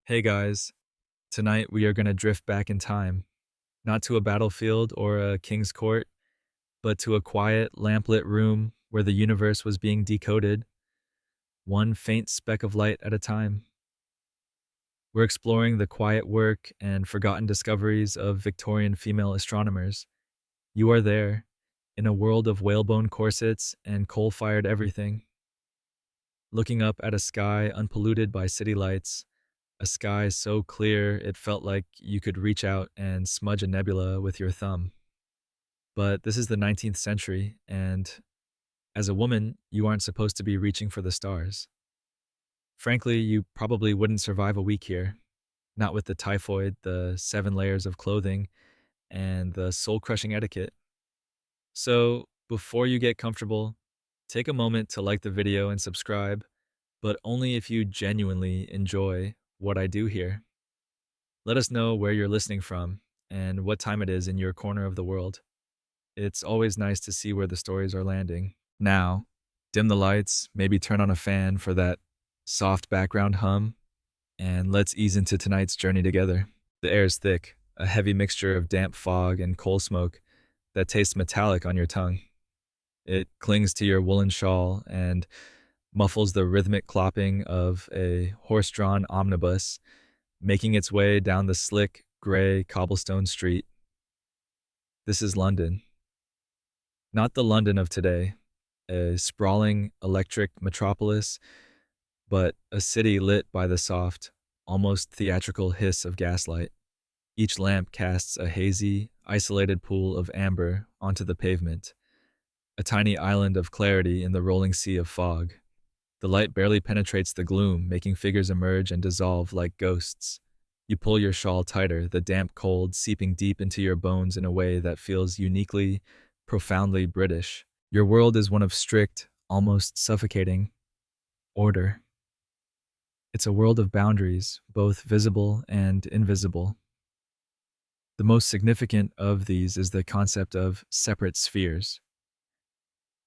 Hey guys, tonight we are going to drift back in time, not to a battlefield or a king's court, but to a quiet, lamplit room where the universe was being decoded, one faint speck of light at a time. We're exploring the quiet work and forgotten discoveries of Victorian female astronomers. You are there, in a world of whalebone corsets and coal fired everything, looking up at a sky unpolluted by city lights. A sky so clear it felt like you could reach out and smudge a nebula with your thumb. But this is the 19th century, and as a woman, you aren't supposed to be reaching for the stars. Frankly, you probably wouldn't survive a week here. Not with the typhoid, the 7 layers of clothing, and the soul crushing etiquette. So, before you get comfortable, take a moment to like the video and subscribe, but only if you genuinely enjoy what I do here. Let us know where you're listening from and what time it is in your corner of the world. It's always nice to see where the stories are landing. Now, dim the lights, maybe turn on a fan for that soft background hum, and let's ease into tonight's journey together. The air is thick, a heavy mixture of damp fog and coal smoke that tastes metallic on your tongue. It clings to your woolen shawl and muffles the rhythmic clopping of a horse drawn omnibus making its way down the slick, gray cobblestone street. This is London. Not the London of today, a sprawling electric metropolis, but a city lit by the soft, almost theatrical hiss of gaslight. Each lamp casts a hazy, isolated pool of amber onto the pavement, a tiny island of clarity in the rolling sea of fog. The light barely penetrates the gloom, making figures emerge and dissolve like ghosts. You pull your shawl tighter, the damp cold seeping deep into your bones in a way that feels uniquely, profoundly British. Your world is one of strict, almost suffocating order. It's a world of boundaries, both visible and invisible. The most significant of these is the concept of separate spheres.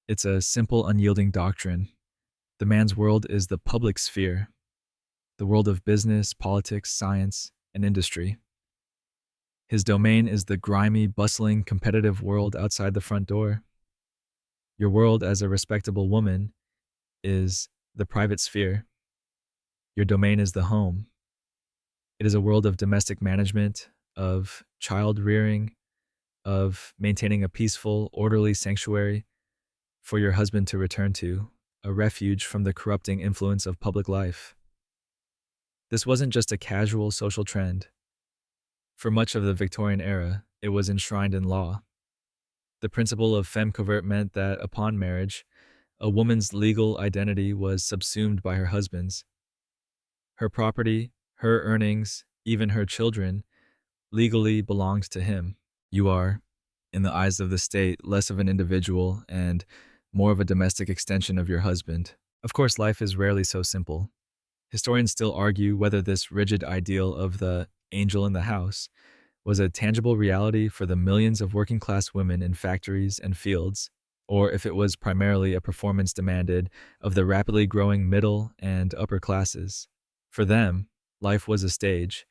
It's a simple, unyielding doctrine. The man's world is the public sphere, the world of business, politics, science, and industry. His domain is the grimy, bustling, competitive world outside the front door. Your world as a respectable woman is the private sphere. Your domain is the home. It is a world of domestic management, of child rearing, of maintaining a peaceful, orderly sanctuary for your husband to return to, a refuge from the corrupting influence of public life. This wasn't just a casual social trend. For much of the Victorian era, it was enshrined in law. The principle of femme covert meant that upon marriage, a woman's legal identity was subsumed by her husband's. Her property, her earnings, even her children, legally belonged to him. You are, in the eyes of the state, less of an individual and more of a domestic extension of your husband. Of course, life is rarely so simple. Historians still argue whether this rigid ideal of the angel in the house was a tangible reality for the millions of working class women in factories and fields, or if it was primarily a performance demanded of the rapidly growing middle and upper classes. For them, life was a stage,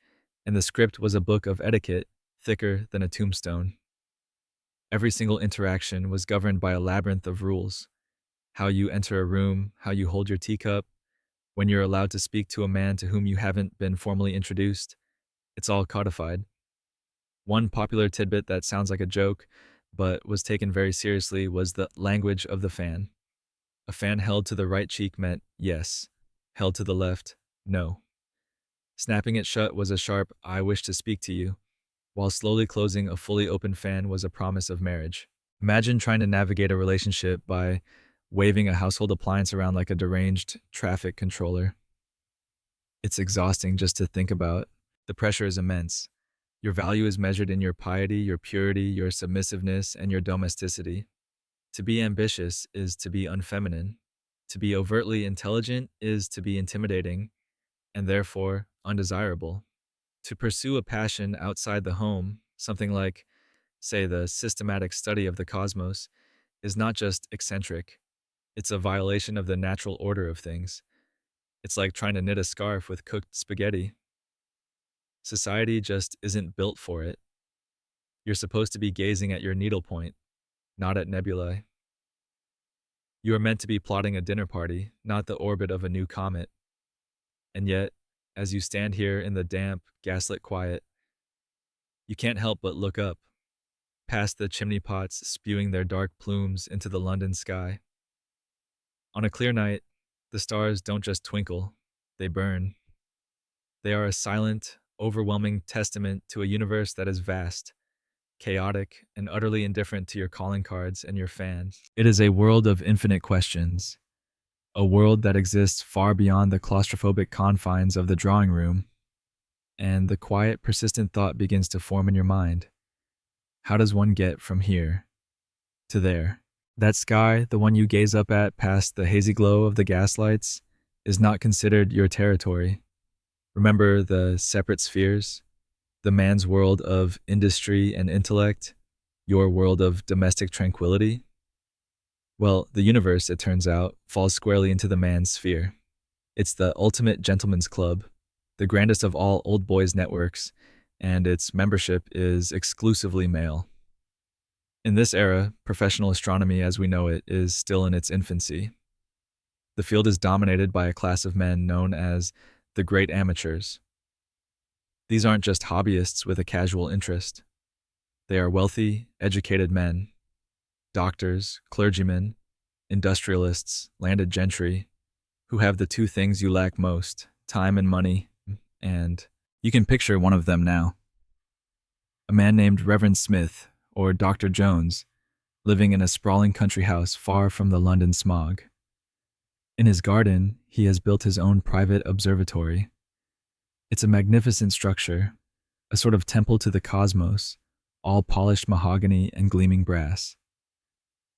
and the script was a book of etiquette thicker than a tombstone. Every single interaction was governed by a labyrinth of rules: how you enter a room, how you hold your teacup, when you're allowed to speak to a man to whom you haven't been formally introduced. It's all codified. One popular tidbit that sounds like a joke, but was taken very seriously, was the language of the fan. A fan held to the right cheek meant yes, held to the left, no. Snapping it shut was a sharp, I wish to speak to you, while slowly closing a fully open fan was a promise of marriage. Imagine trying to navigate a relationship by waving a household appliance around like a deranged traffic controller. It's exhausting just to think about. The pressure is immense. Your value is measured in your piety, your purity, your submissiveness, and your domesticity. To be ambitious is to be unfeminine. To be overtly intelligent is to be intimidating, and therefore undesirable. To pursue a passion outside the home, something like, say, the systematic study of the cosmos, is not just eccentric, it's a violation of the natural order of things. It's like trying to knit a scarf with cooked spaghetti. Society just isn't built for it. You're supposed to be gazing at your needlepoint, not at nebulae. You are meant to be plotting a dinner party, not the orbit of a new comet. And yet, as you stand here in the damp, gaslit quiet, you can't help but look up, past the chimney pots spewing their dark plumes into the London sky. On a clear night, the stars don't just twinkle, they burn. They are a silent, overwhelming testament to a universe that is vast, chaotic, and utterly indifferent to your calling cards and your fan. It is a world of infinite questions, a world that exists far beyond the claustrophobic confines of the drawing room, and the quiet, persistent thought begins to form in your mind. How does one get from here to there? That sky, the one you gaze up at past the hazy glow of the gaslights, is not considered your territory. Remember the separate spheres? The man's world of industry and intellect, your world of domestic tranquility? Well, the universe, it turns out, falls squarely into the man's sphere. It's the ultimate gentleman's club, the grandest of all old boys networks, and its membership is exclusively male. In this era, professional astronomy as we know it is still in its infancy. The field is dominated by a class of men known as the great amateurs. These aren't just hobbyists with a casual interest. They are wealthy, educated men, doctors, clergymen, industrialists, landed gentry, who have the two things you lack most, time and money, and you can picture one of them now. A man named Reverend Smith, or Dr. Jones, living in a sprawling country house far from the London smog. In his garden, he has built his own private observatory. It's a magnificent structure, a sort of temple to the cosmos, all polished mahogany and gleaming brass.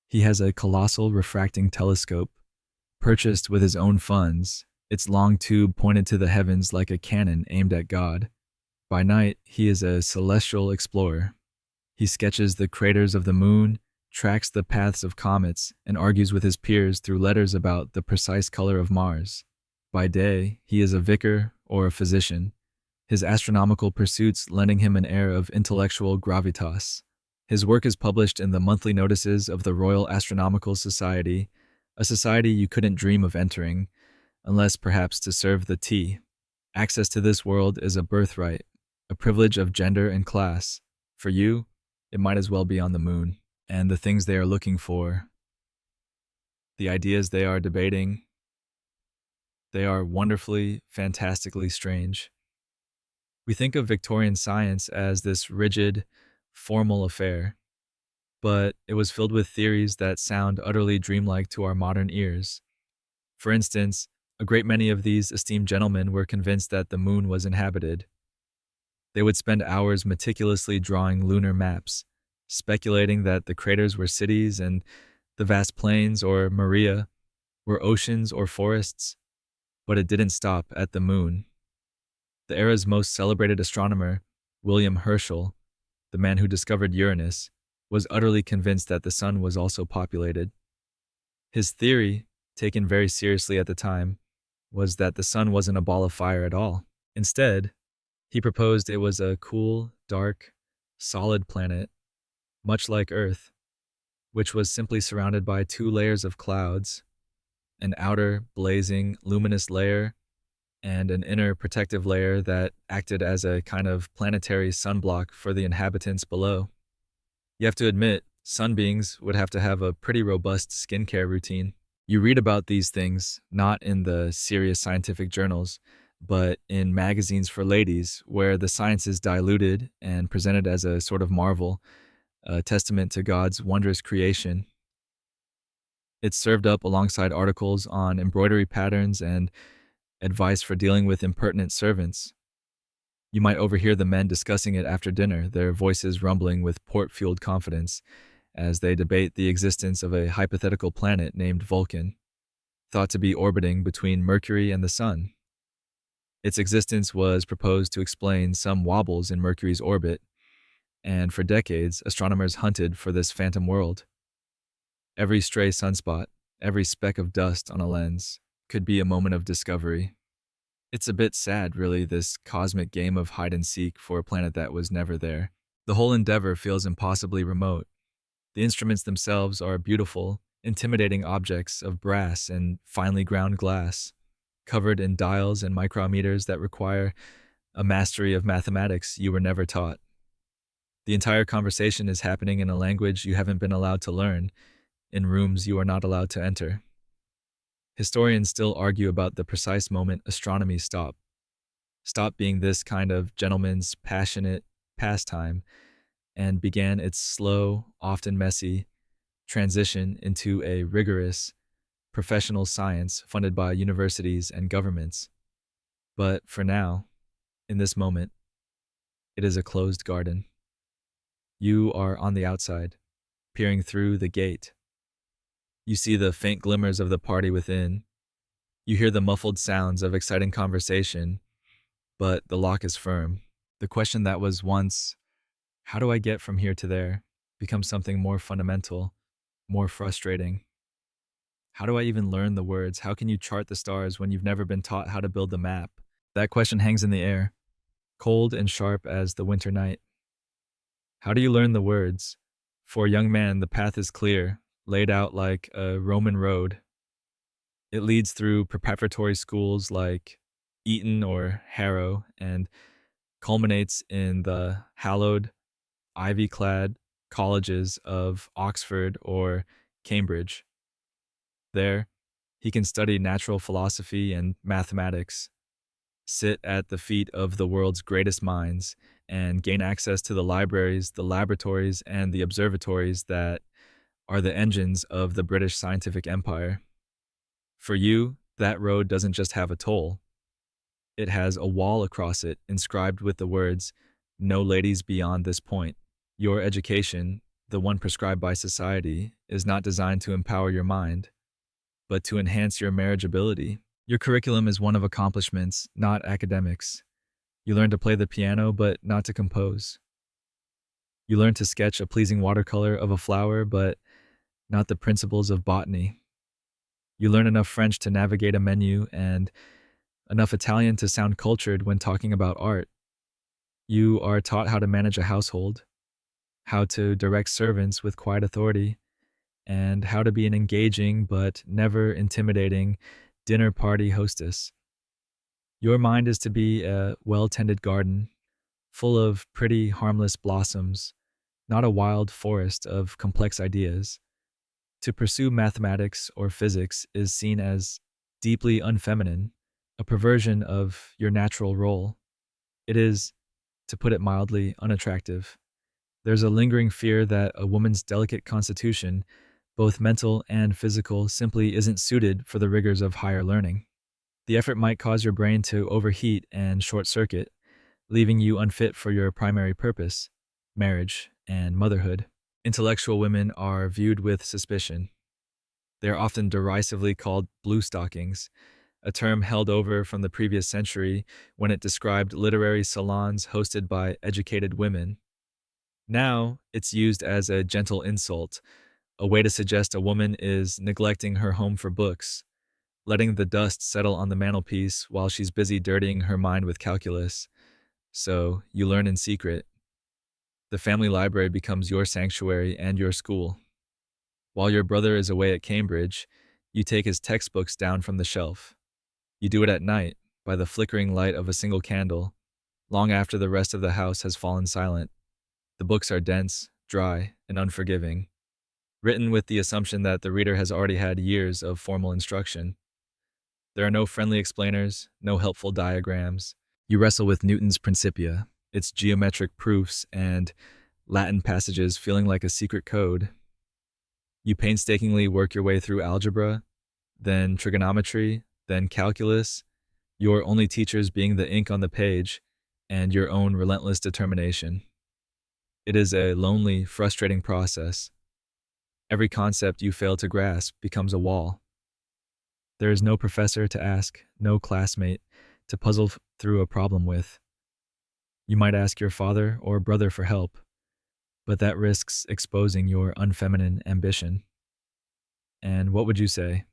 He has a colossal refracting telescope, purchased with his own funds, its long tube pointed to the heavens like a cannon aimed at God. By night, he is a celestial explorer. He sketches the craters of the moon, tracks the paths of comets, and argues with his peers through letters about the precise color of Mars. By day, he is a vicar or a physician, his astronomical pursuits lending him an air of intellectual gravitas. His work is published in the monthly notices of the Royal Astronomical Society, a society you couldn't dream of entering, unless perhaps to serve the tea. Access to this world is a birthright, a privilege of gender and class. For you, it might as well be on the moon. And the things they are looking for, the ideas they are debating, they are wonderfully, fantastically strange. We think of Victorian science as this rigid, formal affair, but it was filled with theories that sound utterly dreamlike to our modern ears. For instance, a great many of these esteemed gentlemen were convinced that the moon was inhabited. They would spend hours meticulously drawing lunar maps, speculating that the craters were cities and the vast plains, or Maria, were oceans or forests, but it didn't stop at the moon. The era's most celebrated astronomer, William Herschel, the man who discovered Uranus, was utterly convinced that the sun was also populated. His theory, taken very seriously at the time, was that the sun wasn't a ball of fire at all. Instead, he proposed it was a cool, dark, solid planet, much like Earth, which was simply surrounded by two layers of clouds, an outer, blazing, luminous layer, and an inner protective layer that acted as a kind of planetary sunblock for the inhabitants below. You have to admit, sun beings would have to have a pretty robust skincare routine. You read about these things, not in the serious scientific journals, but in magazines for ladies, where the science is diluted and presented as a sort of marvel, a testament to God's wondrous creation. It's served up alongside articles on embroidery patterns and advice for dealing with impertinent servants. You might overhear the men discussing it after dinner, their voices rumbling with port-fueled confidence as they debate the existence of a hypothetical planet named Vulcan, thought to be orbiting between Mercury and the Sun. Its existence was proposed to explain some wobbles in Mercury's orbit, and for decades, astronomers hunted for this phantom world. Every stray sunspot, every speck of dust on a lens, could be a moment of discovery. It's a bit sad, really, this cosmic game of hide and seek for a planet that was never there. The whole endeavor feels impossibly remote. The instruments themselves are beautiful, intimidating objects of brass and finely ground glass, covered in dials and micrometers that require a mastery of mathematics you were never taught. The entire conversation is happening in a language you haven't been allowed to learn, in rooms you are not allowed to enter. Historians still argue about the precise moment astronomy stopped being this kind of gentleman's passionate pastime and began its slow, often messy, transition into a rigorous, professional science funded by universities and governments. But for now, in this moment, it is a closed garden. You are on the outside, peering through the gate. You see the faint glimmers of the party within. You hear the muffled sounds of exciting conversation, but the lock is firm. The question that was once, how do I get from here to there, becomes something more fundamental, more frustrating. How do I even learn the words? How can you chart the stars when you've never been taught how to build the map? That question hangs in the air, cold and sharp as the winter night. How do you learn the words? For a young man, the path is clear, laid out like a Roman road. It leads through preparatory schools like Eton or Harrow and culminates in the hallowed, ivy-clad colleges of Oxford or Cambridge. There, he can study natural philosophy and mathematics, sit at the feet of the world's greatest minds, and gain access to the libraries, the laboratories, and the observatories that are the engines of the British scientific empire. For you, that road doesn't just have a toll. It has a wall across it inscribed with the words, "No ladies beyond this point." Your education, the one prescribed by society, is not designed to empower your mind, but to enhance your marriageability. Your curriculum is one of accomplishments, not academics. You learn to play the piano, but not to compose. You learn to sketch a pleasing watercolor of a flower, but not the principles of botany. You learn enough French to navigate a menu and enough Italian to sound cultured when talking about art. You are taught how to manage a household, how to direct servants with quiet authority, and how to be an engaging but never intimidating dinner party hostess. Your mind is to be a well-tended garden, full of pretty, harmless blossoms, not a wild forest of complex ideas. To pursue mathematics or physics is seen as deeply unfeminine, a perversion of your natural role. It is, to put it mildly, unattractive. There's a lingering fear that a woman's delicate constitution, both mental and physical, simply isn't suited for the rigors of higher learning. The effort might cause your brain to overheat and short circuit, leaving you unfit for your primary purpose, marriage and motherhood. Intellectual women are viewed with suspicion. They are often derisively called blue stockings, a term held over from the previous century when it described literary salons hosted by educated women. Now, it's used as a gentle insult, a way to suggest a woman is neglecting her home for books, letting the dust settle on the mantelpiece while she's busy dirtying her mind with calculus. So, you learn in secret. The family library becomes your sanctuary and your school. While your brother is away at Cambridge, you take his textbooks down from the shelf. You do it at night, by the flickering light of a single candle, long after the rest of the house has fallen silent. The books are dense, dry, and unforgiving, written with the assumption that the reader has already had years of formal instruction. There are no friendly explainers, no helpful diagrams. You wrestle with Newton's Principia, its geometric proofs and Latin passages feeling like a secret code. You painstakingly work your way through algebra, then trigonometry, then calculus, your only teachers being the ink on the page and your own relentless determination. It is a lonely, frustrating process. Every concept you fail to grasp becomes a wall. There is no professor to ask, no classmate to puzzle through a problem with. You might ask your father or brother for help, but that risks exposing your unfeminine ambition. And what would you say?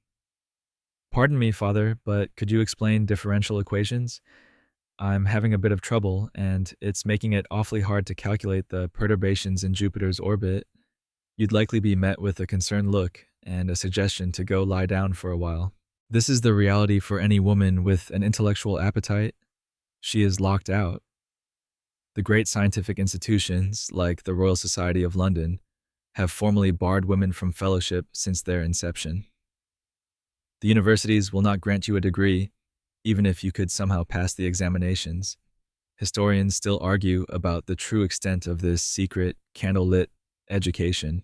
Pardon me, Father, but could you explain differential equations? I'm having a bit of trouble, and it's making it awfully hard to calculate the perturbations in Jupiter's orbit. You'd likely be met with a concerned look and a suggestion to go lie down for a while. This is the reality for any woman with an intellectual appetite. She is locked out. The great scientific institutions, like the Royal Society of London, have formally barred women from fellowship since their inception. The universities will not grant you a degree, even if you could somehow pass the examinations. Historians still argue about the true extent of this secret, candlelit education.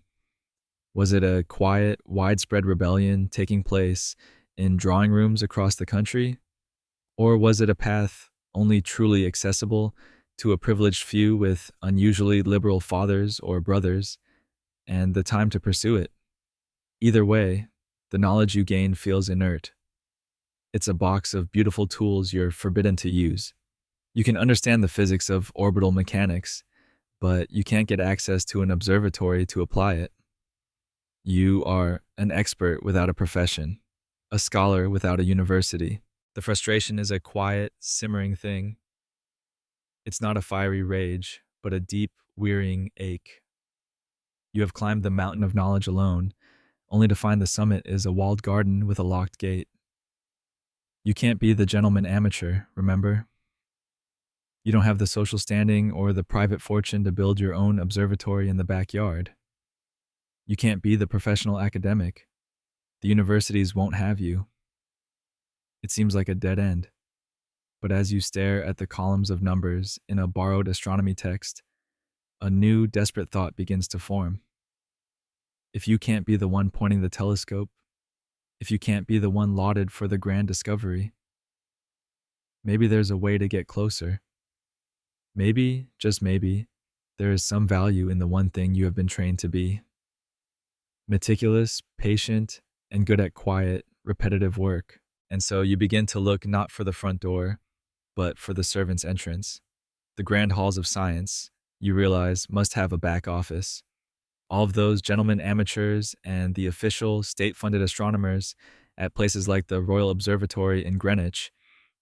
Was it a quiet, widespread rebellion taking place in drawing rooms across the country? Or was it a path only truly accessible to a privileged few with unusually liberal fathers or brothers and the time to pursue it? Either way, the knowledge you gain feels inert. It's a box of beautiful tools you're forbidden to use. You can understand the physics of orbital mechanics, but you can't get access to an observatory to apply it. You are an expert without a profession, a scholar without a university. The frustration is a quiet, simmering thing. It's not a fiery rage, but a deep, wearying ache. You have climbed the mountain of knowledge alone, only to find the summit is a walled garden with a locked gate. You can't be the gentleman amateur, remember? You don't have the social standing or the private fortune to build your own observatory in the backyard. You can't be the professional academic. The universities won't have you. It seems like a dead end. But as you stare at the columns of numbers in a borrowed astronomy text, a new, desperate thought begins to form. If you can't be the one pointing the telescope, if you can't be the one lauded for the grand discovery, maybe there's a way to get closer. Maybe, just maybe, there is some value in the one thing you have been trained to be. Meticulous, patient, and good at quiet, repetitive work. And so you begin to look not for the front door, but for the servant's entrance. The grand halls of science, you realize, must have a back office. All of those gentlemen amateurs and the official state-funded astronomers at places like the Royal Observatory in Greenwich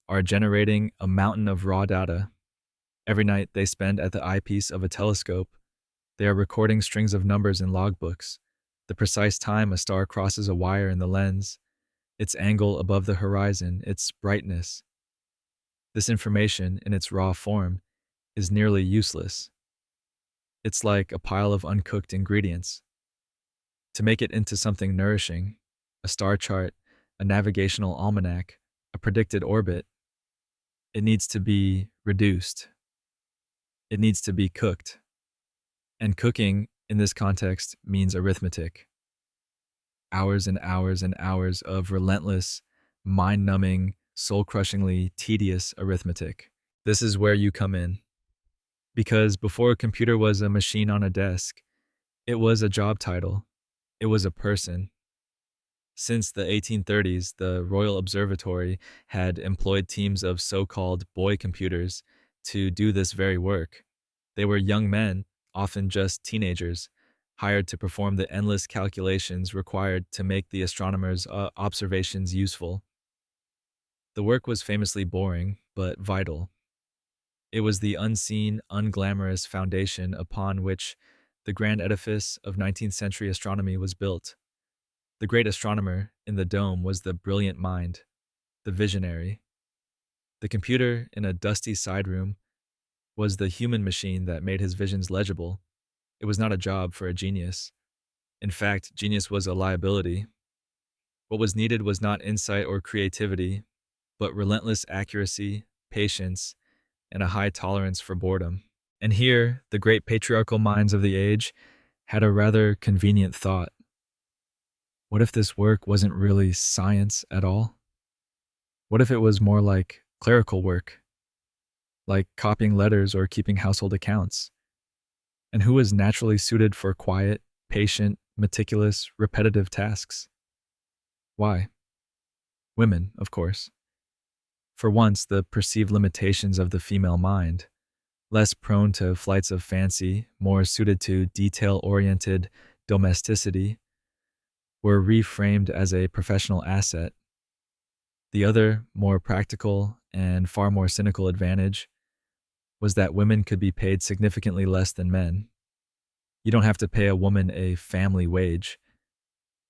are generating a mountain of raw data. Every night they spend at the eyepiece of a telescope, they are recording strings of numbers in logbooks, the precise time a star crosses a wire in the lens, its angle above the horizon, its brightness. This information, in its raw form, is nearly useless. It's like a pile of uncooked ingredients. To make it into something nourishing, a star chart, a navigational almanac, a predicted orbit, it needs to be reduced. It needs to be cooked. And cooking, in this context, means arithmetic. Hours and hours and hours of relentless, mind-numbing, soul-crushingly tedious arithmetic. This is where you come in. Because before a computer was a machine on a desk, it was a job title. It was a person. Since the 1830s, the Royal Observatory had employed teams of so-called boy computers to do this very work. They were young men, often just teenagers, hired to perform the endless calculations required to make the astronomers' observations useful. The work was famously boring, but vital. It was the unseen, unglamorous foundation upon which the grand edifice of 19th century astronomy was built. The great astronomer in the dome was the brilliant mind, the visionary. The computer in a dusty side room was the human machine that made his visions legible. It was not a job for a genius. In fact, genius was a liability. What was needed was not insight or creativity, but relentless accuracy, patience, and a high tolerance for boredom. And here, the great patriarchal minds of the age had a rather convenient thought. What if this work wasn't really science at all? What if it was more like clerical work, like copying letters or keeping household accounts? And who was naturally suited for quiet, patient, meticulous, repetitive tasks? Why? Women, of course. For once, the perceived limitations of the female mind, less prone to flights of fancy, more suited to detail-oriented domesticity, were reframed as a professional asset. The other, more practical and far more cynical advantage was that women could be paid significantly less than men. You don't have to pay a woman a family wage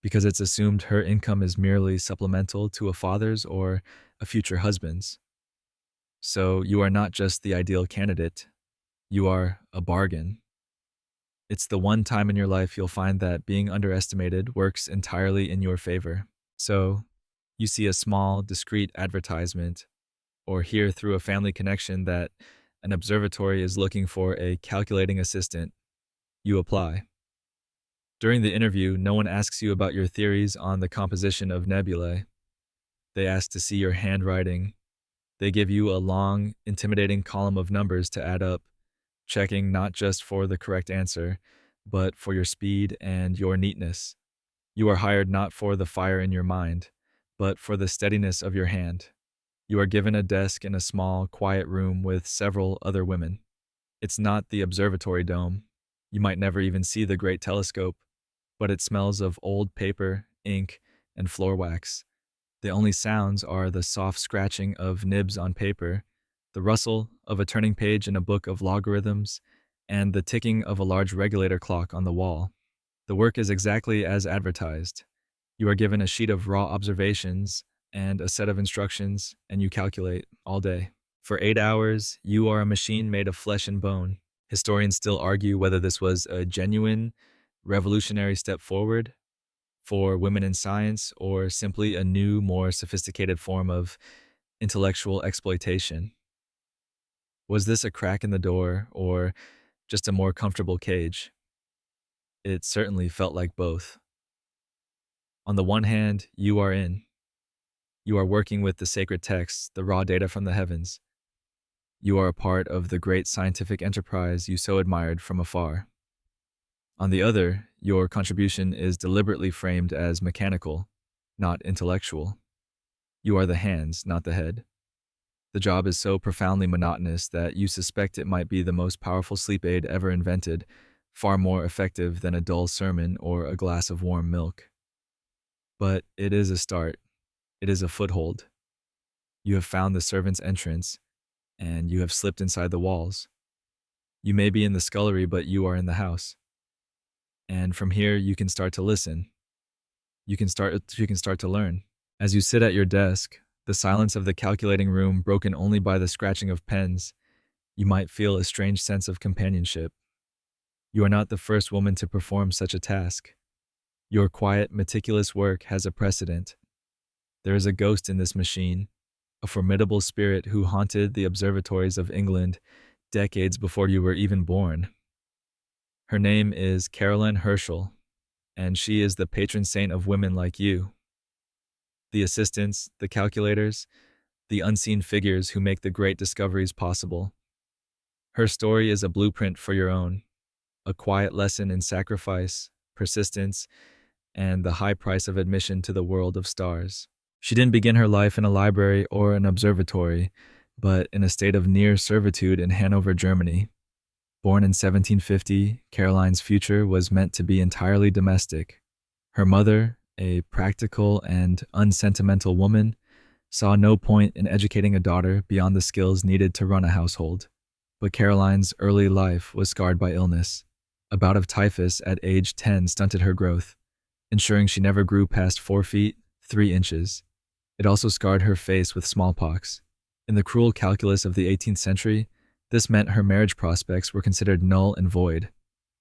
because it's assumed her income is merely supplemental to a father's or a future husband's. So you are not just the ideal candidate, you are a bargain. It's the one time in your life you'll find that being underestimated works entirely in your favor. So you see a small, discreet advertisement or hear through a family connection that an observatory is looking for a calculating assistant. You apply. During the interview, no one asks you about your theories on the composition of nebulae. They ask to see your handwriting. They give you a long, intimidating column of numbers to add up, checking not just for the correct answer, but for your speed and your neatness. You are hired not for the fire in your mind, but for the steadiness of your hand. You are given a desk in a small, quiet room with several other women. It's not the observatory dome. You might never even see the great telescope, but it smells of old paper, ink, and floor wax. The only sounds are the soft scratching of nibs on paper, the rustle of a turning page in a book of logarithms, and the ticking of a large regulator clock on the wall. The work is exactly as advertised. You are given a sheet of raw observations and a set of instructions, and you calculate all day. For 8 hours, you are a machine made of flesh and bone. Historians still argue whether this was a genuine, revolutionary step forward for women in science or simply a new, more sophisticated form of intellectual exploitation. Was this a crack in the door or just a more comfortable cage? It certainly felt like both. On the one hand, you are in. You are working with the sacred texts, the raw data from the heavens. You are a part of the great scientific enterprise you so admired from afar. On the other, your contribution is deliberately framed as mechanical, not intellectual. You are the hands, not the head. The job is so profoundly monotonous that you suspect it might be the most powerful sleep aid ever invented, far more effective than a dull sermon or a glass of warm milk. But it is a start. It is a foothold. You have found the servant's entrance, and you have slipped inside the walls. You may be in the scullery, but you are in the house. And from here, you can start to listen. You can start to learn. As you sit at your desk, the silence of the calculating room broken only by the scratching of pens, you might feel a strange sense of companionship. You are not the first woman to perform such a task. Your quiet, meticulous work has a precedent. There is a ghost in this machine, a formidable spirit who haunted the observatories of England decades before you were even born. Her name is Caroline Herschel, and she is the patron saint of women like you. The assistants, the calculators, the unseen figures who make the great discoveries possible. Her story is a blueprint for your own, a quiet lesson in sacrifice, persistence, and the high price of admission to the world of stars. She didn't begin her life in a library or an observatory, but in a state of near servitude in Hanover, Germany. Born in 1750, Caroline's future was meant to be entirely domestic. Her mother, a practical and unsentimental woman, saw no point in educating a daughter beyond the skills needed to run a household. But Caroline's early life was scarred by illness. A bout of typhus at age 10 stunted her growth, ensuring she never grew past 4 feet, 3 inches. It also scarred her face with smallpox. In the cruel calculus of the 18th century, this meant her marriage prospects were considered null and void.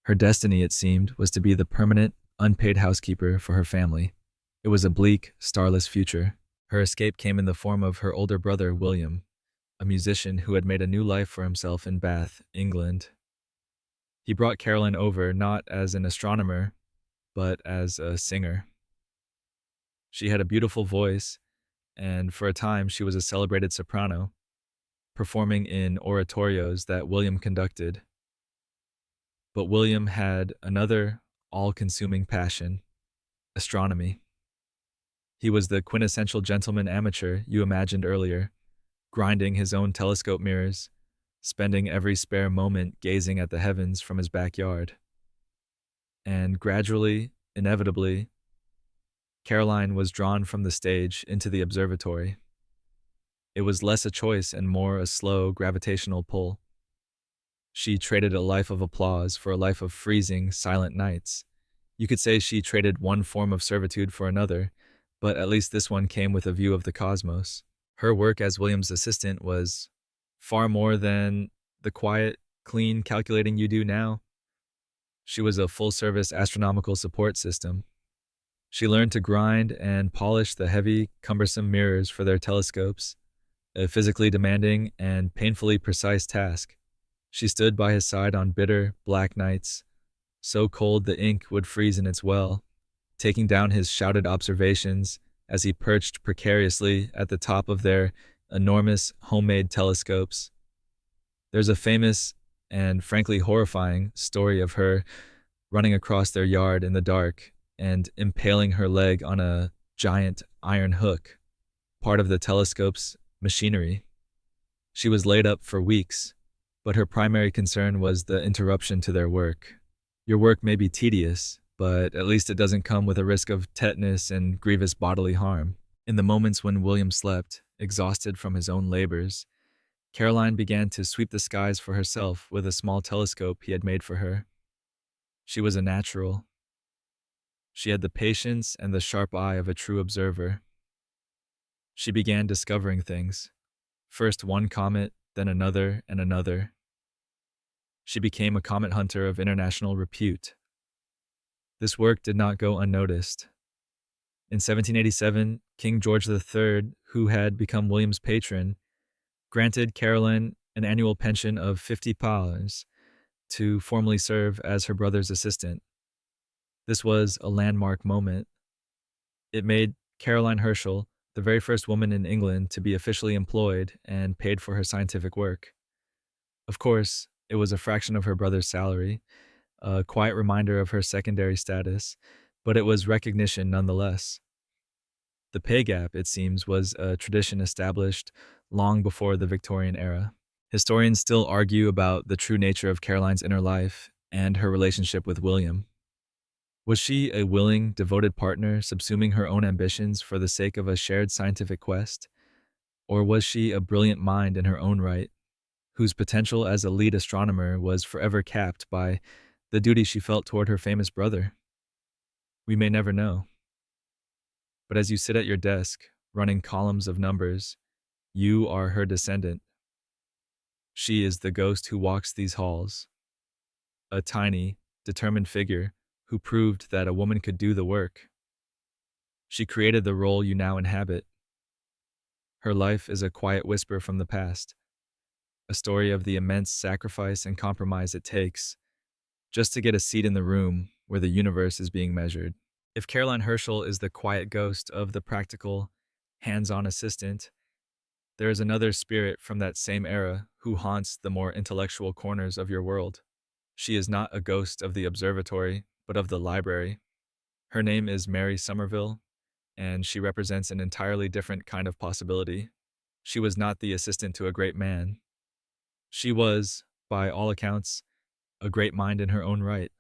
Her destiny, it seemed, was to be the permanent, unpaid housekeeper for her family. It was a bleak, starless future. Her escape came in the form of her older brother, William, a musician who had made a new life for himself in Bath, England. He brought Caroline over not as an astronomer, but as a singer. She had a beautiful voice, and for a time she was a celebrated soprano, performing in oratorios that William conducted. But William had another all-consuming passion: astronomy. He was the quintessential gentleman amateur you imagined earlier, grinding his own telescope mirrors, spending every spare moment gazing at the heavens from his backyard. And gradually, inevitably, Caroline was drawn from the stage into the observatory. It was less a choice and more a slow gravitational pull. She traded a life of applause for a life of freezing, silent nights. You could say she traded one form of servitude for another, but at least this one came with a view of the cosmos. Her work as William's assistant was far more than the quiet, clean calculating you do now. She was a full-service astronomical support system. She learned to grind and polish the heavy, cumbersome mirrors for their telescopes, a physically demanding and painfully precise task. She stood by his side on bitter, black nights, so cold the ink would freeze in its well, taking down his shouted observations as he perched precariously at the top of their enormous homemade telescopes. There's a famous and frankly horrifying story of her running across their yard in the dark and impaling her leg on a giant iron hook, part of the telescope's machinery. She was laid up for weeks, but her primary concern was the interruption to their work. Your work may be tedious, but at least it doesn't come with a risk of tetanus and grievous bodily harm. In the moments when William slept, exhausted from his own labors, Caroline began to sweep the skies for herself with a small telescope he had made for her. She was a natural. She had the patience and the sharp eye of a true observer. She began discovering things. First one comet, then another and another. She became a comet hunter of international repute. This work did not go unnoticed. In 1787, King George III, who had become William's patron, granted Caroline an annual pension of £50 to formally serve as her brother's assistant. This was a landmark moment. It made Caroline Herschel the very first woman in England to be officially employed and paid for her scientific work. Of course, it was a fraction of her brother's salary, a quiet reminder of her secondary status, but it was recognition nonetheless. The pay gap, it seems, was a tradition established long before the Victorian era. Historians still argue about the true nature of Caroline's inner life and her relationship with William. Was she a willing, devoted partner subsuming her own ambitions for the sake of a shared scientific quest? Or was she a brilliant mind in her own right, whose potential as a lead astronomer was forever capped by the duty she felt toward her famous brother? We may never know. But as you sit at your desk, running columns of numbers, you are her descendant. She is the ghost who walks these halls, a tiny, determined figure who proved that a woman could do the work. She created the role you now inhabit. Her life is a quiet whisper from the past, a story of the immense sacrifice and compromise it takes just to get a seat in the room where the universe is being measured. If Caroline Herschel is the quiet ghost of the practical, hands-on assistant, there is another spirit from that same era who haunts the more intellectual corners of your world. She is not a ghost of the observatory, but of the library. Her name is Mary Somerville, and she represents an entirely different kind of possibility. She was not the assistant to a great man. She was, by all accounts, a great mind in her own right,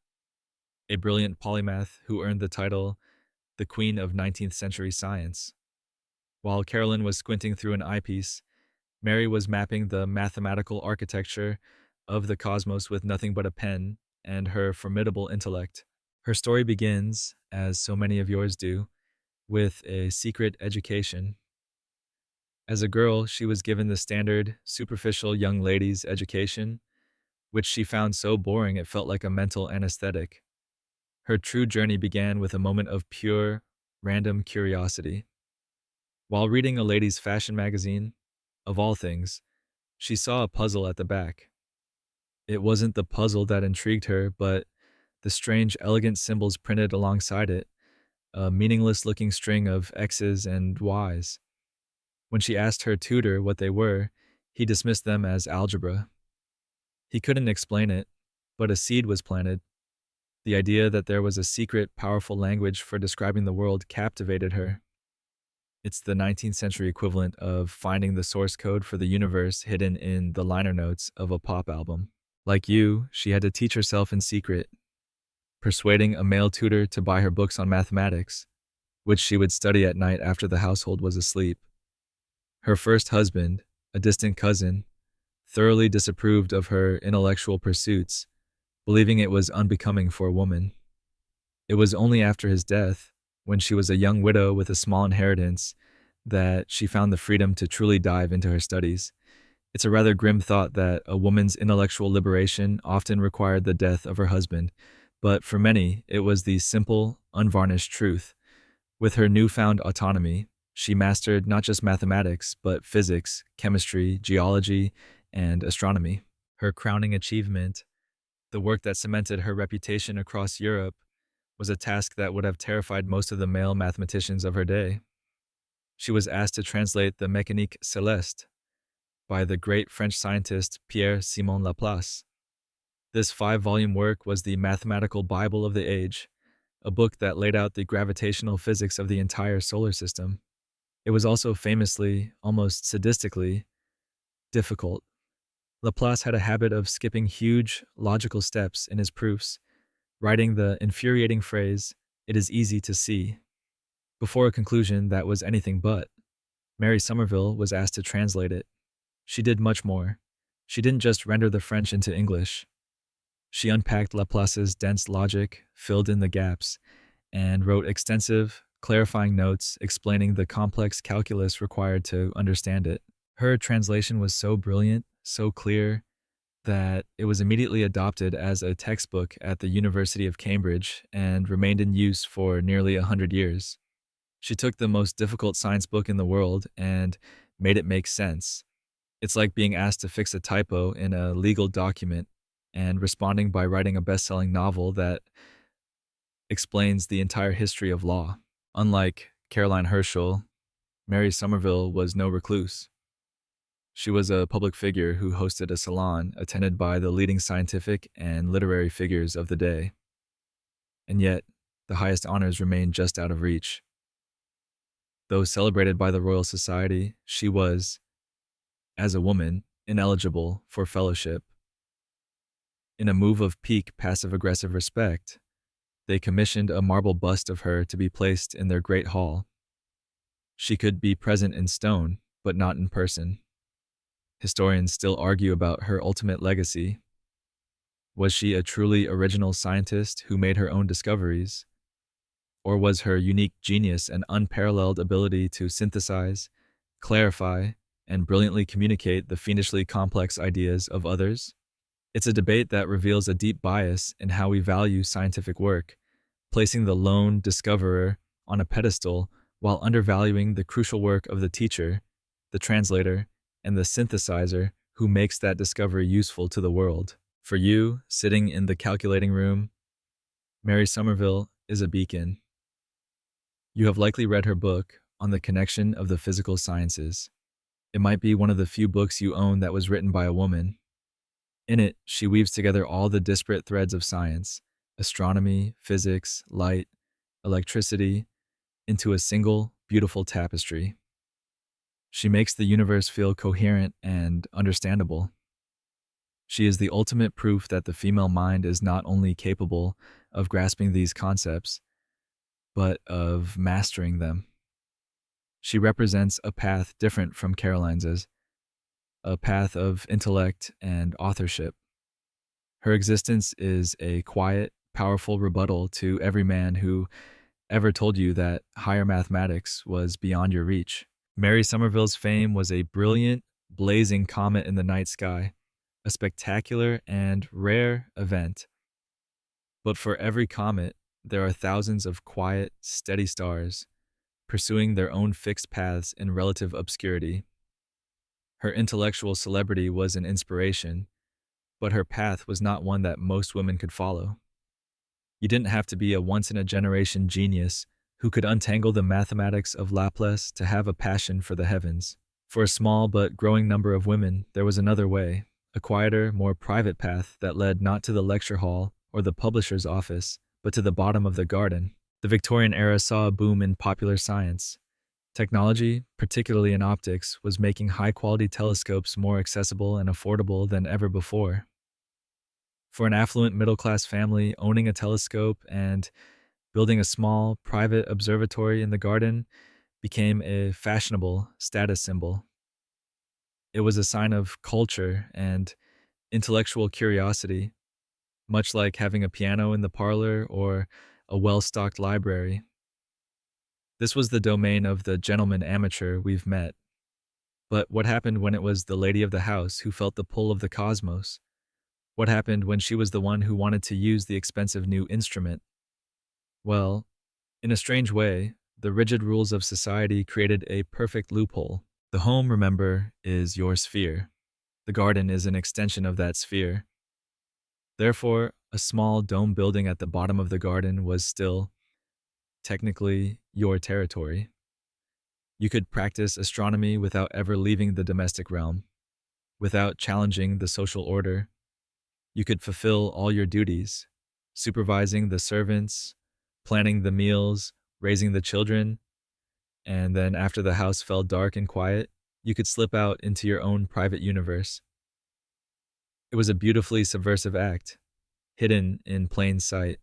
a brilliant polymath who earned the title the Queen of 19th century science. While Caroline was squinting through an eyepiece, Mary was mapping the mathematical architecture of the cosmos with nothing but a pen and her formidable intellect. Her story begins, as so many of yours do, with a secret education. As a girl, she was given the standard, superficial young lady's education, which she found so boring it felt like a mental anesthetic. Her true journey began with a moment of pure, random curiosity. While reading a ladies' fashion magazine, of all things, she saw a puzzle at the back. It wasn't the puzzle that intrigued her, but the strange, elegant symbols printed alongside it, a meaningless-looking string of X's and Y's. When she asked her tutor what they were, he dismissed them as algebra. He couldn't explain it, but a seed was planted. The idea that there was a secret, powerful language for describing the world captivated her. It's the 19th century equivalent of finding the source code for the universe hidden in the liner notes of a pop album. Like you, she had to teach herself in secret, persuading a male tutor to buy her books on mathematics, which she would study at night after the household was asleep. Her first husband, a distant cousin, thoroughly disapproved of her intellectual pursuits, believing it was unbecoming for a woman. It was only after his death, when she was a young widow with a small inheritance, that she found the freedom to truly dive into her studies. It's a rather grim thought that a woman's intellectual liberation often required the death of her husband, but for many, it was the simple, unvarnished truth. With her newfound autonomy, she mastered not just mathematics, but physics, chemistry, geology, and astronomy. Her crowning achievement, the work that cemented her reputation across Europe, was a task that would have terrified most of the male mathematicians of her day. She was asked to translate the Mécanique Céleste by the great French scientist Pierre-Simon Laplace. This 5-volume work was the mathematical Bible of the age, a book that laid out the gravitational physics of the entire solar system. It was also famously, almost sadistically, difficult. Laplace had a habit of skipping huge, logical steps in his proofs, writing the infuriating phrase, "It is easy to see," before a conclusion that was anything but. Mary Somerville was asked to translate it. She did much more. She didn't just render the French into English. She unpacked Laplace's dense logic, filled in the gaps, and wrote extensive, clarifying notes explaining the complex calculus required to understand it. Her translation was so brilliant, so clear, that it was immediately adopted as a textbook at the University of Cambridge and remained in use for nearly 100 years. She took the most difficult science book in the world and made it make sense. It's like being asked to fix a typo in a legal document and responding by writing a best-selling novel that explains the entire history of law. Unlike Caroline Herschel, Mary Somerville was no recluse. She was a public figure who hosted a salon attended by the leading scientific and literary figures of the day. And yet, the highest honors remained just out of reach. Though celebrated by the Royal Society, she was, as a woman, ineligible for fellowship. In a move of pique passive-aggressive respect, they commissioned a marble bust of her to be placed in their great hall. She could be present in stone, but not in person. Historians still argue about her ultimate legacy. Was she a truly original scientist who made her own discoveries? Or was her unique genius and unparalleled ability to synthesize, clarify, and brilliantly communicate the fiendishly complex ideas of others? It's a debate that reveals a deep bias in how we value scientific work, placing the lone discoverer on a pedestal while undervaluing the crucial work of the teacher, the translator, and the synthesizer who makes that discovery useful to the world. For you, sitting in the calculating room, Mary Somerville is a beacon. You have likely read her book on the connection of the physical sciences. It might be one of the few books you own that was written by a woman. In it, she weaves together all the disparate threads of science, astronomy, physics, light, electricity, into a single, beautiful tapestry. She makes the universe feel coherent and understandable. She is the ultimate proof that the female mind is not only capable of grasping these concepts, but of mastering them. She represents a path different from Caroline's, a path of intellect and authorship. Her existence is a quiet, powerful rebuttal to every man who ever told you that higher mathematics was beyond your reach. Mary Somerville's fame was a brilliant, blazing comet in the night sky, a spectacular and rare event. But for every comet, there are thousands of quiet, steady stars, pursuing their own fixed paths in relative obscurity. Her intellectual celebrity was an inspiration, but her path was not one that most women could follow. You didn't have to be a once-in-a-generation genius who could untangle the mathematics of Laplace to have a passion for the heavens. For a small but growing number of women, there was another way, a quieter, more private path that led not to the lecture hall or the publisher's office, but to the bottom of the garden. The Victorian era saw a boom in popular science. Technology, particularly in optics, was making high-quality telescopes more accessible and affordable than ever before. For an affluent middle-class family, owning a telescope and building a small, private observatory in the garden became a fashionable status symbol. It was a sign of culture and intellectual curiosity, much like having a piano in the parlor or a well stocked library. This was the domain of the gentleman amateur we've met. But what happened when it was the lady of the house who felt the pull of the cosmos? What happened when she was the one who wanted to use the expensive new instrument? Well, in a strange way, the rigid rules of society created a perfect loophole. The home, remember, is your sphere. The garden is an extension of that sphere. Therefore, a small dome building at the bottom of the garden was still, technically, your territory. You could practice astronomy without ever leaving the domestic realm, without challenging the social order. You could fulfill all your duties, supervising the servants, planning the meals, raising the children, and then after the house fell dark and quiet, you could slip out into your own private universe. It was a beautifully subversive act, hidden in plain sight.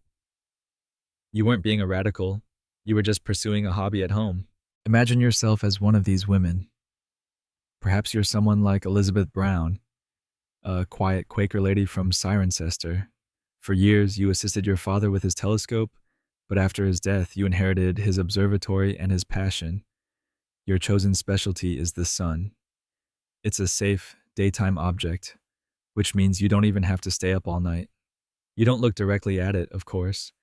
You weren't being a radical, you were just pursuing a hobby at home. Imagine yourself as one of these women. Perhaps you're someone like Elizabeth Brown, a quiet Quaker lady from Cirencester. For years, you assisted your father with his telescope, but after his death, you inherited his observatory and his passion. Your chosen specialty is the sun. It's a safe, daytime object, which means you don't even have to stay up all night. You don't look directly at it, of course.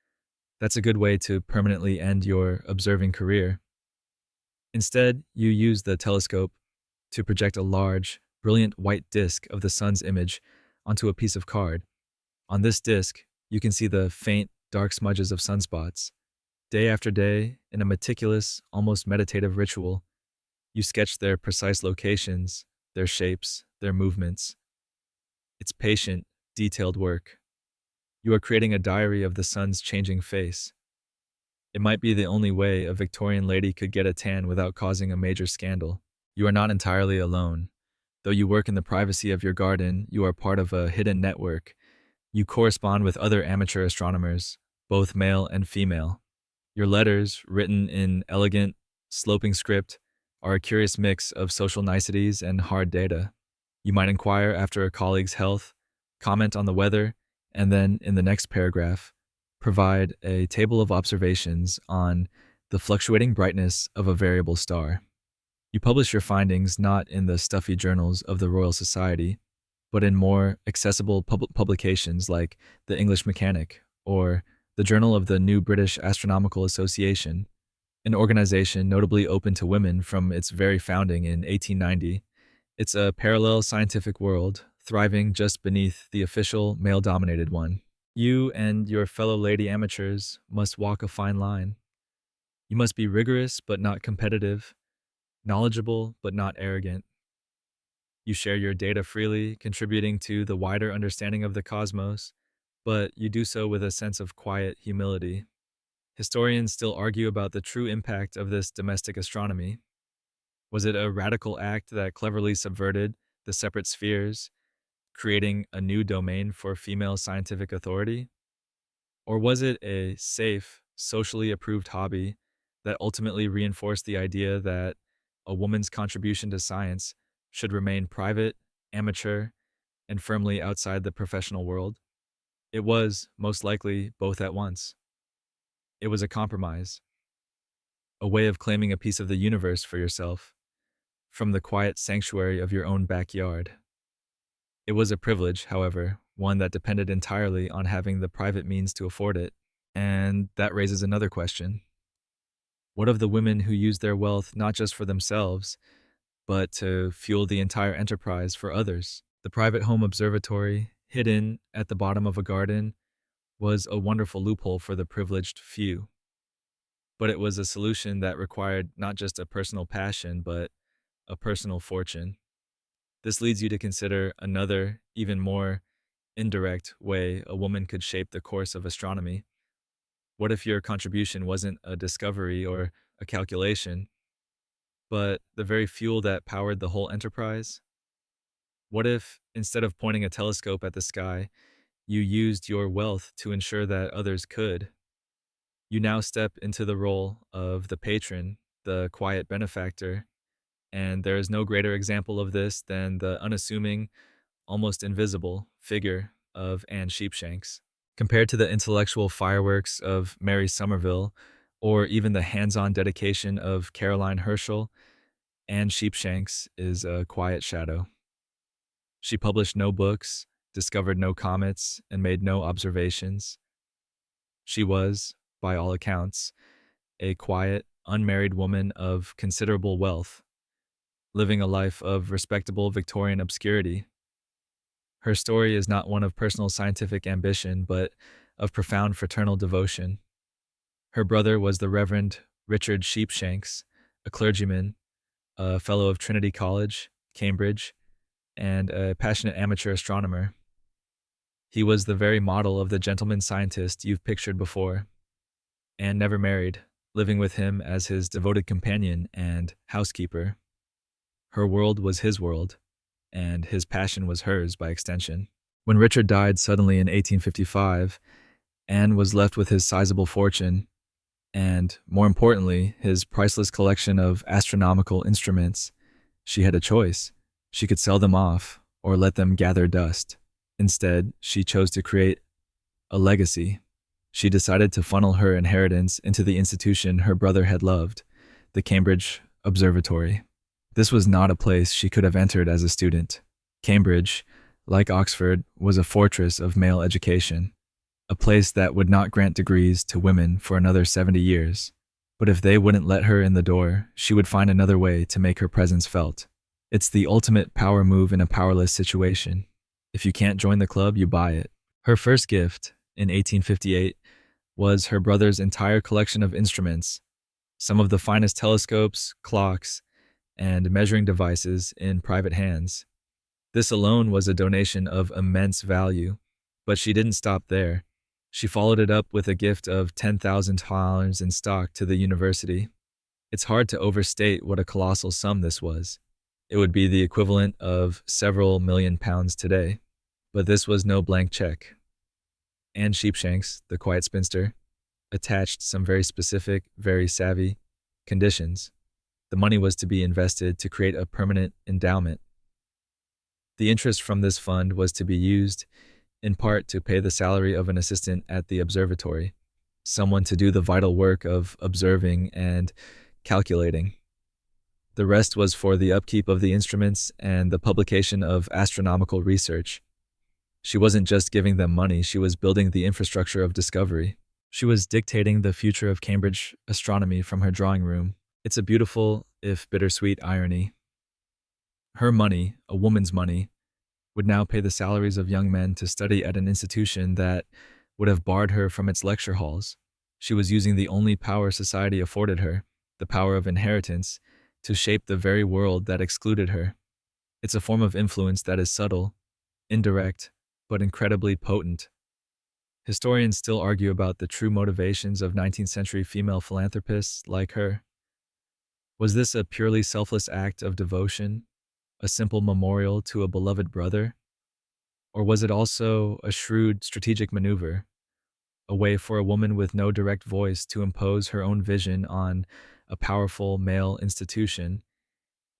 That's a good way to permanently end your observing career. Instead, you use the telescope to project a large, brilliant white disk of the sun's image onto a piece of card. On this disk, you can see the faint, dark smudges of sunspots. Day after day, in a meticulous, almost meditative ritual, you sketch their precise locations, their shapes, their movements. It's patient, detailed work. You are creating a diary of the sun's changing face. It might be the only way a Victorian lady could get a tan without causing a major scandal. You are not entirely alone. Though you work in the privacy of your garden, you are part of a hidden network. You correspond with other amateur astronomers, both male and female. Your letters, written in elegant, sloping script, are a curious mix of social niceties and hard data. You might inquire after a colleague's health, comment on the weather, and then, in the next paragraph, provide a table of observations on the fluctuating brightness of a variable star. You publish your findings not in the stuffy journals of the Royal Society, but in more accessible publications like the English Mechanic or the Journal of the New British Astronomical Association, an organization notably open to women from its very founding in 1890. It's a parallel scientific world, thriving just beneath the official male-dominated one. You and your fellow lady amateurs must walk a fine line. You must be rigorous but not competitive, knowledgeable but not arrogant. You share your data freely, contributing to the wider understanding of the cosmos, but you do so with a sense of quiet humility. Historians still argue about the true impact of this domestic astronomy. Was it a radical act that cleverly subverted the separate spheres, creating a new domain for female scientific authority? Or was it a safe, socially approved hobby that ultimately reinforced the idea that a woman's contribution to science should remain private, amateur, and firmly outside the professional world? It was, most likely, both at once. It was a compromise, a way of claiming a piece of the universe for yourself, from the quiet sanctuary of your own backyard. It was a privilege, however, one that depended entirely on having the private means to afford it. And that raises another question. What of the women who used their wealth not just for themselves, but to fuel the entire enterprise for others? The private home observatory, hidden at the bottom of a garden, was a wonderful loophole for the privileged few. But it was a solution that required not just a personal passion, but a personal fortune. This leads you to consider another, even more indirect way a woman could shape the course of astronomy. What if your contribution wasn't a discovery or a calculation, but the very fuel that powered the whole enterprise? What if, instead of pointing a telescope at the sky, you used your wealth to ensure that others could? You now step into the role of the patron, the quiet benefactor, And there is no greater example of this than the unassuming, almost invisible figure of Anne Sheepshanks. Compared to the intellectual fireworks of Mary Somerville, or even the hands-on dedication of Caroline Herschel, Anne Sheepshanks is a quiet shadow. She published no books, discovered no comets, and made no observations. She was, by all accounts, a quiet, unmarried woman of considerable wealth, living a life of respectable Victorian obscurity. Her story is not one of personal scientific ambition, but of profound fraternal devotion. Her brother was the Reverend Richard Sheepshanks, a clergyman, a fellow of Trinity College, Cambridge, and a passionate amateur astronomer. He was the very model of the gentleman scientist you've pictured before. Anne never married, living with him as his devoted companion and housekeeper. Her world was his world, and his passion was hers by extension. When Richard died suddenly in 1855, Anne was left with his sizable fortune and, more importantly, his priceless collection of astronomical instruments. She had a choice. She could sell them off or let them gather dust. Instead, she chose to create a legacy. She decided to funnel her inheritance into the institution her brother had loved, the Cambridge Observatory. This was not a place she could have entered as a student. Cambridge, like Oxford, was a fortress of male education, a place that would not grant degrees to women for another 70 years. But if they wouldn't let her in the door, she would find another way to make her presence felt. It's the ultimate power move in a powerless situation. If you can't join the club, you buy it. Her first gift, in 1858, was her brother's entire collection of instruments, some of the finest telescopes, clocks, and measuring devices in private hands. This alone was a donation of immense value, but she didn't stop there. She followed it up with a gift of $10,000 in stock to the university. It's hard to overstate what a colossal sum this was. It would be the equivalent of several £1,000,000 today. But this was no blank check. Anne Sheepshanks, the quiet spinster, attached some very specific, very savvy conditions. The money was to be invested to create a permanent endowment. The interest from this fund was to be used, in part, to pay the salary of an assistant at the observatory, someone to do the vital work of observing and calculating. The rest was for the upkeep of the instruments and the publication of astronomical research. She wasn't just giving them money, she was building the infrastructure of discovery. She was dictating the future of Cambridge astronomy from her drawing room. It's a beautiful, if bittersweet, irony. Her money, a woman's money, would now pay the salaries of young men to study at an institution that would have barred her from its lecture halls. She was using the only power society afforded her, the power of inheritance, to shape the very world that excluded her. It's a form of influence that is subtle, indirect, but incredibly potent. Historians still argue about the true motivations of 19th century female philanthropists like her. Was this a purely selfless act of devotion, a simple memorial to a beloved brother? Or was it also a shrewd strategic maneuver, a way for a woman with no direct voice to impose her own vision on a powerful male institution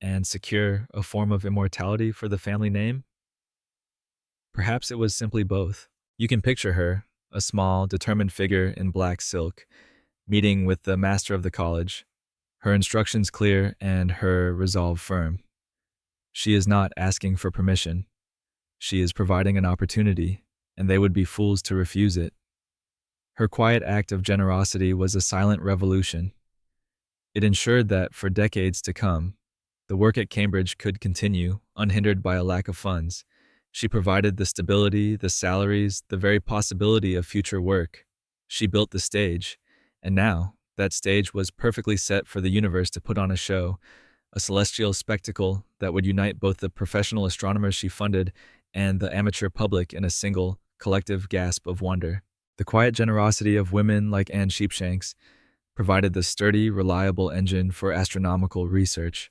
and secure a form of immortality for the family name? Perhaps it was simply both. You can picture her, a small, determined figure in black silk, meeting with the master of the college, her instructions clear and her resolve firm. She is not asking for permission. She is providing an opportunity, and they would be fools to refuse it. Her quiet act of generosity was a silent revolution. It ensured that, for decades to come, the work at Cambridge could continue, unhindered by a lack of funds. She provided the stability, the salaries, the very possibility of future work. She built the stage, and now that stage was perfectly set for the universe to put on a show, a celestial spectacle that would unite both the professional astronomers she funded and the amateur public in a single, collective gasp of wonder. The quiet generosity of women like Anne Sheepshanks provided the sturdy, reliable engine for astronomical research.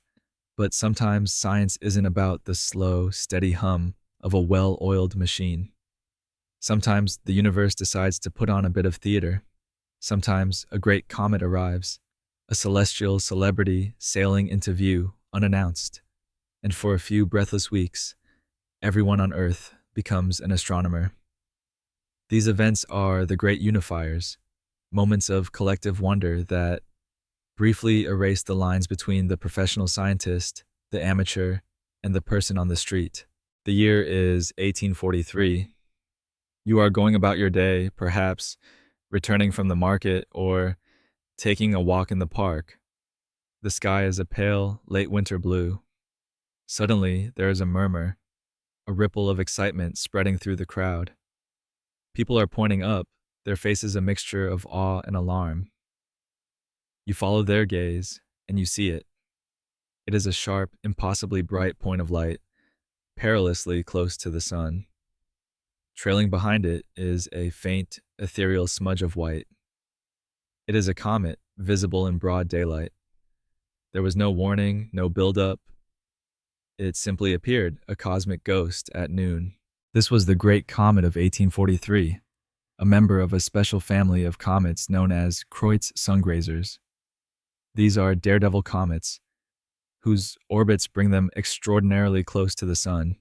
But sometimes science isn't about the slow, steady hum of a well-oiled machine. Sometimes the universe decides to put on a bit of theater. Sometimes a great comet arrives, a celestial celebrity sailing into view unannounced, and for a few breathless weeks, everyone on Earth becomes an astronomer. These events are the great unifiers, moments of collective wonder that briefly erase the lines between the professional scientist, the amateur, and the person on the street. The year is 1843. You are going about your day, perhaps returning from the market or taking a walk in the park. The sky is a pale, late winter blue. Suddenly, there is a murmur, a ripple of excitement spreading through the crowd. People are pointing up, their faces a mixture of awe and alarm. You follow their gaze, and you see it. It is a sharp, impossibly bright point of light, perilously close to the sun. Trailing behind it is a faint, ethereal smudge of white. It is a comet, visible in broad daylight. There was no warning, no build-up. It simply appeared, a cosmic ghost, at noon. This was the Great Comet of 1843, a member of a special family of comets known as Kreutz sungrazers. These are daredevil comets, whose orbits bring them extraordinarily close to the sun,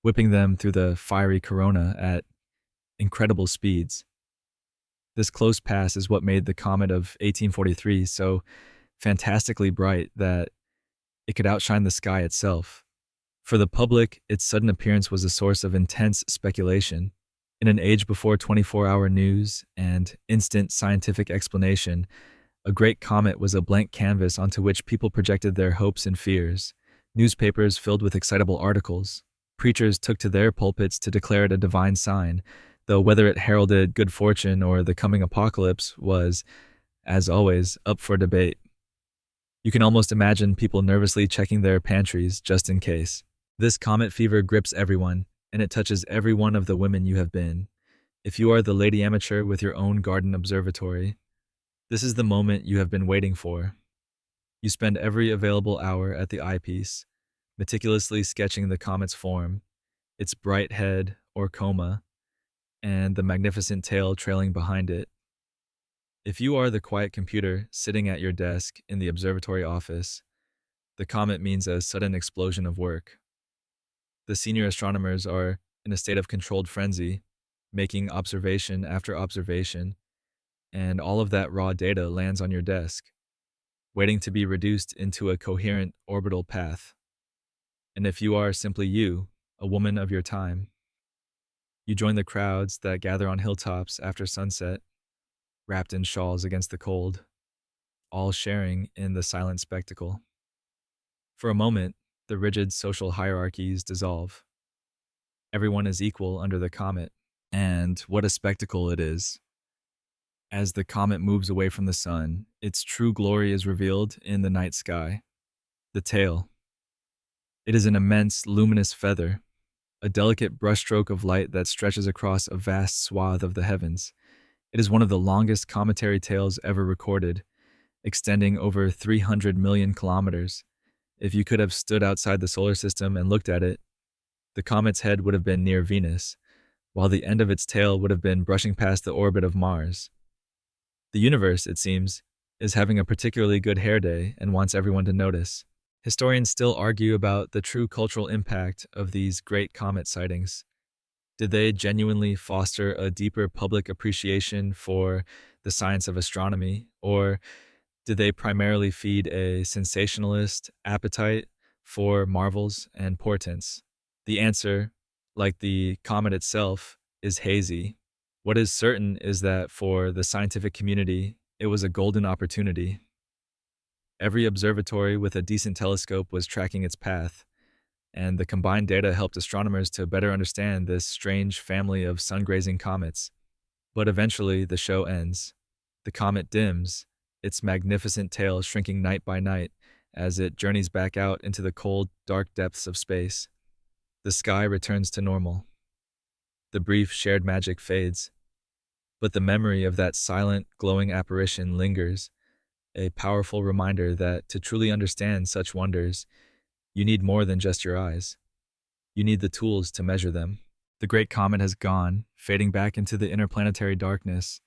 whipping them through the fiery corona at incredible speeds. This close pass is what made the comet of 1843 so fantastically bright that it could outshine the sky itself. For the public, its sudden appearance was a source of intense speculation. In an age before 24-hour news and instant scientific explanation, a great comet was a blank canvas onto which people projected their hopes and fears. Newspapers filled with excitable articles. Preachers took to their pulpits to declare it a divine sign, though whether it heralded good fortune or the coming apocalypse was, as always, up for debate. You can almost imagine people nervously checking their pantries just in case. This comet fever grips everyone, and it touches every one of the women you have been. If you are the lady amateur with your own garden observatory, this is the moment you have been waiting for. You spend every available hour at the eyepiece, meticulously sketching the comet's form, its bright head or coma, and the magnificent tail trailing behind it. If you are the quiet computer sitting at your desk in the observatory office, the comet means a sudden explosion of work. The senior astronomers are in a state of controlled frenzy, making observation after observation, and all of that raw data lands on your desk, waiting to be reduced into a coherent orbital path. And if you are simply you, a woman of your time, you join the crowds that gather on hilltops after sunset, wrapped in shawls against the cold, all sharing in the silent spectacle. For a moment, the rigid social hierarchies dissolve. Everyone is equal under the comet, and what a spectacle it is. As the comet moves away from the sun, its true glory is revealed in the night sky. The tail. It is an immense, luminous feather, a delicate brushstroke of light that stretches across a vast swath of the heavens. It is one of the longest cometary tails ever recorded, extending over 300 million kilometers. If you could have stood outside the solar system and looked at it, the comet's head would have been near Venus, while the end of its tail would have been brushing past the orbit of Mars. The universe, it seems, is having a particularly good hair day and wants everyone to notice. Historians still argue about the true cultural impact of these great comet sightings. Did they genuinely foster a deeper public appreciation for the science of astronomy, or did they primarily feed a sensationalist appetite for marvels and portents? The answer, like the comet itself, is hazy. What is certain is that for the scientific community, it was a golden opportunity. Every observatory with a decent telescope was tracking its path, and the combined data helped astronomers to better understand this strange family of sun-grazing comets. But eventually, the show ends. The comet dims, its magnificent tail shrinking night by night as it journeys back out into the cold, dark depths of space. The sky returns to normal. The brief shared magic fades. But the memory of that silent, glowing apparition lingers, a powerful reminder that to truly understand such wonders, you need more than just your eyes. You need the tools to measure them. The great comet has gone, fading back into the interplanetary darkness.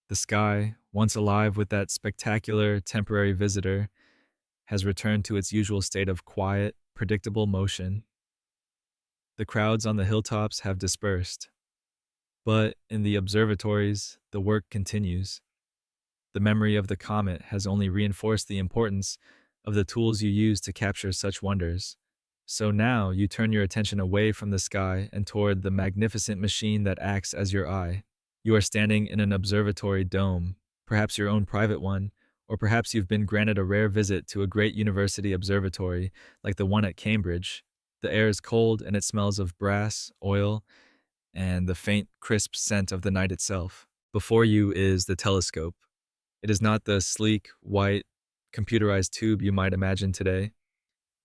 The sky, once alive with that spectacular temporary visitor, has returned to its usual state of quiet, predictable motion. The crowds on the hilltops have dispersed, but in the observatories, the work continues. The memory of the comet has only reinforced the importance of the tools you use to capture such wonders. So now you turn your attention away from the sky and toward the magnificent machine that acts as your eye. You are standing in an observatory dome, perhaps your own private one, or perhaps you've been granted a rare visit to a great university observatory like the one at Cambridge. The air is cold and it smells of brass, oil, and the faint, crisp scent of the night itself. Before you is the telescope. It is not the sleek, white, computerized tube you might imagine today.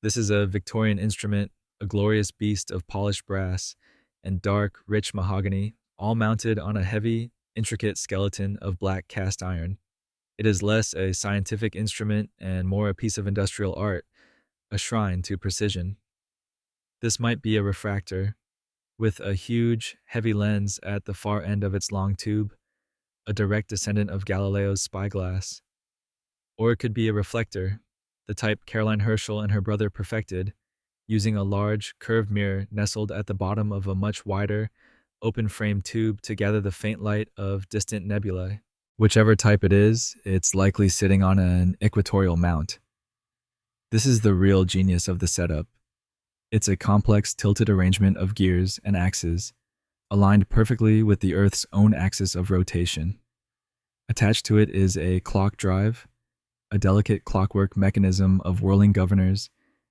This is a Victorian instrument, a glorious beast of polished brass and dark, rich mahogany, all mounted on a heavy, intricate skeleton of black cast iron. It is less a scientific instrument and more a piece of industrial art, a shrine to precision. This might be a refractor, with a huge, heavy lens at the far end of its long tube, a direct descendant of Galileo's spyglass. Or it could be a reflector, the type Caroline Herschel and her brother perfected, using a large, curved mirror nestled at the bottom of a much wider, open-frame tube to gather the faint light of distant nebulae. Whichever type it is, it's likely sitting on an equatorial mount. This is the real genius of the setup. It's a complex tilted arrangement of gears and axes, aligned perfectly with the Earth's own axis of rotation. Attached to it is a clock drive, a delicate clockwork mechanism of whirling governors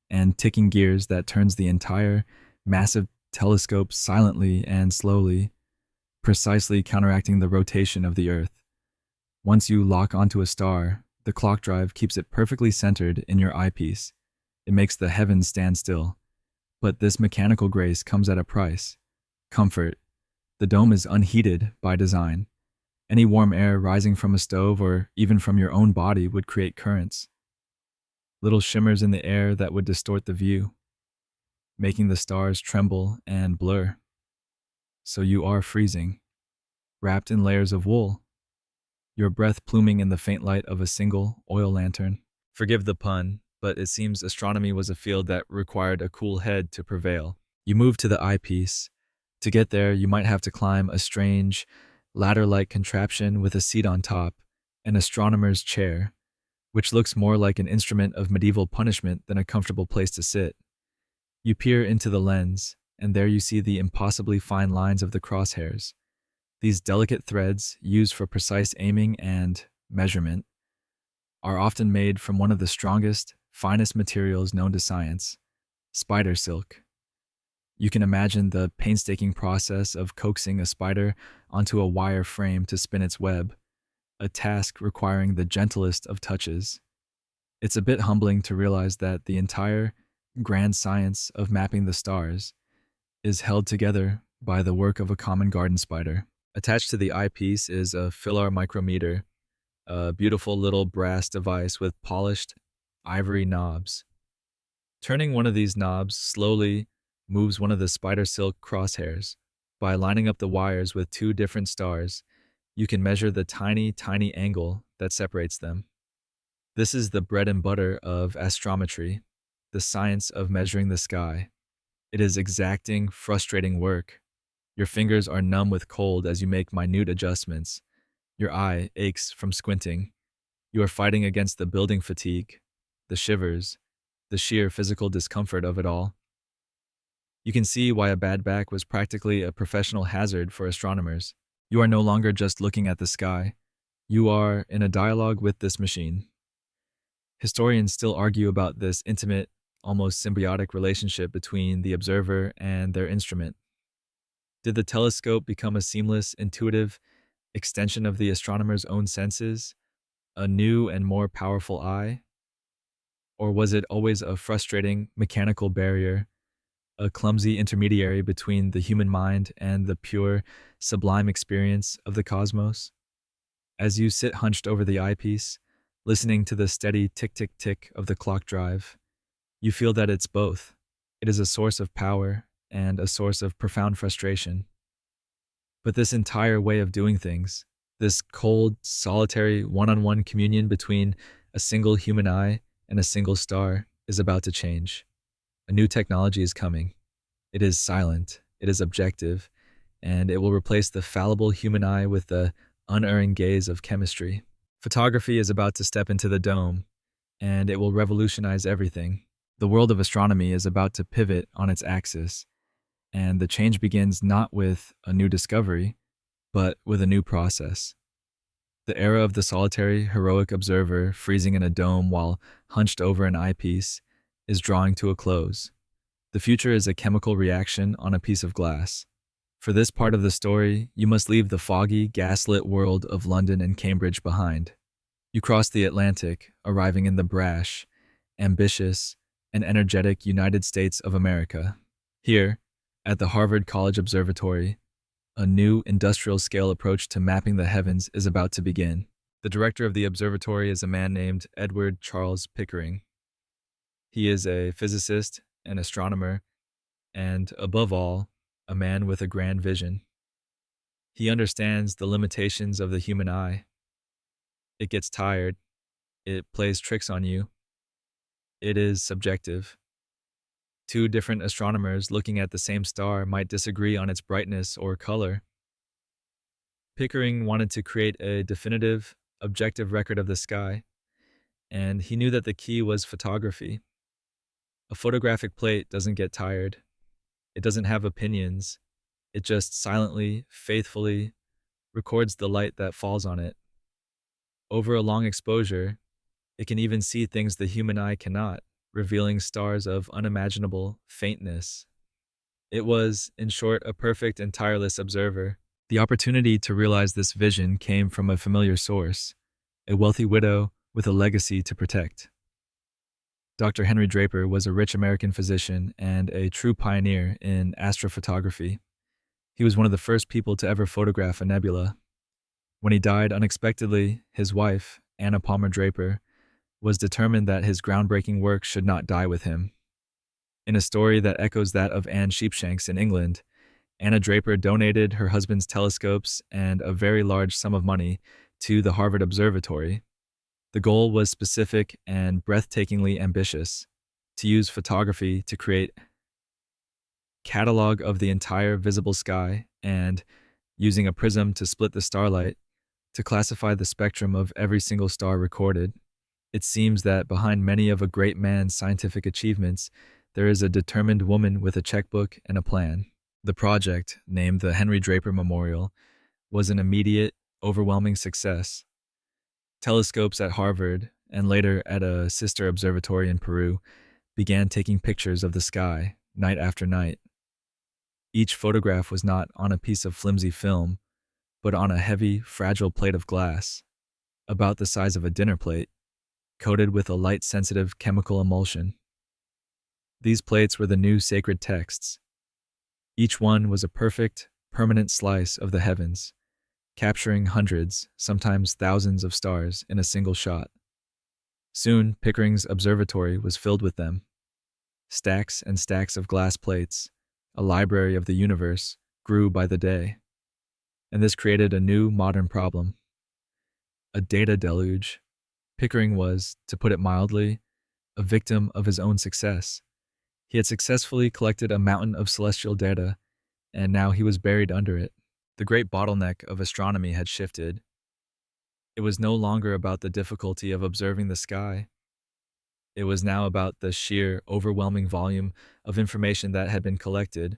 and ticking gears that turns the entire, massive telescope silently and slowly, precisely counteracting the rotation of the Earth. Once you lock onto a star, the clock drive keeps it perfectly centered in your eyepiece. It makes the heavens stand still. But this mechanical grace comes at a price. Comfort. The dome is unheated by design. Any warm air rising from a stove or even from your own body would create currents. Little shimmers in the air that would distort the view, making the stars tremble and blur. So you are freezing, wrapped in layers of wool, your breath pluming in the faint light of a single oil lantern. Forgive the pun, but it seems astronomy was a field that required a cool head to prevail. You move to the eyepiece. To get there, you might have to climb a strange, ladder-like contraption with a seat on top, an astronomer's chair, which looks more like an instrument of medieval punishment than a comfortable place to sit. You peer into the lens, and there you see the impossibly fine lines of the crosshairs. These delicate threads, used for precise aiming and measurement, are often made from one of the strongest, finest materials known to science, spider silk. You can imagine the painstaking process of coaxing a spider onto a wire frame to spin its web, a task requiring the gentlest of touches. It's a bit humbling to realize that the entire grand science of mapping the stars is held together by the work of a common garden spider. Attached to the eyepiece is a filar micrometer, a beautiful little brass device with polished ivory knobs. Turning one of these knobs slowly moves one of the spider silk crosshairs. By lining up the wires with two different stars, you can measure the tiny, tiny angle that separates them. This is the bread and butter of astrometry, the science of measuring the sky. It is exacting, frustrating work. Your fingers are numb with cold as you make minute adjustments. Your eye aches from squinting. You are fighting against the building fatigue, the shivers, the sheer physical discomfort of it all. You can see why a bad back was practically a professional hazard for astronomers. You are no longer just looking at the sky. You are in a dialogue with this machine. Historians still argue about this intimate, almost symbiotic relationship between the observer and their instrument. Did the telescope become a seamless, intuitive extension of the astronomer's own senses, a new and more powerful eye? Or was it always a frustrating, mechanical barrier, a clumsy intermediary between the human mind and the pure, sublime experience of the cosmos? As you sit hunched over the eyepiece, listening to the steady tick-tick-tick of the clock drive, you feel that it's both. It is a source of power and a source of profound frustration. But this entire way of doing things, this cold, solitary, one-on-one communion between a single human eye and a single star is about to change. A new technology is coming. It is silent, it is objective, and it will replace the fallible human eye with the unerring gaze of chemistry. Photography is about to step into the dome, and it will revolutionize everything. The world of astronomy is about to pivot on its axis, and the change begins not with a new discovery, but with a new process. The era of the solitary, heroic observer freezing in a dome while hunched over an eyepiece is drawing to a close. The future is a chemical reaction on a piece of glass. For this part of the story, you must leave the foggy, gaslit world of London and Cambridge behind. You cross the Atlantic, arriving in the brash, ambitious, and energetic United States of America. Here, at the Harvard College Observatory, a new industrial-scale approach to mapping the heavens is about to begin. The director of the observatory is a man named Edward Charles Pickering. He is a physicist, an astronomer, and, above all, a man with a grand vision. He understands the limitations of the human eye. It gets tired. It plays tricks on you. It is subjective. Two different astronomers looking at the same star might disagree on its brightness or color. Pickering wanted to create a definitive, objective record of the sky, and he knew that the key was photography. A photographic plate doesn't get tired. It doesn't have opinions. It just silently, faithfully records the light that falls on it. Over a long exposure, it can even see things the human eye cannot, revealing stars of unimaginable faintness. It was, in short, a perfect and tireless observer. The opportunity to realize this vision came from a familiar source, a wealthy widow with a legacy to protect. Dr. Henry Draper was a rich American physician and a true pioneer in astrophotography. He was one of the first people to ever photograph a nebula. When he died unexpectedly, his wife, Anna Palmer Draper, was determined that his groundbreaking work should not die with him. In a story that echoes that of Anne Sheepshanks in England, Anna Draper donated her husband's telescopes and a very large sum of money to the Harvard Observatory. The goal was specific and breathtakingly ambitious: to use photography to create a catalog of the entire visible sky and, using a prism to split the starlight, to classify the spectrum of every single star recorded. It seems that behind many of a great man's scientific achievements, there is a determined woman with a checkbook and a plan. The project, named the Henry Draper Memorial, was an immediate, overwhelming success. Telescopes at Harvard, and later at a sister observatory in Peru, began taking pictures of the sky, night after night. Each photograph was not on a piece of flimsy film, but on a heavy, fragile plate of glass, about the size of a dinner plate, coated with a light-sensitive chemical emulsion. These plates were the new sacred texts. Each one was a perfect, permanent slice of the heavens, capturing hundreds, sometimes thousands of stars in a single shot. Soon, Pickering's observatory was filled with them. Stacks and stacks of glass plates, a library of the universe, grew by the day. And this created a new modern problem: a data deluge. Pickering was, to put it mildly, a victim of his own success. He had successfully collected a mountain of celestial data, and now he was buried under it. The great bottleneck of astronomy had shifted. It was no longer about the difficulty of observing the sky. It was now about the sheer, overwhelming volume of information that had been collected.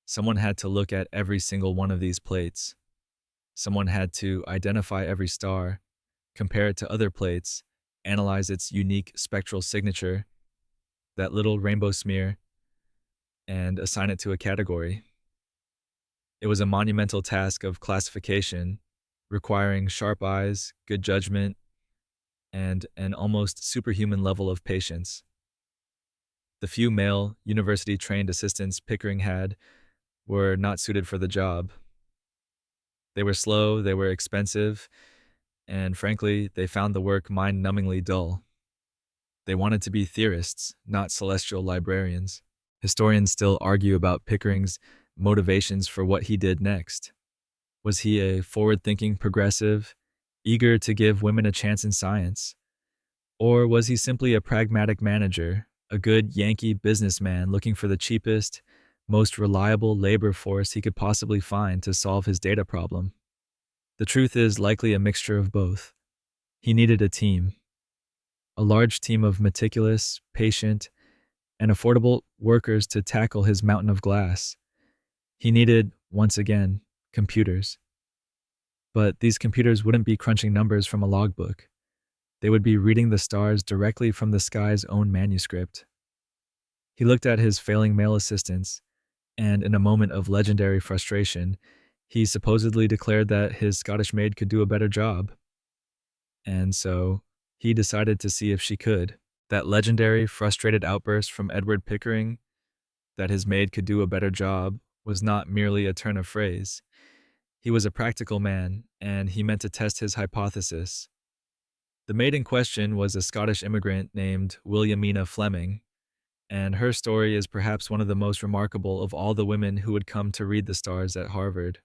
Someone had to look at every single one of these plates. Someone had to identify every star, compare it to other plates, analyze its unique spectral signature, that little rainbow smear, and assign it to a category. It was a monumental task of classification, requiring sharp eyes, good judgment, and an almost superhuman level of patience. The few male, university-trained assistants Pickering had were not suited for the job. They were slow, they were expensive, and frankly, they found the work mind-numbingly dull. They wanted to be theorists, not celestial librarians. Historians still argue about Pickering's motivations for what he did next. Was he a forward-thinking progressive, eager to give women a chance in science? Or was he simply a pragmatic manager, a good Yankee businessman looking for the cheapest, most reliable labor force he could possibly find to solve his data problem? The truth is likely a mixture of both. He needed a team, a large team of meticulous, patient, and affordable workers to tackle his mountain of glass. He needed, once again, computers. But these computers wouldn't be crunching numbers from a logbook. They would be reading the stars directly from the sky's own manuscript. He looked at his failing male assistants, and in a moment of legendary frustration, he supposedly declared that his Scottish maid could do a better job. And so, he decided to see if she could. That legendary, frustrated outburst from Edward Pickering that his maid could do a better job was not merely a turn of phrase. He was a practical man, and he meant to test his hypothesis. The maid in question was a Scottish immigrant named Williamina Fleming, and her story is perhaps one of the most remarkable of all the women who would come to read the stars at Harvard.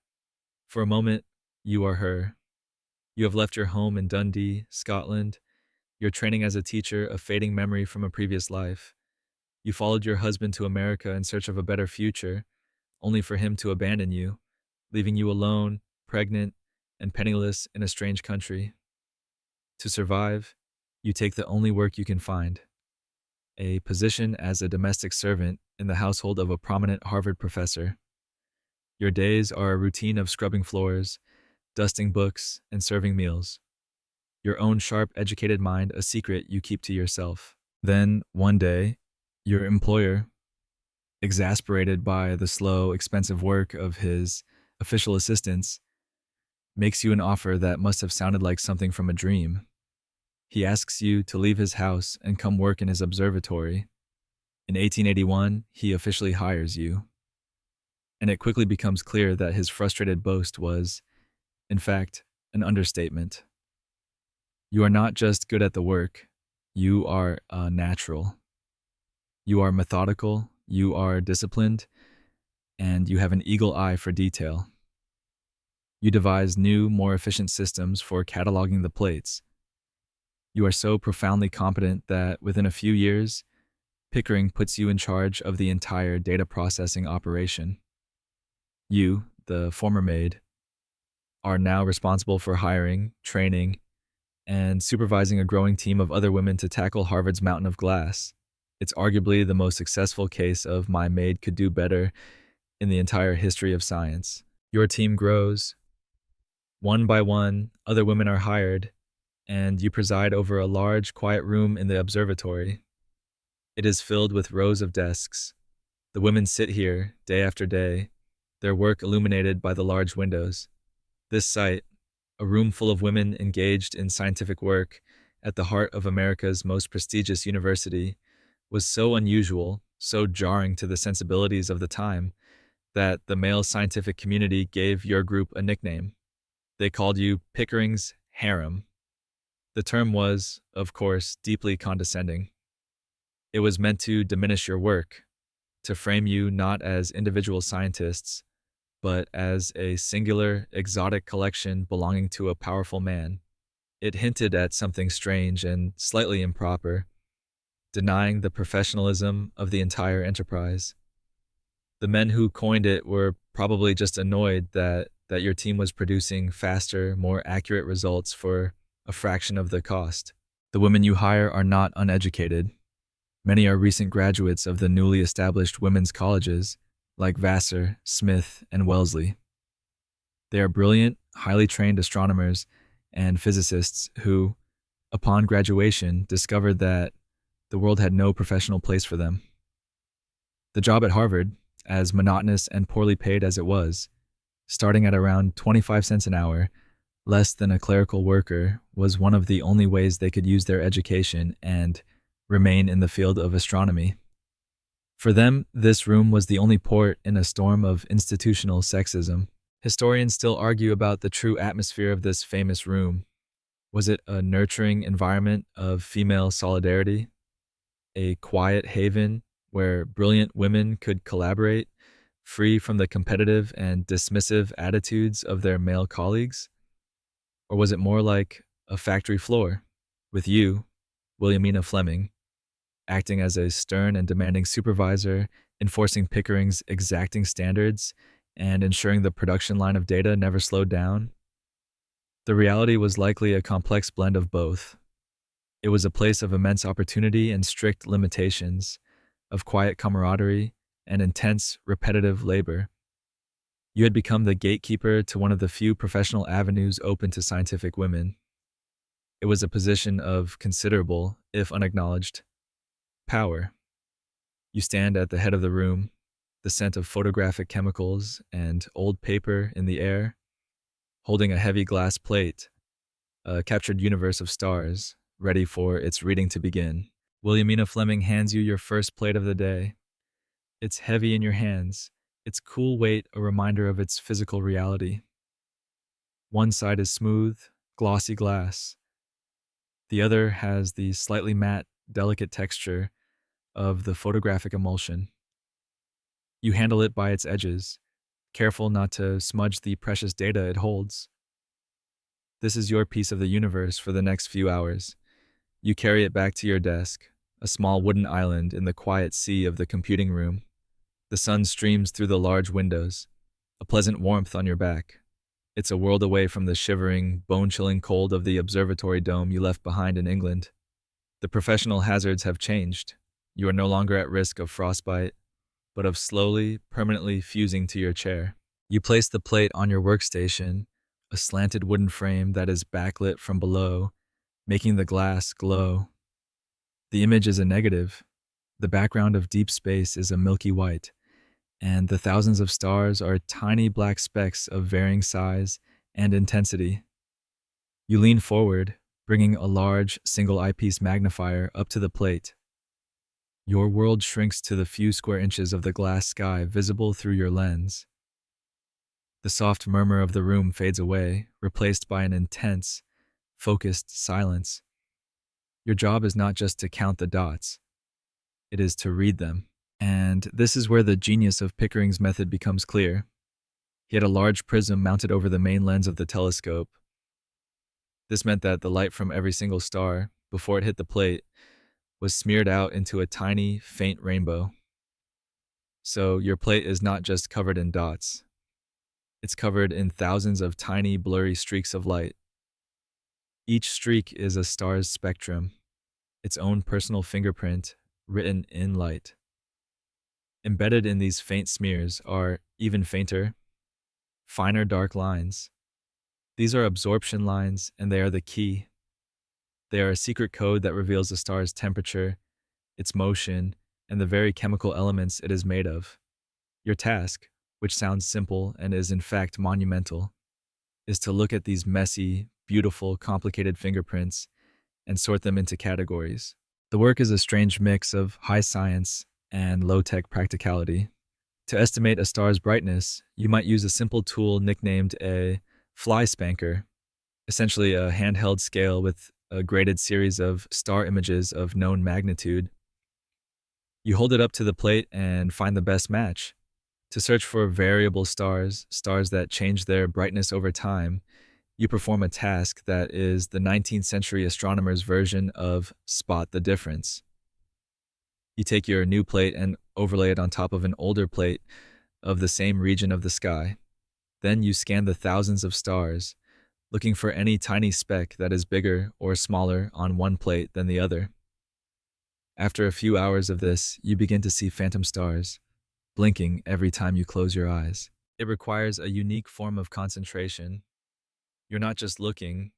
For a moment, you are her. You have left your home in Dundee, Scotland, your training as a teacher a fading memory from a previous life. You followed your husband to America in search of a better future, only for him to abandon you, leaving you alone, pregnant, and penniless in a strange country. To survive, you take the only work you can find, a position as a domestic servant in the household of a prominent Harvard professor. Your days are a routine of scrubbing floors, dusting books, and serving meals. Your own sharp, educated mind a secret you keep to yourself. Then, one day, your employer, exasperated by the slow, expensive work of his official assistants, makes you an offer that must have sounded like something from a dream. He asks you to leave his house and come work in his observatory. In 1881, he officially hires you. And it quickly becomes clear that his frustrated boast was, in fact, an understatement. You are not just good at the work, you are a natural. You are methodical, you are disciplined, and you have an eagle eye for detail. You devise new, more efficient systems for cataloging the plates. You are so profoundly competent that within a few years, Pickering puts you in charge of the entire data processing operation. You, the former maid, are now responsible for hiring, training, and supervising a growing team of other women to tackle Harvard's mountain of glass. It's arguably the most successful case of my maid could do better in the entire history of science. Your team grows. One by one, other women are hired, and you preside over a large, quiet room in the observatory. It is filled with rows of desks. The women sit here, day after day, their work illuminated by the large windows. This sight, a room full of women engaged in scientific work at the heart of America's most prestigious university, was so unusual, so jarring to the sensibilities of the time, that the male scientific community gave your group a nickname. They called you Pickering's harem. The term was, of course, deeply condescending. It was meant to diminish your work, to frame you not as individual scientists, but as a singular, exotic collection belonging to a powerful man. It hinted at something strange and slightly improper, denying the professionalism of the entire enterprise. The men who coined it were probably just annoyed that your team was producing faster, more accurate results for a fraction of the cost. The women you hire are not uneducated. Many are recent graduates of the newly established women's colleges, like Vassar, Smith, and Wellesley. They are brilliant, highly trained astronomers and physicists who, upon graduation, discovered that the world had no professional place for them. The job at Harvard, as monotonous and poorly paid as it was, starting at around 25 cents an hour, less than a clerical worker, was one of the only ways they could use their education and remain in the field of astronomy. For them, this room was the only port in a storm of institutional sexism. Historians still argue about the true atmosphere of this famous room. Was it a nurturing environment of female solidarity? A quiet haven where brilliant women could collaborate, free from the competitive and dismissive attitudes of their male colleagues? Or was it more like a factory floor, with you, Williamina Fleming, acting as a stern and demanding supervisor, enforcing Pickering's exacting standards, and ensuring the production line of data never slowed down. The reality was likely a complex blend of both. It was a place of immense opportunity and strict limitations, of quiet camaraderie and intense, repetitive labor. You had become the gatekeeper to one of the few professional avenues open to scientific women. It was a position of considerable, if unacknowledged, power. You stand at the head of the room, the scent of photographic chemicals and old paper in the air, holding a heavy glass plate, a captured universe of stars, ready for its reading to begin. Williamina Fleming hands you your first plate of the day. It's heavy in your hands, its cool weight a reminder of its physical reality. One side is smooth, glossy glass. The other has the slightly matte, delicate texture of the photographic emulsion. You handle it by its edges, careful not to smudge the precious data it holds. This is your piece of the universe for the next few hours. You carry it back to your desk, a small wooden island in the quiet sea of the computing room. The sun streams through the large windows, a pleasant warmth on your back. It's a world away from the shivering, bone-chilling cold of the observatory dome you left behind in England. The professional hazards have changed. You are no longer at risk of frostbite, but of slowly, permanently fusing to your chair. You place the plate on your workstation, a slanted wooden frame that is backlit from below, making the glass glow. The image is a negative. The background of deep space is a milky white, and the thousands of stars are tiny black specks of varying size and intensity. You lean forward, bringing a large, single eyepiece magnifier up to the plate. Your world shrinks to the few square inches of the glass sky visible through your lens. The soft murmur of the room fades away, replaced by an intense, focused silence. Your job is not just to count the dots, it is to read them. And this is where the genius of Pickering's method becomes clear. He had a large prism mounted over the main lens of the telescope. This meant that the light from every single star, before it hit the plate, was smeared out into a tiny, faint rainbow. So your plate is not just covered in dots. It's covered in thousands of tiny, blurry streaks of light. Each streak is a star's spectrum, its own personal fingerprint, written in light. Embedded in these faint smears are even fainter, finer dark lines. These are absorption lines, and they are the key. They are a secret code that reveals the star's temperature, its motion, and the very chemical elements it is made of. Your task, which sounds simple and is in fact monumental, is to look at these messy, beautiful, complicated fingerprints and sort them into categories. The work is a strange mix of high science and low-tech practicality. To estimate a star's brightness, you might use a simple tool nicknamed a fly spanker, essentially a handheld scale with a graded series of star images of known magnitude. You hold it up to the plate and find the best match. To search for variable stars, stars that change their brightness over time, you perform a task that is the 19th century astronomers' version of spot the difference. You take your new plate and overlay it on top of an older plate of the same region of the sky. Then you scan the thousands of stars, looking for any tiny speck that is bigger or smaller on one plate than the other. After a few hours of this, you begin to see phantom stars, blinking every time you close your eyes. It requires a unique form of concentration. You're not just looking,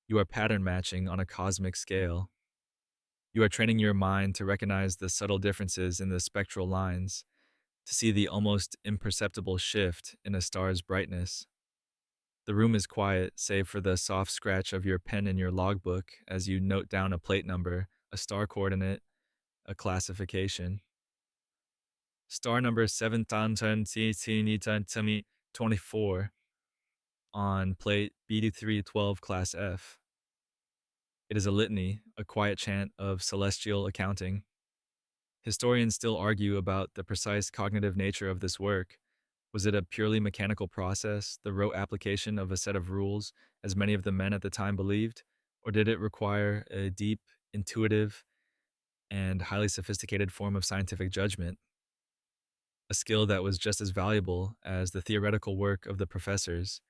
you are pattern matching on a cosmic scale. You are training your mind to recognize the subtle differences in the spectral lines, to see the almost imperceptible shift in a star's brightness. The room is quiet, save for the soft scratch of your pen in your logbook as you note down a plate number, a star coordinate, a classification. Star number 7024 on plate B312 Class F. It is a litany, a quiet chant of celestial accounting. Historians still argue about the precise cognitive nature of this work. Was it a purely mechanical process, the rote application of a set of rules, as many of the men at the time believed, or did it require a deep intuitive, and highly sophisticated form of scientific judgment, a skill that was just as valuable as the theoretical work of the professors,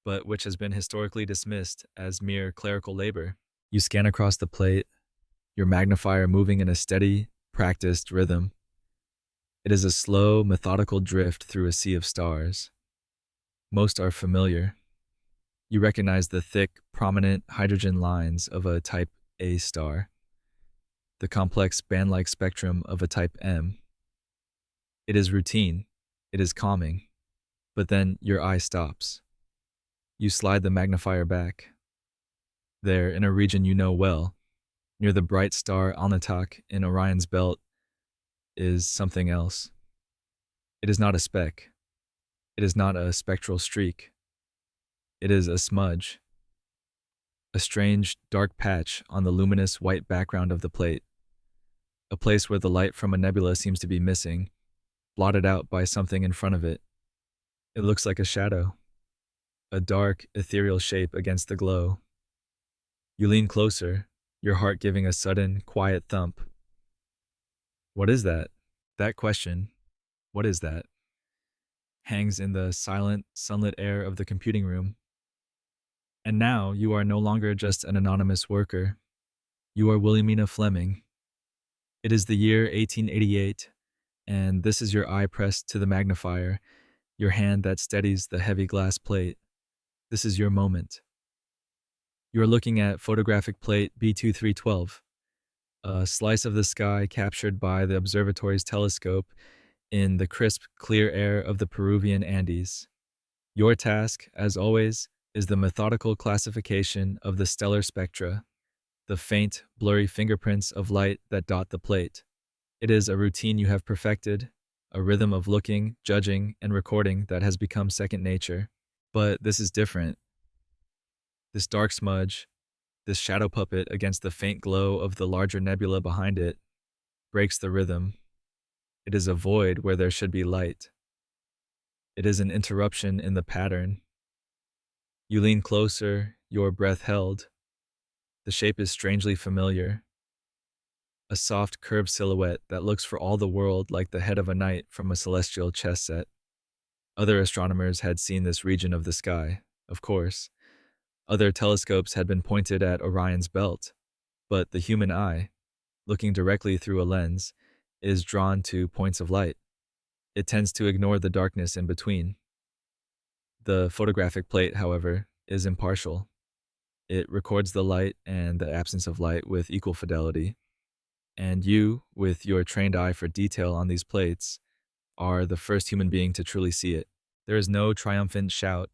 but which has been historically dismissed as mere clerical labor. You scan across the plate, your magnifier moving in a steady, practiced rhythm. It is a slow, methodical drift through a sea of stars. Most are familiar. You recognize the thick, prominent hydrogen lines of a type A star, the complex band-like spectrum of a type M. It is routine. It is calming. But then your eye stops. You slide the magnifier back. There, in a region you know well, near the bright star Alnitak in Orion's belt, is something else. It is not a speck. It is not a spectral streak. It is a smudge, a strange, dark patch on the luminous white background of the plate, a place where the light from a nebula seems to be missing, blotted out by something in front of it. It looks like a shadow, a dark, ethereal shape against the glow. You lean closer, your heart giving a sudden, quiet thump. What is that? That question, what is that, hangs in the silent, sunlit air of the computing room. And now you are no longer just an anonymous worker. You are Williamina Fleming. It is the year 1888, and this is your eye pressed to the magnifier, your hand that steadies the heavy glass plate. This is your moment. You are looking at photographic plate B2312, a slice of the sky captured by the observatory's telescope in the crisp, clear air of the Peruvian Andes. Your task, as always, is the methodical classification of the stellar spectra, the faint, blurry fingerprints of light that dot the plate. It is a routine you have perfected, a rhythm of looking, judging, and recording that has become second nature. But this is different. This dark smudge, this shadow puppet against the faint glow of the larger nebula behind it, breaks the rhythm. It is a void where there should be light. It is an interruption in the pattern. You lean closer, your breath held. The shape is strangely familiar. A soft, curved silhouette that looks for all the world like the head of a knight from a celestial chess set. Other astronomers had seen this region of the sky, of course. Other telescopes had been pointed at Orion's belt, but the human eye, looking directly through a lens, is drawn to points of light. It tends to ignore the darkness in between. The photographic plate, however, is impartial. It records the light and the absence of light with equal fidelity. And you, with your trained eye for detail on these plates, are the first human being to truly see it. There is no triumphant shout.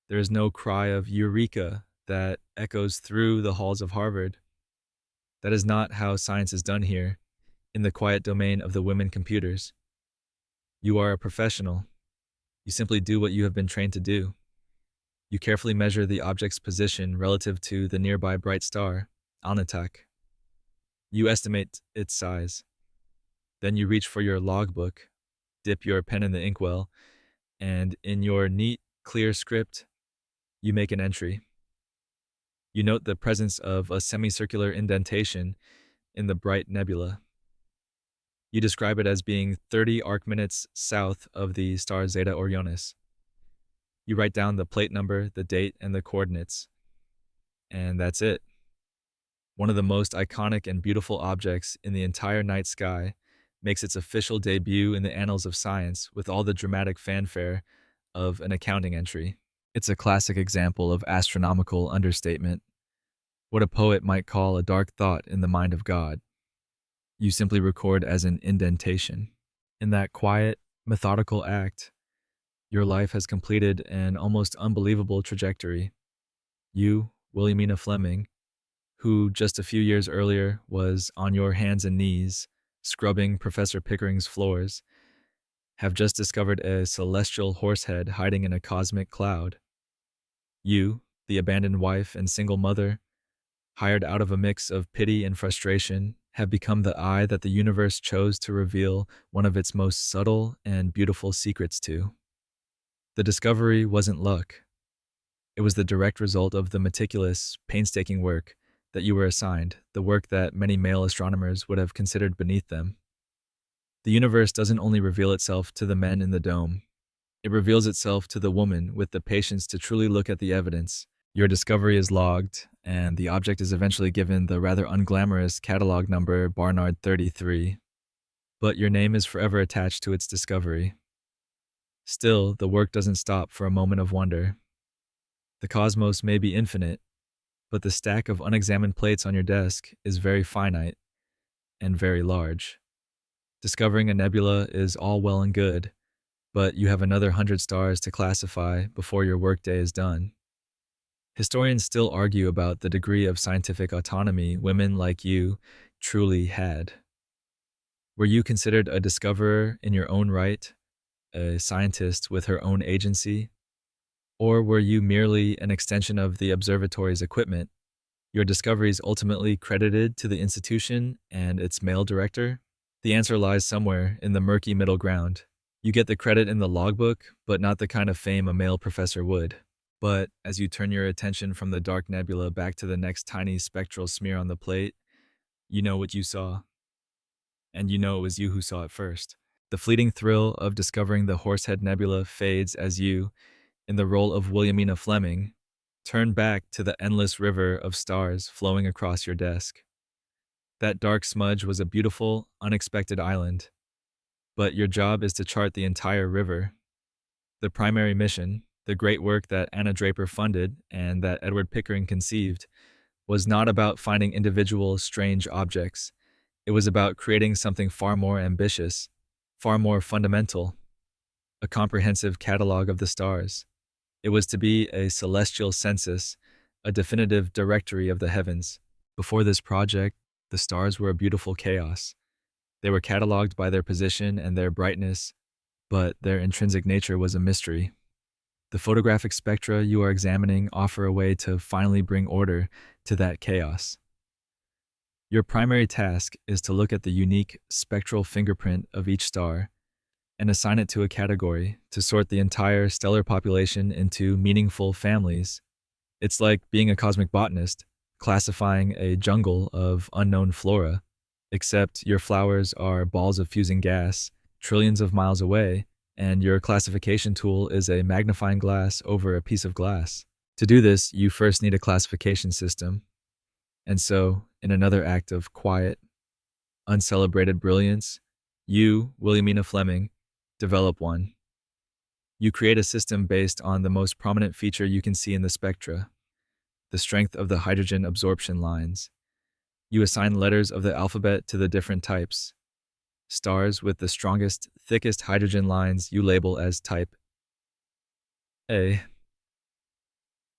There is no cry of Eureka that echoes through the halls of Harvard. That is not how science is done here, in the quiet domain of the women computers. You are a professional. You simply do what you have been trained to do. You carefully measure the object's position relative to the nearby bright star, Alnitak. You estimate its size. Then you reach for your logbook, dip your pen in the inkwell, and in your neat, clear script, you make an entry. You note the presence of a semicircular indentation in the bright nebula. You describe it as being 30 arc-minutes south of the star Zeta Orionis. You write down the plate number, the date, and the coordinates. And that's it. One of the most iconic and beautiful objects in the entire night sky makes its official debut in the annals of science with all the dramatic fanfare of an accounting entry. It's a classic example of astronomical understatement, what a poet might call a dark thought in the mind of God. You simply record as an indentation. In that quiet, methodical act, your life has completed an almost unbelievable trajectory. You, Williamina Fleming, who just a few years earlier was on your hands and knees, scrubbing Professor Pickering's floors, have just discovered a celestial horsehead hiding in a cosmic cloud. You, the abandoned wife and single mother, hired out of a mix of pity and frustration, have become the eye that the universe chose to reveal one of its most subtle and beautiful secrets to. The discovery wasn't luck. It was the direct result of the meticulous, painstaking work that you were assigned, the work that many male astronomers would have considered beneath them. The universe doesn't only reveal itself to the men in the dome, it reveals itself to the woman with the patience to truly look at the evidence. Your discovery is logged, and the object is eventually given the rather unglamorous catalog number Barnard 33, but your name is forever attached to its discovery. Still, the work doesn't stop for a moment of wonder. The cosmos may be infinite, but the stack of unexamined plates on your desk is very finite and very large. Discovering a nebula is all well and good, but you have another 100 stars to classify before your workday is done. Historians still argue about the degree of scientific autonomy women like you truly had. Were you considered a discoverer in your own right, a scientist with her own agency? Or were you merely an extension of the observatory's equipment, your discoveries ultimately credited to the institution and its male director? The answer lies somewhere in the murky middle ground. You get the credit in the logbook, but not the kind of fame a male professor would. But as you turn your attention from the dark nebula back to the next tiny spectral smear on the plate, you know what you saw. And you know it was you who saw it first. The fleeting thrill of discovering the Horsehead Nebula fades as you, in the role of Williamina Fleming, turn back to the endless river of stars flowing across your desk. That dark smudge was a beautiful, unexpected island, but your job is to chart the entire river. The primary mission, the great work that Anna Draper funded and that Edward Pickering conceived, was not about finding individual strange objects. It was about creating something far more ambitious, far more fundamental, a comprehensive catalog of the stars. It was to be a celestial census, a definitive directory of the heavens. Before this project, the stars were a beautiful chaos. They were cataloged by their position and their brightness, but their intrinsic nature was a mystery. The photographic spectra you are examining offer a way to finally bring order to that chaos. Your primary task is to look at the unique spectral fingerprint of each star and assign it to a category to sort the entire stellar population into meaningful families. It's like being a cosmic botanist, classifying a jungle of unknown flora, except your flowers are balls of fusing gas, trillions of miles away, and your classification tool is a magnifying glass over a piece of glass. To do this, you first need a classification system. And so, in another act of quiet, uncelebrated brilliance, you, Williamina Fleming, develop one. You create a system based on the most prominent feature you can see in the spectra, the strength of the hydrogen absorption lines. You assign letters of the alphabet to the different types. Stars with the strongest, thickest hydrogen lines you label as type A.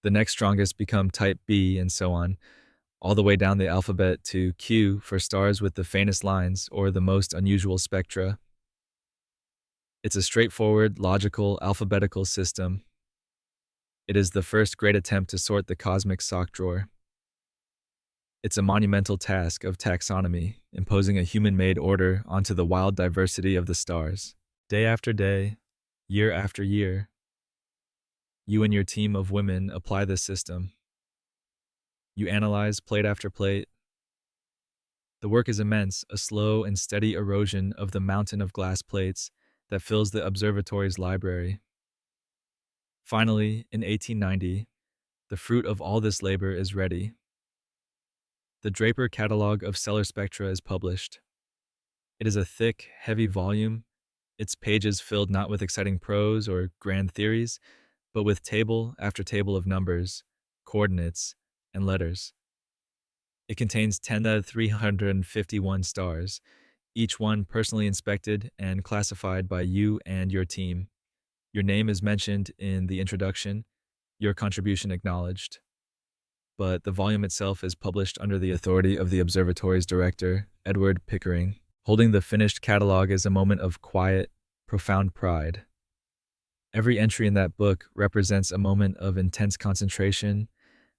The next strongest become type B, and so on, all the way down the alphabet to Q for stars with the faintest lines or the most unusual spectra. It's a straightforward, logical, alphabetical system. It is the first great attempt to sort the cosmic sock drawer. It's a monumental task of taxonomy, imposing a human-made order onto the wild diversity of the stars. Day after day, year after year, you and your team of women apply this system. You analyze plate after plate. The work is immense, a slow and steady erosion of the mountain of glass plates that fills the observatory's library. Finally, in 1890, the fruit of all this labor is ready. The Draper Catalog of Stellar Spectra is published. It is a thick, heavy volume, its pages filled not with exciting prose or grand theories, but with table after table of numbers, coordinates, and letters. It contains 10,351 stars, each one personally inspected and classified by you and your team. Your name is mentioned in the introduction, your contribution acknowledged. But the volume itself is published under the authority of the observatory's director, Edward Pickering. Holding the finished catalog is a moment of quiet, profound pride. Every entry in that book represents a moment of intense concentration,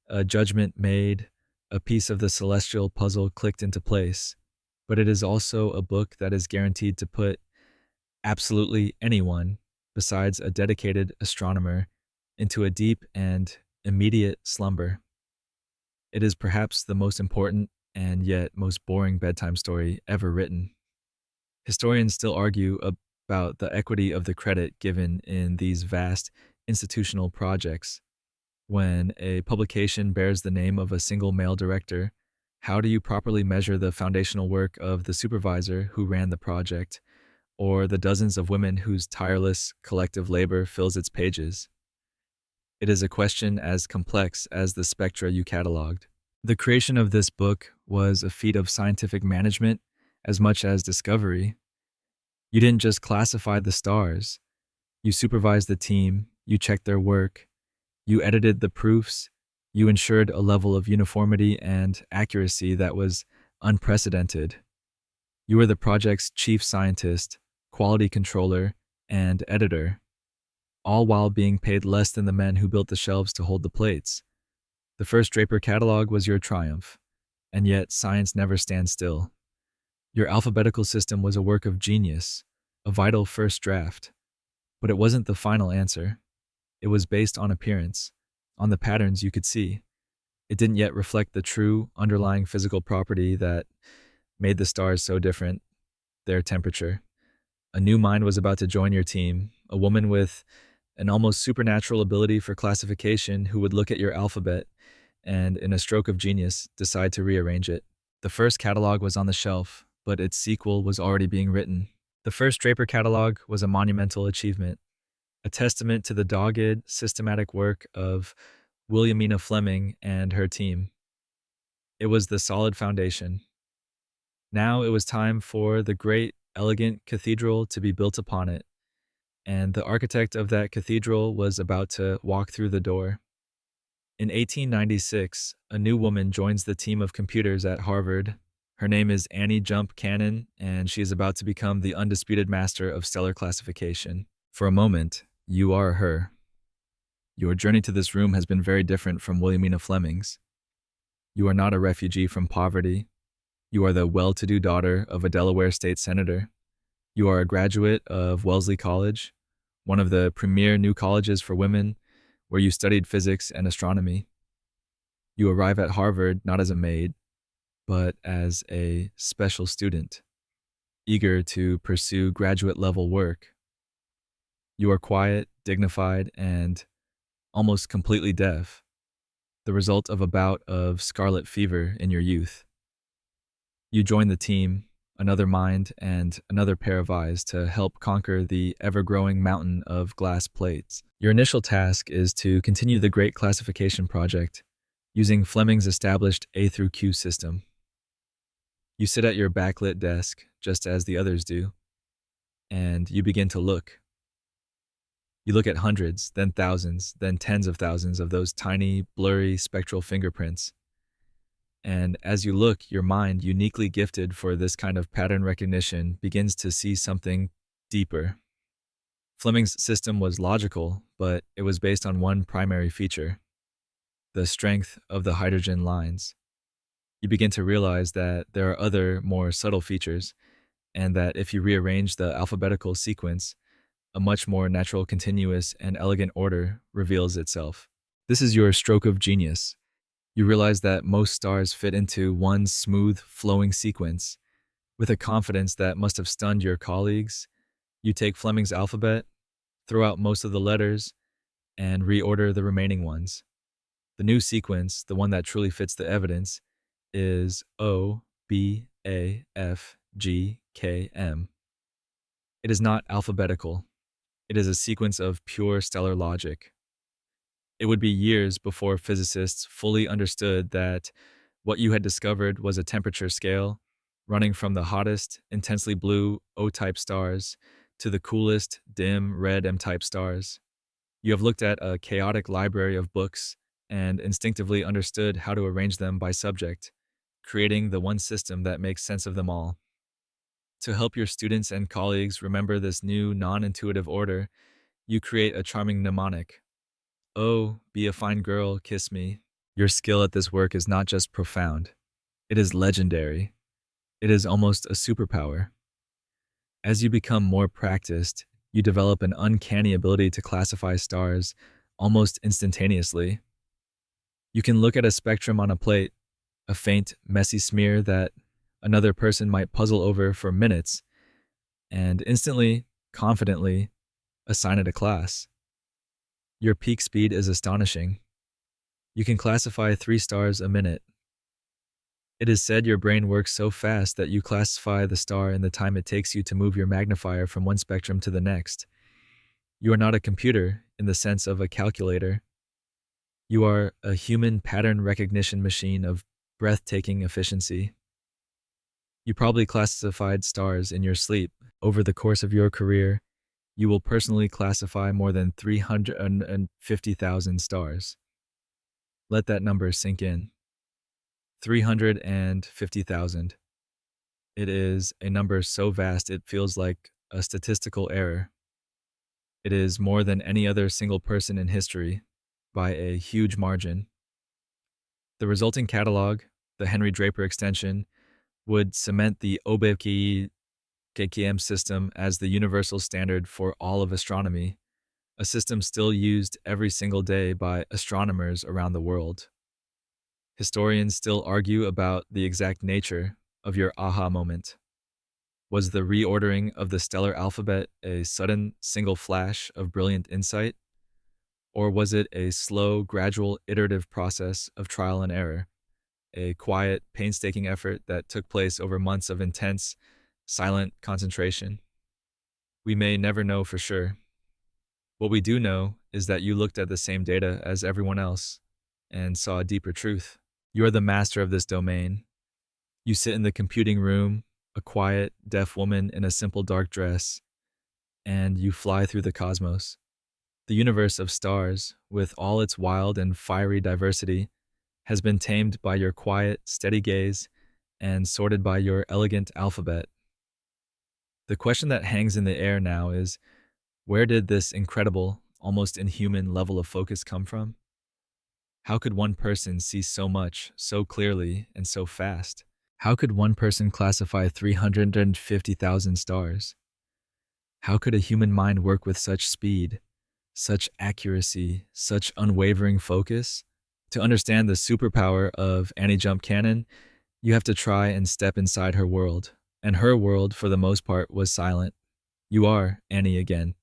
a judgment made, a piece of the celestial puzzle clicked into place. But it is also a book that is guaranteed to put absolutely anyone, besides a dedicated astronomer, into a deep and immediate slumber. It is perhaps the most important and yet most boring bedtime story ever written. Historians still argue about the equity of the credit given in these vast institutional projects. When a publication bears the name of a single male director, how do you properly measure the foundational work of the supervisor who ran the project, or the dozens of women whose tireless collective labor fills its pages? It is a question as complex as the spectra you cataloged. The creation of this book was a feat of scientific management as much as discovery. You didn't just classify the stars, you supervised the team, you checked their work, you edited the proofs, you ensured a level of uniformity and accuracy that was unprecedented. You were the project's chief scientist, quality controller, and editor, all while being paid less than the men who built the shelves to hold the plates. The first Draper catalog was your triumph, and yet science never stands still. Your alphabetical system was a work of genius, a vital first draft, but it wasn't the final answer. It was based on appearance, on the patterns you could see. It didn't yet reflect the true underlying physical property that made the stars so different, their temperature. A new mind was about to join your team, a woman with an almost supernatural ability for classification who would look at your alphabet and, in a stroke of genius, decide to rearrange it. The first catalog was on the shelf, but its sequel was already being written. The first Draper catalog was a monumental achievement, a testament to the dogged, systematic work of Williamina Fleming and her team. It was the solid foundation. Now it was time for the great, elegant cathedral to be built upon it, and the architect of that cathedral was about to walk through the door. In 1896, a new woman joins the team of computers at Harvard. Her name is Annie Jump Cannon, and she is about to become the undisputed master of stellar classification. For a moment, you are her. Your journey to this room has been very different from Williamina Fleming's. You are not a refugee from poverty. You are the well-to-do daughter of a Delaware state senator. You are a graduate of Wellesley College, one of the premier new colleges for women, where you studied physics and astronomy. You arrive at Harvard not as a maid, but as a special student, eager to pursue graduate-level work. You are quiet, dignified, and almost completely deaf, the result of a bout of scarlet fever in your youth. You join the team, another mind and another pair of eyes to help conquer the ever-growing mountain of glass plates. Your initial task is to continue the Great Classification Project using Fleming's established A through Q system. You sit at your backlit desk, just as the others do, and you begin to look. You look at hundreds, then thousands, then tens of thousands of those tiny, blurry, spectral fingerprints. And as you look, your mind, uniquely gifted for this kind of pattern recognition, begins to see something deeper. Fleming's system was logical, but it was based on one primary feature: the strength of the hydrogen lines. You begin to realize that there are other, more subtle features, and that if you rearrange the alphabetical sequence, a much more natural, continuous, and elegant order reveals itself. This is your stroke of genius. You realize that most stars fit into one smooth, flowing sequence. With a confidence that must have stunned your colleagues, you take Fleming's alphabet, throw out most of the letters, and reorder the remaining ones. The new sequence, the one that truly fits the evidence, is O, B, A, F, G, K, M. It is not alphabetical. It is a sequence of pure stellar logic. It would be years before physicists fully understood that what you had discovered was a temperature scale running from the hottest, intensely blue O-type stars to the coolest, dim red M-type stars. You have looked at a chaotic library of books and instinctively understood how to arrange them by subject, creating the one system that makes sense of them all. To help your students and colleagues remember this new, non-intuitive order, you create a charming mnemonic. Oh, be a fine girl, kiss me. Your skill at this work is not just profound. It is legendary. It is almost a superpower. As you become more practiced, you develop an uncanny ability to classify stars almost instantaneously. You can look at a spectrum on a plate, a faint, messy smear that another person might puzzle over for minutes, and instantly, confidently, assign it a class. Your peak speed is astonishing. You can classify 3 stars a minute. It is said your brain works so fast that you classify the star in the time it takes you to move your magnifier from one spectrum to the next. You are not a computer in the sense of a calculator. You are a human pattern recognition machine of breathtaking efficiency. You probably classified stars in your sleep. Over the course of your career, you will personally classify more than 350,000 stars. Let that number sink in. 350,000. It is a number so vast it feels like a statistical error. It is more than any other single person in history, by a huge margin. The resulting catalog, the Henry Draper extension, would cement the Obeki KKM system as the universal standard for all of astronomy, a system still used every single day by astronomers around the world. Historians still argue about the exact nature of your aha moment. Was the reordering of the stellar alphabet a sudden single flash of brilliant insight? Or was it a slow, gradual, iterative process of trial and error, a quiet, painstaking effort that took place over months of intense, silent concentration? We may never know for sure. What we do know is that you looked at the same data as everyone else and saw a deeper truth. You are the master of this domain. You sit in the computing room, a quiet, deaf woman in a simple dark dress, and you fly through the cosmos. The universe of stars, with all its wild and fiery diversity, has been tamed by your quiet, steady gaze and sorted by your elegant alphabet. The question that hangs in the air now is, where did this incredible, almost inhuman level of focus come from? How could one person see so much, so clearly, and so fast? How could one person classify 350,000 stars? How could a human mind work with such speed, such accuracy, such unwavering focus? To understand the superpower of Annie Jump Cannon, you have to try and step inside her world. And her world, for the most part, was silent. You are Annie again.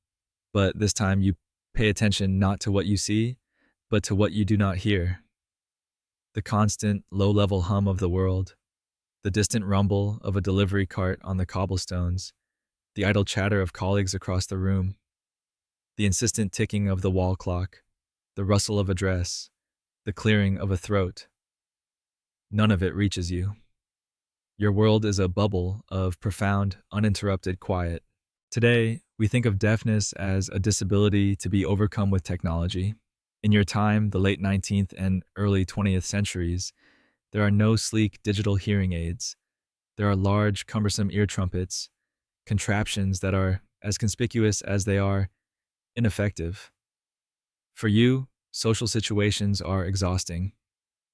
But this time you pay attention not to what you see, but to what you do not hear. The constant, low-level hum of the world, the distant rumble of a delivery cart on the cobblestones, the idle chatter of colleagues across the room, the insistent ticking of the wall clock, the rustle of a dress, the clearing of a throat. None of it reaches you. Your world is a bubble of profound, uninterrupted quiet. Today, we think of deafness as a disability to be overcome with technology. In your time, the late 19th and early 20th centuries, there are no sleek digital hearing aids. There are large, cumbersome ear trumpets, contraptions that are as conspicuous as they are ineffective. For you, social situations are exhausting.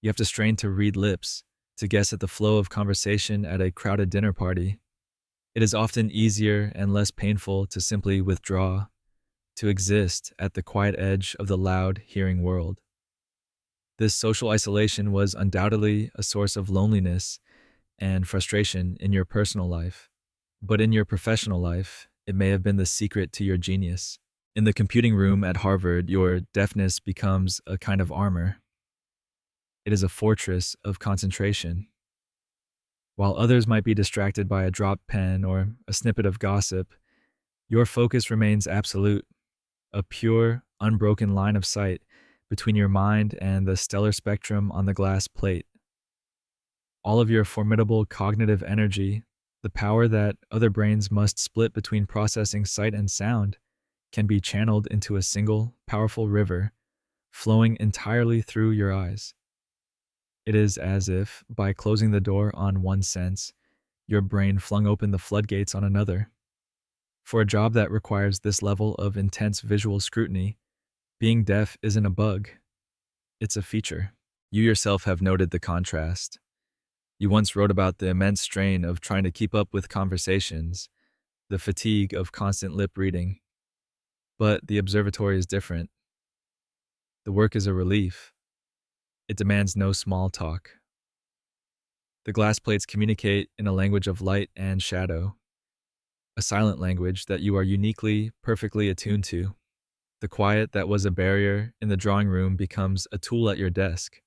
You have to strain to read lips, to guess at the flow of conversation at a crowded dinner party. It is often easier and less painful to simply withdraw, to exist at the quiet edge of the loud, hearing world. This social isolation was undoubtedly a source of loneliness and frustration in your personal life, but in your professional life, it may have been the secret to your genius. In the computing room at Harvard, your deafness becomes a kind of armor. It is a fortress of concentration. While others might be distracted by a dropped pen or a snippet of gossip, your focus remains absolute, a pure, unbroken line of sight between your mind and the stellar spectrum on the glass plate. All of your formidable cognitive energy, the power that other brains must split between processing sight and sound, can be channeled into a single, powerful river, flowing entirely through your eyes. It is as if, by closing the door on one sense, your brain flung open the floodgates on another. For a job that requires this level of intense visual scrutiny, being deaf isn't a bug. It's a feature. You yourself have noted the contrast. You once wrote about the immense strain of trying to keep up with conversations, the fatigue of constant lip reading. But the observatory is different. The work is a relief. It demands no small talk. The glass plates communicate in a language of light and shadow, a silent language that you are uniquely, perfectly attuned to. The quiet that was a barrier in the drawing room becomes a tool at your desk.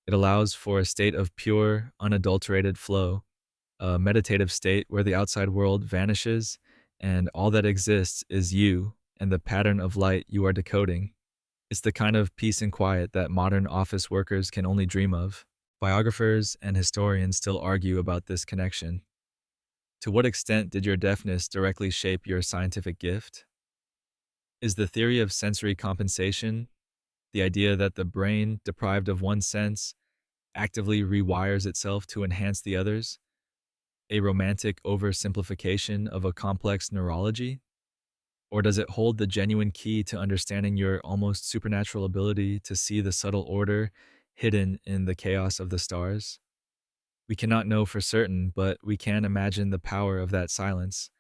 It allows for a state of pure, unadulterated flow, a meditative state where the outside world vanishes and all that exists is you and the pattern of light you are decoding. It's the kind of peace and quiet that modern office workers can only dream of. Biographers and historians still argue about this connection. To what extent did your deafness directly shape your scientific gift? Is the theory of sensory compensation, the idea that the brain, deprived of one sense, actively rewires itself to enhance the others, a romantic oversimplification of a complex neurology? Or does it hold the genuine key to understanding your almost supernatural ability to see the subtle order hidden in the chaos of the stars? We cannot know for certain, but we can imagine the power of that silence.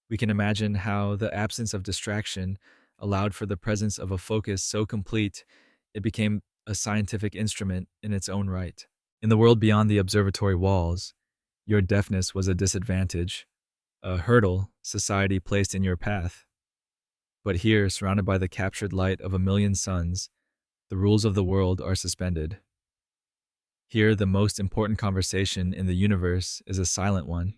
We can imagine how the absence of distraction allowed for the presence of a focus so complete it became a scientific instrument in its own right. In the world beyond the observatory walls, your deafness was a disadvantage, a hurdle society placed in your path. But here, surrounded by the captured light of a million suns, the rules of the world are suspended. Here, the most important conversation in the universe is a silent one.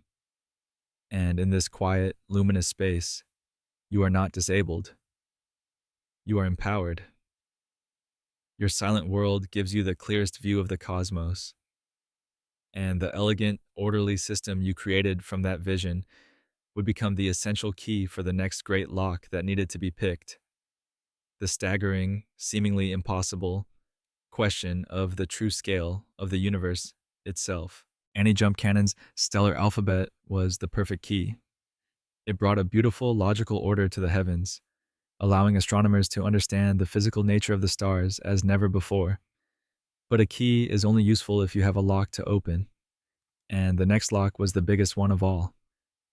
And in this quiet, luminous space, you are not disabled. You are empowered. Your silent world gives you the clearest view of the cosmos. And the elegant, orderly system you created from that vision would become the essential key for the next great lock that needed to be picked. The staggering, seemingly impossible question of the true scale of the universe itself. Annie Jump Cannon's stellar alphabet was the perfect key. It brought a beautiful, logical order to the heavens, allowing astronomers to understand the physical nature of the stars as never before. But a key is only useful if you have a lock to open. And the next lock was the biggest one of all.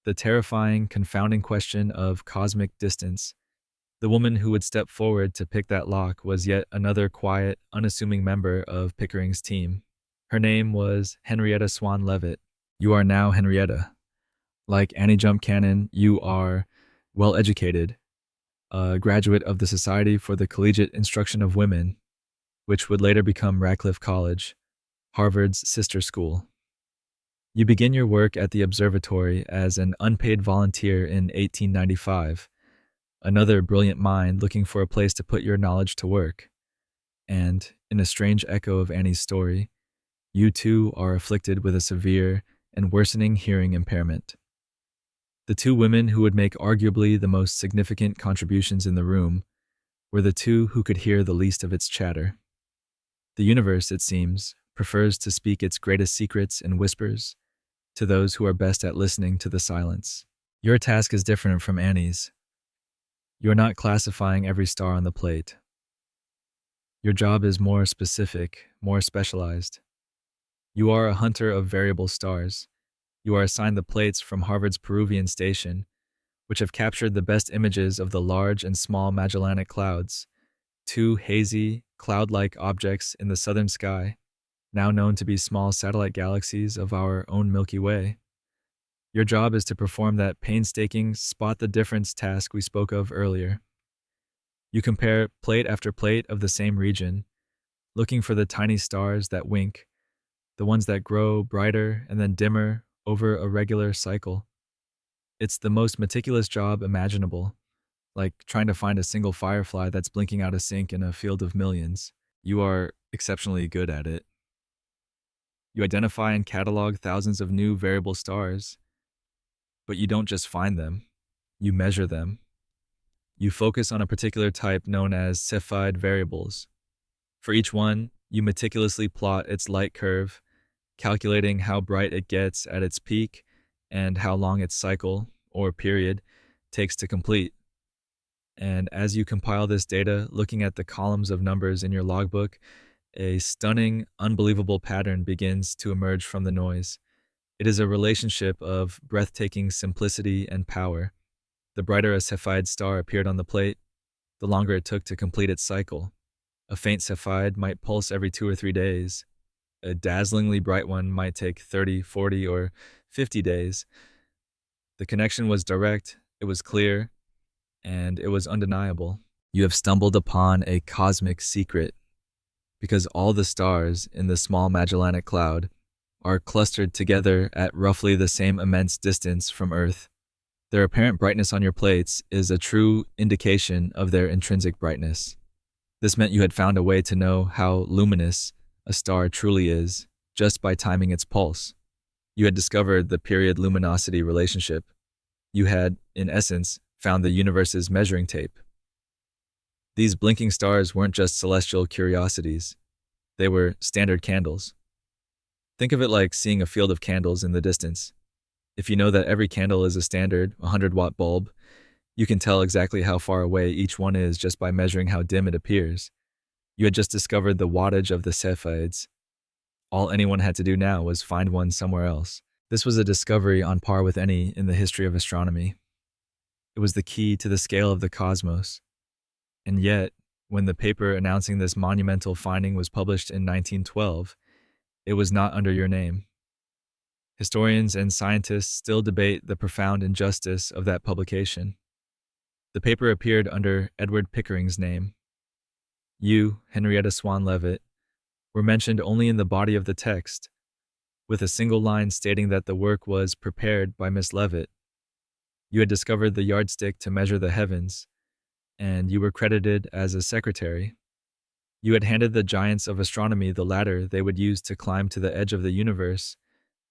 The terrifying, confounding question of cosmic distance. The woman who would step forward to pick that lock was yet another quiet, unassuming member of Pickering's team. Her name was Henrietta Swan Leavitt. You are now Henrietta. Like Annie Jump Cannon, you are well educated, a graduate of the Society for the Collegiate Instruction of Women, which would later become Radcliffe College, Harvard's sister school. You begin your work at the observatory as an unpaid volunteer in 1895, another brilliant mind looking for a place to put your knowledge to work. And, in a strange echo of Annie's story, you too are afflicted with a severe and worsening hearing impairment. The two women who would make arguably the most significant contributions in the room were the two who could hear the least of its chatter. The universe, it seems, prefers to speak its greatest secrets in whispers to those who are best at listening to the silence. Your task is different from Annie's. You are not classifying every star on the plate. Your job is more specific, more specialized. You are a hunter of variable stars. You are assigned the plates from Harvard's Peruvian station, which have captured the best images of the large and small Magellanic Clouds, two hazy, cloud-like objects in the southern sky, now known to be small satellite galaxies of our own Milky Way. Your job is to perform that painstaking spot the difference task we spoke of earlier. You compare plate after plate of the same region, looking for the tiny stars that wink, the ones that grow brighter and then dimmer over a regular cycle. It's the most meticulous job imaginable, like trying to find a single firefly that's blinking out of sync in a field of millions. You are exceptionally good at it. You identify and catalog thousands of new variable stars, but you don't just find them, you measure them. You focus on a particular type known as Cepheid variables. For each one, you meticulously plot its light curve, calculating how bright it gets at its peak and how long its cycle, or period, takes to complete. And as you compile this data, looking at the columns of numbers in your logbook, a stunning, unbelievable pattern begins to emerge from the noise. It is a relationship of breathtaking simplicity and power. The brighter a Cepheid star appeared on the plate, the longer it took to complete its cycle. A faint Cepheid might pulse every 2 or 3 days. A dazzlingly bright one might take 30, 40, or 50 days. The connection was direct, it was clear, and it was undeniable. You have stumbled upon a cosmic secret, because all the stars in the small Magellanic Cloud are clustered together at roughly the same immense distance from Earth. Their apparent brightness on your plates is a true indication of their intrinsic brightness. This meant you had found a way to know how luminous a star truly is just by timing its pulse. You had discovered the period luminosity relationship. You had, in essence, found the universe's measuring tape. These blinking stars weren't just celestial curiosities. They were standard candles. Think of it like seeing a field of candles in the distance. If you know that every candle is a standard 100-watt bulb, you can tell exactly how far away each one is just by measuring how dim it appears. You had just discovered the wattage of the Cepheids. All anyone had to do now was find one somewhere else. This was a discovery on par with any in the history of astronomy. It was the key to the scale of the cosmos. And yet, when the paper announcing this monumental finding was published in 1912, it was not under your name. Historians and scientists still debate the profound injustice of that publication. The paper appeared under Edward Pickering's name. You, Henrietta Swan Leavitt, were mentioned only in the body of the text, with a single line stating that the work was prepared by Miss Leavitt. You had discovered the yardstick to measure the heavens, and you were credited as a secretary. You had handed the giants of astronomy the ladder they would use to climb to the edge of the universe,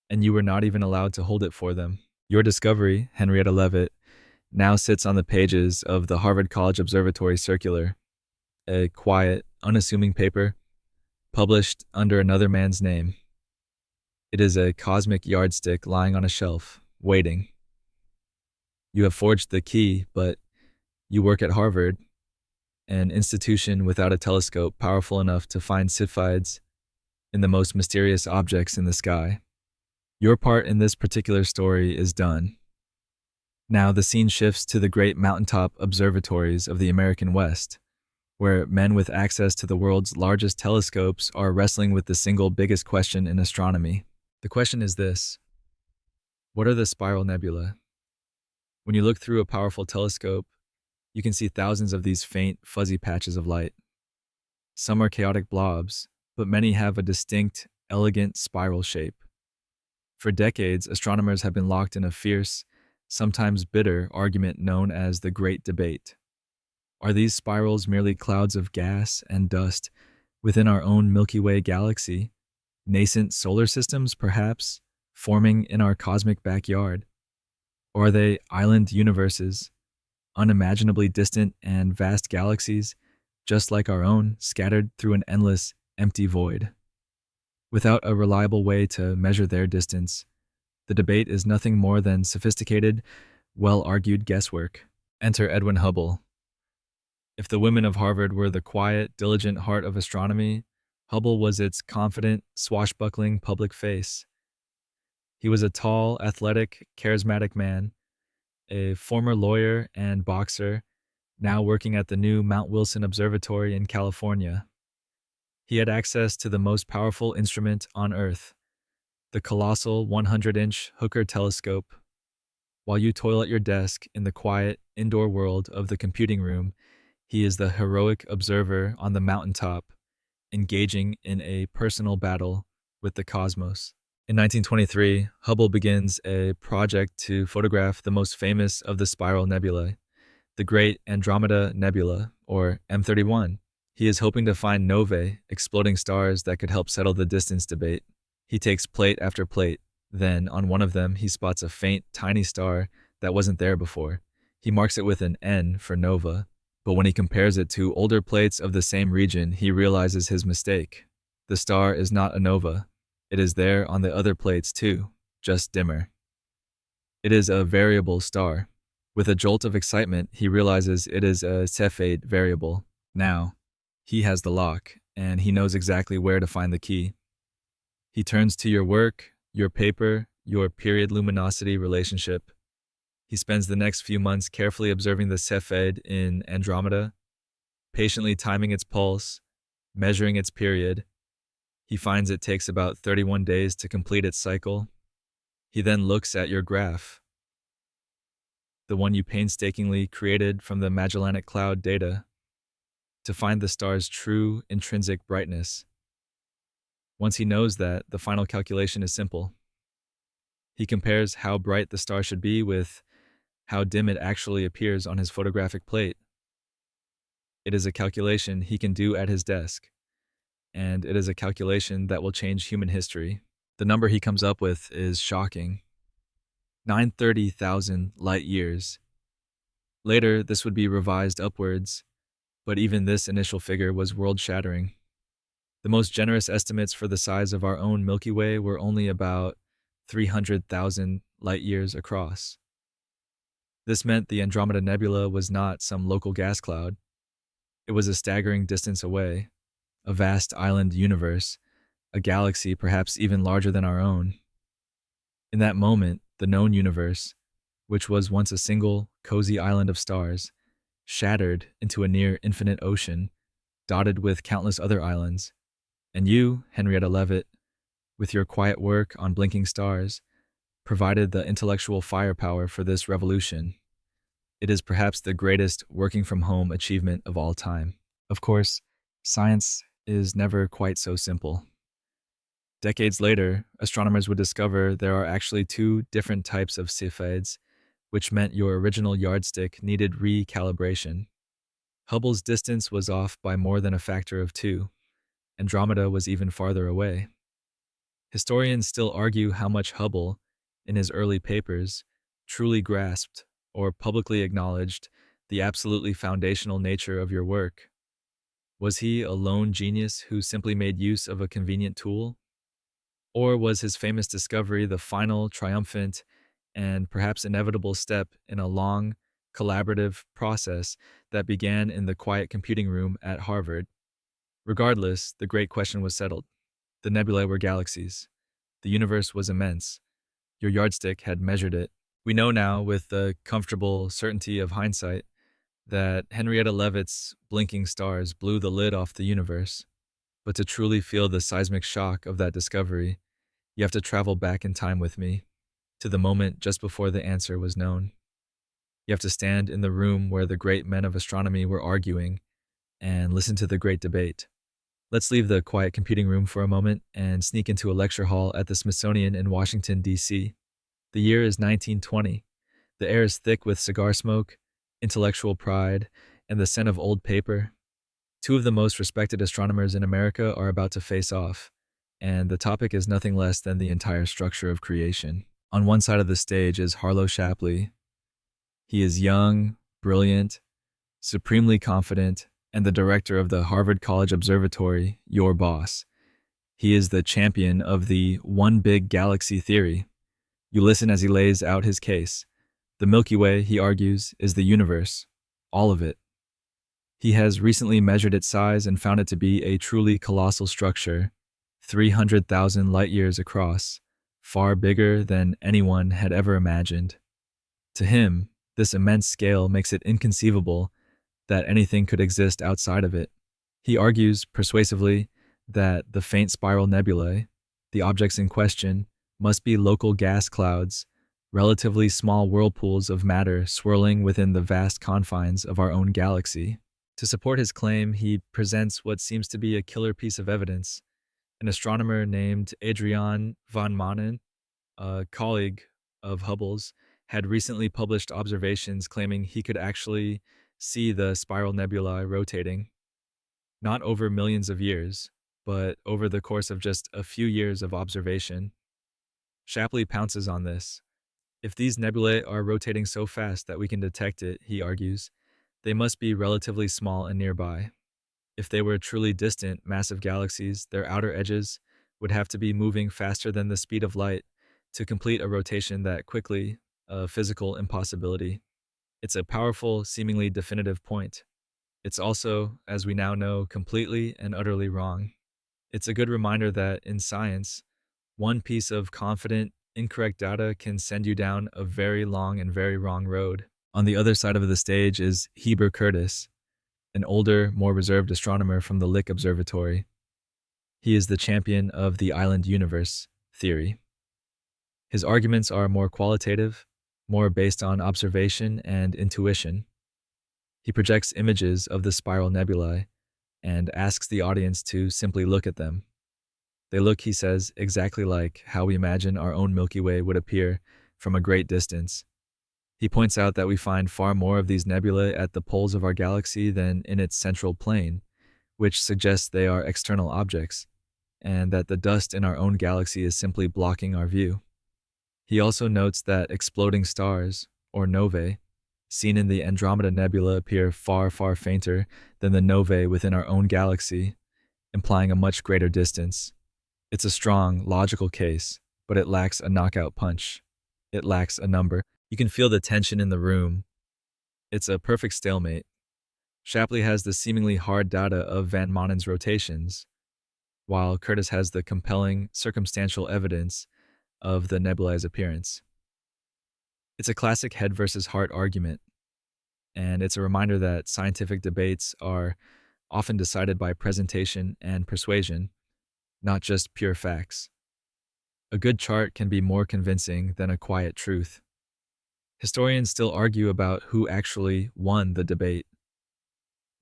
and you were not even allowed to hold it for them. Your discovery, Henrietta Leavitt, now sits on the pages of the Harvard College Observatory Circular, a quiet, unassuming paper published under another man's name. It is a cosmic yardstick lying on a shelf, waiting. You have forged the key, but you work at Harvard, an institution without a telescope powerful enough to find Cepheids in the most mysterious objects in the sky. Your part in this particular story is done. Now the scene shifts to the great mountaintop observatories of the American West, where men with access to the world's largest telescopes are wrestling with the single biggest question in astronomy. The question is this: what are the spiral nebulae? When you look through a powerful telescope, you can see thousands of these faint, fuzzy patches of light. Some are chaotic blobs, but many have a distinct, elegant spiral shape. For decades, astronomers have been locked in a fierce, sometimes bitter argument known as the Great Debate. Are these spirals merely clouds of gas and dust within our own Milky Way galaxy, nascent solar systems perhaps, forming in our cosmic backyard? Or are they island universes, unimaginably distant and vast galaxies, just like our own, scattered through an endless, empty void? Without a reliable way to measure their distance, the debate is nothing more than sophisticated, well-argued guesswork. Enter Edwin Hubble. If the women of Harvard were the quiet, diligent heart of astronomy, Hubble was its confident, swashbuckling public face. He was a tall, athletic, charismatic man, a former lawyer and boxer, now working at the new Mount Wilson Observatory in California. He had access to the most powerful instrument on Earth, the colossal 100-inch Hooker telescope. While you toil at your desk in the quiet, indoor world of the computing room, he is the heroic observer on the mountaintop, engaging in a personal battle with the cosmos. In 1923, Hubble begins a project to photograph the most famous of the spiral nebulae, the Great Andromeda Nebula, or M31. He is hoping to find novae, exploding stars that could help settle the distance debate. He takes plate after plate. Then, on one of them, he spots a faint, tiny star that wasn't there before. He marks it with an N for nova, but when he compares it to older plates of the same region, he realizes his mistake. The star is not a nova. It is there on the other plates too, just dimmer. It is a variable star. With a jolt of excitement, he realizes it is a Cepheid variable. Now, he has the lock, and he knows exactly where to find the key. He turns to your work, your paper, your period luminosity relationship. He spends the next few months carefully observing the Cepheid in Andromeda, patiently timing its pulse, Measuring its period, he finds it takes about 31 days to complete its cycle. He then looks at your graph, the one you painstakingly created from the Magellanic Cloud data, to find the star's true intrinsic brightness. Once he knows that, the final calculation is simple. He compares how bright the star should be with how dim it actually appears on his photographic plate. It is a calculation he can do at his desk, and it is a calculation that will change human history. The number he comes up with is shocking: 930,000 light years. Later, this would be revised upwards, but even this initial figure was world-shattering. The most generous estimates for the size of our own Milky Way were only about 300,000 light years across. This meant the Andromeda Nebula was not some local gas cloud. It was a staggering distance away, a vast island universe, a galaxy perhaps even larger than our own. In that moment, the known universe, which was once a single, cozy island of stars, shattered into a near infinite ocean, dotted with countless other islands. And you, Henrietta Leavitt, with your quiet work on blinking stars, provided the intellectual firepower for this revolution. It is perhaps the greatest working-from-home achievement of all time. Of course, science is never quite so simple. Decades later, astronomers would discover there are actually two different types of Cepheids, which meant your original yardstick needed recalibration. Hubble's distance was off by more than a factor of 2. Andromeda was even farther away. Historians still argue how much Hubble, in his early papers, truly grasped or publicly acknowledged the absolutely foundational nature of your work. Was he a lone genius who simply made use of a convenient tool? Or was his famous discovery the final, triumphant, and perhaps inevitable step in a long, collaborative process that began in the quiet computing room at Harvard? Regardless, the great question was settled. The nebulae were galaxies. The universe was immense. Your yardstick had measured it. We know now, with the comfortable certainty of hindsight, that Henrietta Leavitt's blinking stars blew the lid off the universe. But to truly feel the seismic shock of that discovery, you have to travel back in time with me, to the moment just before the answer was known. You have to stand in the room where the great men of astronomy were arguing and listen to the great debate. Let's leave the quiet computing room for a moment and sneak into a lecture hall at the Smithsonian in Washington, D.C. The year is 1920. The air is thick with cigar smoke, intellectual pride, and the scent of old paper. Two of the most respected astronomers in America are about to face off, and the topic is nothing less than the entire structure of creation. On one side of the stage is Harlow Shapley. He is young, brilliant, supremely confident, and the director of the Harvard College Observatory, your boss. He is the champion of the one big galaxy theory. You listen as he lays out his case. The Milky Way, he argues, is the universe, all of it. He has recently measured its size and found it to be a truly colossal structure, 300,000 light years across, far bigger than anyone had ever imagined. To him, this immense scale makes it inconceivable that anything could exist outside of it. He argues persuasively that the faint spiral nebulae, the objects in question, must be local gas clouds, relatively small whirlpools of matter swirling within the vast confines of our own galaxy. To support his claim, he presents what seems to be a killer piece of evidence. An astronomer named Adriaan van Manen, a colleague of Hubble's, had recently published observations claiming he could actually see the spiral nebulae rotating, not over millions of years, but over the course of just a few years of observation. Shapley pounces on this. If these nebulae are rotating so fast that we can detect it, he argues, they must be relatively small and nearby. If they were truly distant, massive galaxies, their outer edges would have to be moving faster than the speed of light to complete a rotation that quickly, a physical impossibility. It's a powerful, seemingly definitive point. It's also, as we now know, completely and utterly wrong. It's a good reminder that, in science, one piece of confident, incorrect data can send you down a very long and very wrong road. On the other side of the stage is Heber Curtis. an older, more reserved astronomer from the Lick Observatory. He is the champion of the island universe theory. His arguments are more qualitative, more based on observation and intuition. He projects images of the spiral nebulae and asks the audience to simply look at them. They look, he says, exactly like how we imagine our own Milky Way would appear from a great distance. He points out that we find far more of these nebulae at the poles of our galaxy than in its central plane, which suggests they are external objects, and that the dust in our own galaxy is simply blocking our view. He also notes that exploding stars, or novae, seen in the Andromeda Nebula appear far, far fainter than the novae within our own galaxy, implying a much greater distance. It's a strong, logical case, but it lacks a knockout punch. It lacks a number. You can feel the tension in the room. It's a perfect stalemate. Shapley has the seemingly hard data of Van Maanen's rotations, while Curtis has the compelling, circumstantial evidence of the nebulae's appearance. It's a classic head versus heart argument, and it's a reminder that scientific debates are often decided by presentation and persuasion, not just pure facts. A good chart can be more convincing than a quiet truth. Historians still argue about who actually won the debate.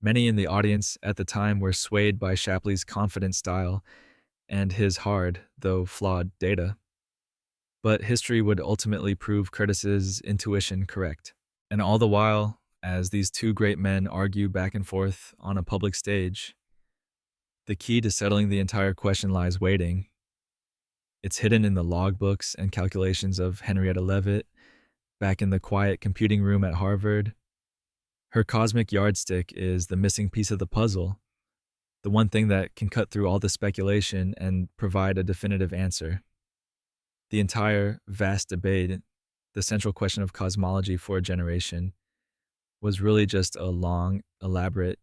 Many in the audience at the time were swayed by Shapley's confident style and his hard, though flawed, data. But history would ultimately prove Curtis's intuition correct. And all the while, as these two great men argue back and forth on a public stage, the key to settling the entire question lies waiting. It's hidden in the logbooks and calculations of Henrietta Leavitt, back in the quiet computing room at Harvard. Her cosmic yardstick is the missing piece of the puzzle, the one thing that can cut through all the speculation and provide a definitive answer. The entire vast debate, the central question of cosmology for a generation, was really just a long, elaborate,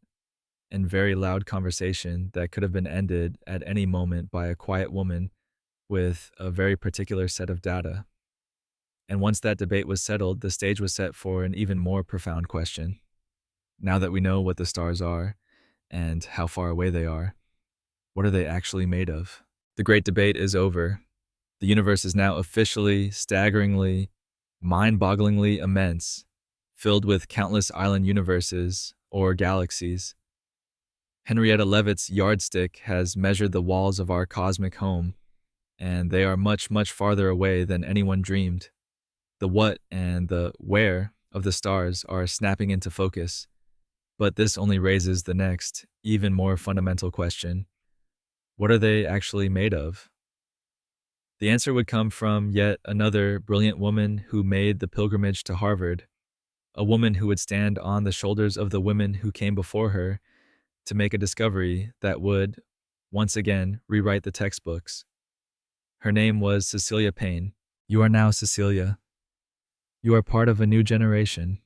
and very loud conversation that could have been ended at any moment by a quiet woman with a very particular set of data. And once that debate was settled, the stage was set for an even more profound question. Now that we know what the stars are and how far away they are, what are they actually made of? The great debate is over. The universe is now officially, staggeringly, mind-bogglingly immense, filled with countless island universes or galaxies. Henrietta Leavitt's yardstick has measured the walls of our cosmic home, and they are much, much farther away than anyone dreamed. The what and the where of the stars are snapping into focus, but this only raises the next, even more fundamental question. What are they actually made of? The answer would come from yet another brilliant woman who made the pilgrimage to Harvard, a woman who would stand on the shoulders of the women who came before her to make a discovery that would, once again, rewrite the textbooks. Her name was Cecilia Payne. You are now Cecilia. You are part of a new generation.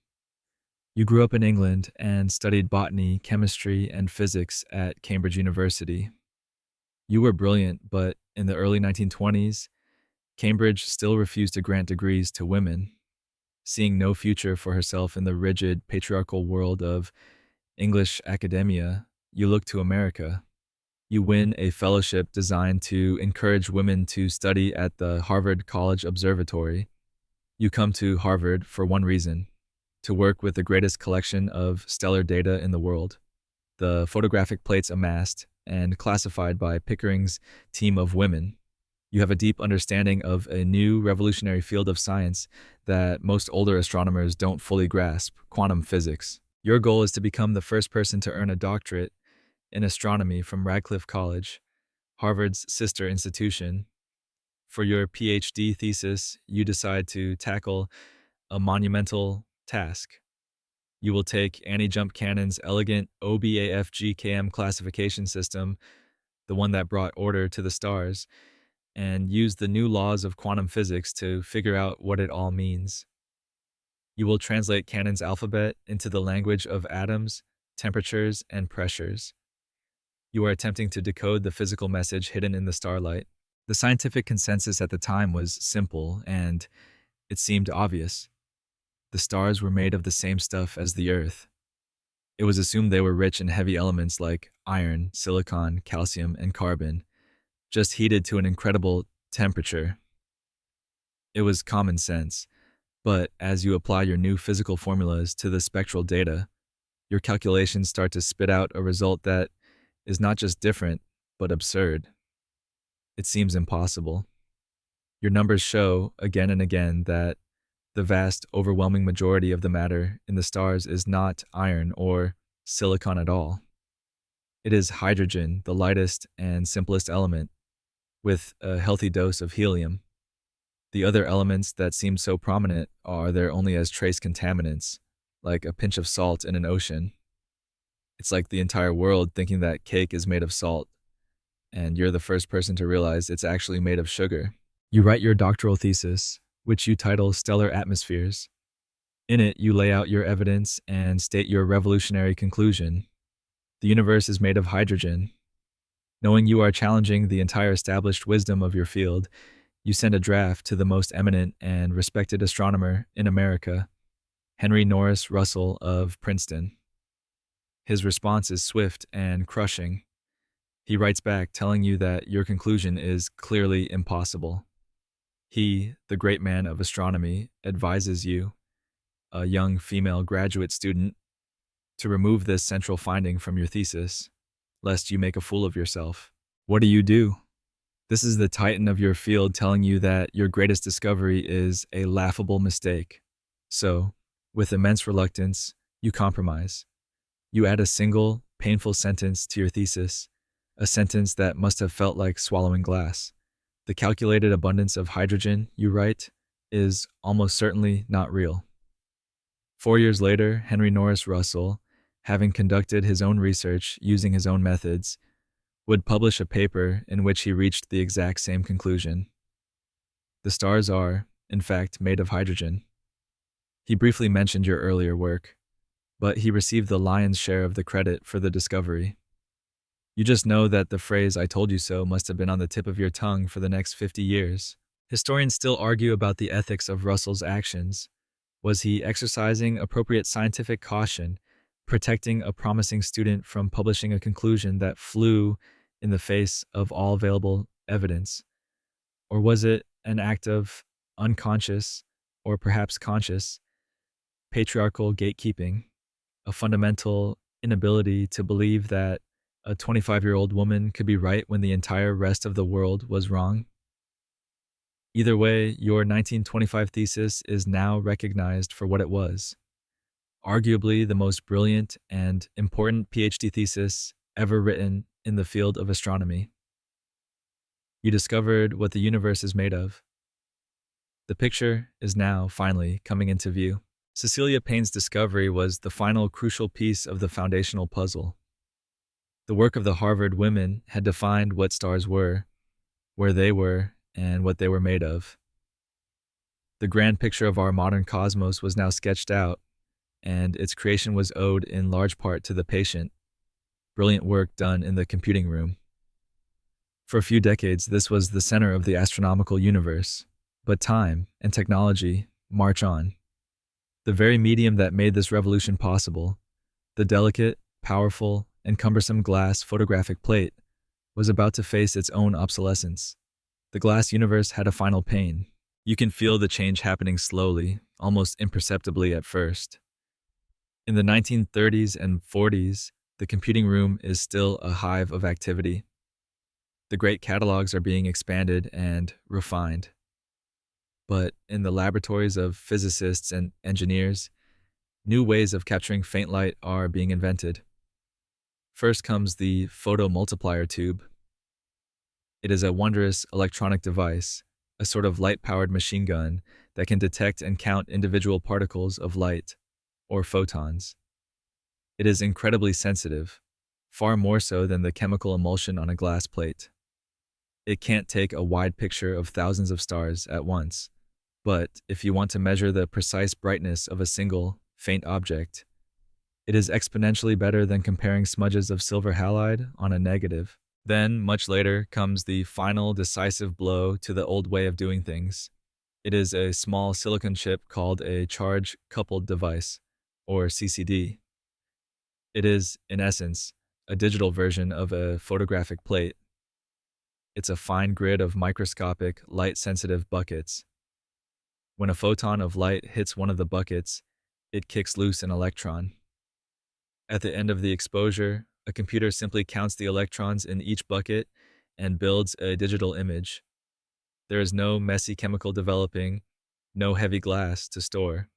You grew up in England and studied botany, chemistry, and physics at Cambridge University. You were brilliant, but in the early 1920s, Cambridge still refused to grant degrees to women. Seeing no future for herself in the rigid, patriarchal world of English academia, you look to America. You win a fellowship designed to encourage women to study at the Harvard College Observatory. You come to Harvard for one reason: to work with the greatest collection of stellar data in the world, the photographic plates amassed and classified by Pickering's team of women. You have a deep understanding of a new revolutionary field of science that most older astronomers don't fully grasp: quantum physics. Your goal is to become the first person to earn a doctorate in astronomy from Radcliffe College, Harvard's sister institution. For your PhD thesis, you decide to tackle a monumental task. You will take Annie Jump Cannon's elegant OBAF-GKM classification system, the one that brought order to the stars, and use the new laws of quantum physics to figure out what it all means. You will translate Cannon's alphabet into the language of atoms, temperatures, and pressures. You are attempting to decode the physical message hidden in the starlight. The scientific consensus at the time was simple, and it seemed obvious. The stars were made of the same stuff as the Earth. It was assumed they were rich in heavy elements like iron, silicon, calcium, and carbon, just heated to an incredible temperature. It was common sense, but as you apply your new physical formulas to the spectral data, your calculations start to spit out a result that is not just different, but absurd. It seems impossible. Your numbers show again and again that the vast, overwhelming majority of the matter in the stars is not iron or silicon at all. It is hydrogen, the lightest and simplest element, with a healthy dose of helium. The other elements that seem so prominent are there only as trace contaminants, like a pinch of salt in an ocean. It's like the entire world thinking that cake is made of salt, and you're the first person to realize it's actually made of sugar. You write your doctoral thesis, which you title Stellar Atmospheres. In it, you lay out your evidence and state your revolutionary conclusion. The universe is made of hydrogen. Knowing you are challenging the entire established wisdom of your field, you send a draft to the most eminent and respected astronomer in America, Henry Norris Russell of Princeton. His response is swift and crushing. He writes back telling you that your conclusion is clearly impossible. He, the great man of astronomy, advises you, a young female graduate student, to remove this central finding from your thesis, lest you make a fool of yourself. What do? This is the titan of your field telling you that your greatest discovery is a laughable mistake. So, with immense reluctance, you compromise. You add a single, painful sentence to your thesis, a sentence that must have felt like swallowing glass. The calculated abundance of hydrogen, you write, is almost certainly not real. 4 years later, Henry Norris Russell, having conducted his own research using his own methods, would publish a paper in which he reached the exact same conclusion. The stars are, in fact, made of hydrogen. He briefly mentioned your earlier work, but he received the lion's share of the credit for the discovery. You just know that the phrase "I told you so" must have been on the tip of your tongue for the next 50 years. Historians still argue about the ethics of Russell's actions. Was he exercising appropriate scientific caution, protecting a promising student from publishing a conclusion that flew in the face of all available evidence? Or was it an act of unconscious, or perhaps conscious, patriarchal gatekeeping, a fundamental inability to believe that a 25-year-old woman could be right when the entire rest of the world was wrong? Either way, your 1925 thesis is now recognized for what it was, arguably the most brilliant and important PhD thesis ever written in the field of astronomy. You discovered what the universe is made of. The picture is now finally coming into view. Cecilia Payne's discovery was the final crucial piece of the foundational puzzle. The work of the Harvard women had defined what stars were, where they were, and what they were made of. The grand picture of our modern cosmos was now sketched out, and its creation was owed in large part to the patient, brilliant work done in the computing room. For a few decades, this was the center of the astronomical universe, but time and technology march on. The very medium that made this revolution possible, the delicate, powerful, and cumbersome glass photographic plate, was about to face its own obsolescence. The glass universe had a final pain. You can feel the change happening slowly, almost imperceptibly at first. In the 1930s and 40s, the computing room is still a hive of activity. The great catalogs are being expanded and refined. But in the laboratories of physicists and engineers, new ways of capturing faint light are being invented. First comes the photomultiplier tube. It is a wondrous electronic device, a sort of light-powered machine gun that can detect and count individual particles of light, or photons. It is incredibly sensitive, far more so than the chemical emulsion on a glass plate. It can't take a wide picture of thousands of stars at once, but if you want to measure the precise brightness of a single, faint object, it is exponentially better than comparing smudges of silver halide on a negative. Then, much later, comes the final decisive blow to the old way of doing things. It is a small silicon chip called a charge-coupled device, or CCD. It is, in essence, a digital version of a photographic plate. It's a fine grid of microscopic, light-sensitive buckets. When a photon of light hits one of the buckets, it kicks loose an electron. At the end of the exposure, a computer simply counts the electrons in each bucket and builds a digital image. There is no messy chemical developing, no heavy glass to store.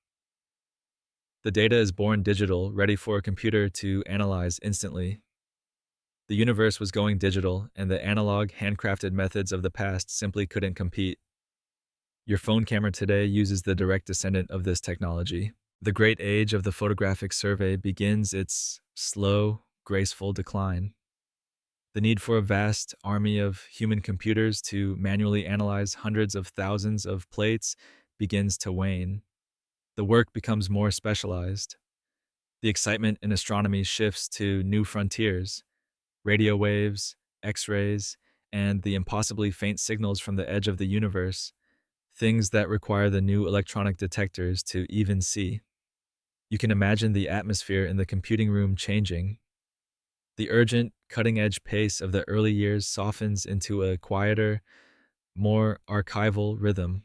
The data is born digital, ready for a computer to analyze instantly. The universe was going digital, and the analog, handcrafted methods of the past simply couldn't compete. Your phone camera today uses the direct descendant of this technology. The great age of the photographic survey begins its slow, graceful decline. The need for a vast army of human computers to manually analyze hundreds of thousands of plates begins to wane. The work becomes more specialized. The excitement in astronomy shifts to new frontiers: radio waves, X rays, and the impossibly faint signals from the edge of the universe, things that require the new electronic detectors to even see. You can imagine the atmosphere in the computing room changing. The urgent, cutting edge pace of the early years softens into a quieter, more archival rhythm.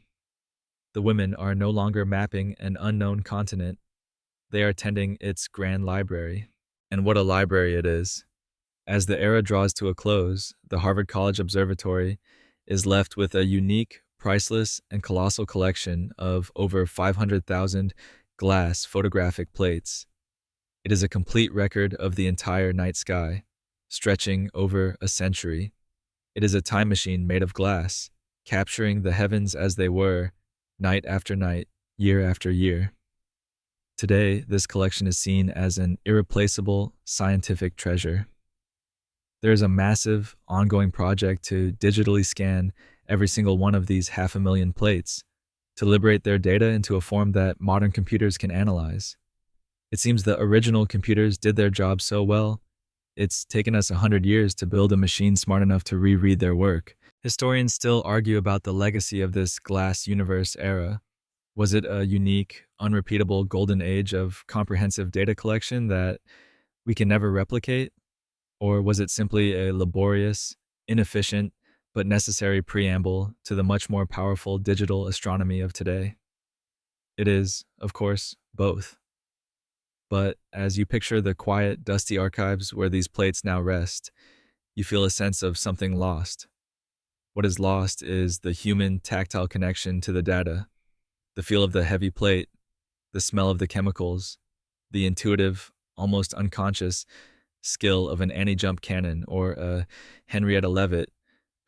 The women are no longer mapping an unknown continent, they are tending its grand library. And what a library it is! As the era draws to a close, the Harvard College Observatory is left with a unique, priceless, and colossal collection of over 500,000 glass photographic plates. It is a complete record of the entire night sky, stretching over a century. It is a time machine made of glass, capturing the heavens as they were, night after night, year after year. Today, this collection is seen as an irreplaceable scientific treasure. There is a massive, ongoing project to digitally scan every single one of these 500,000 plates, to liberate their data into a form that modern computers can analyze. It seems the original computers did their job so well, it's taken us 100 years to build a machine smart enough to reread their work. Historians still argue about the legacy of this glass universe era. Was it a unique, unrepeatable golden age of comprehensive data collection that we can never replicate? Or was it simply a laborious, inefficient, but necessary preamble to the much more powerful digital astronomy of today? It is, of course, both. But as you picture the quiet, dusty archives where these plates now rest, you feel a sense of something lost. What is lost is the human, tactile connection to the data, the feel of the heavy plate, the smell of the chemicals, the intuitive, almost unconscious skill of an anti-jump cannon or a Henrietta Leavitt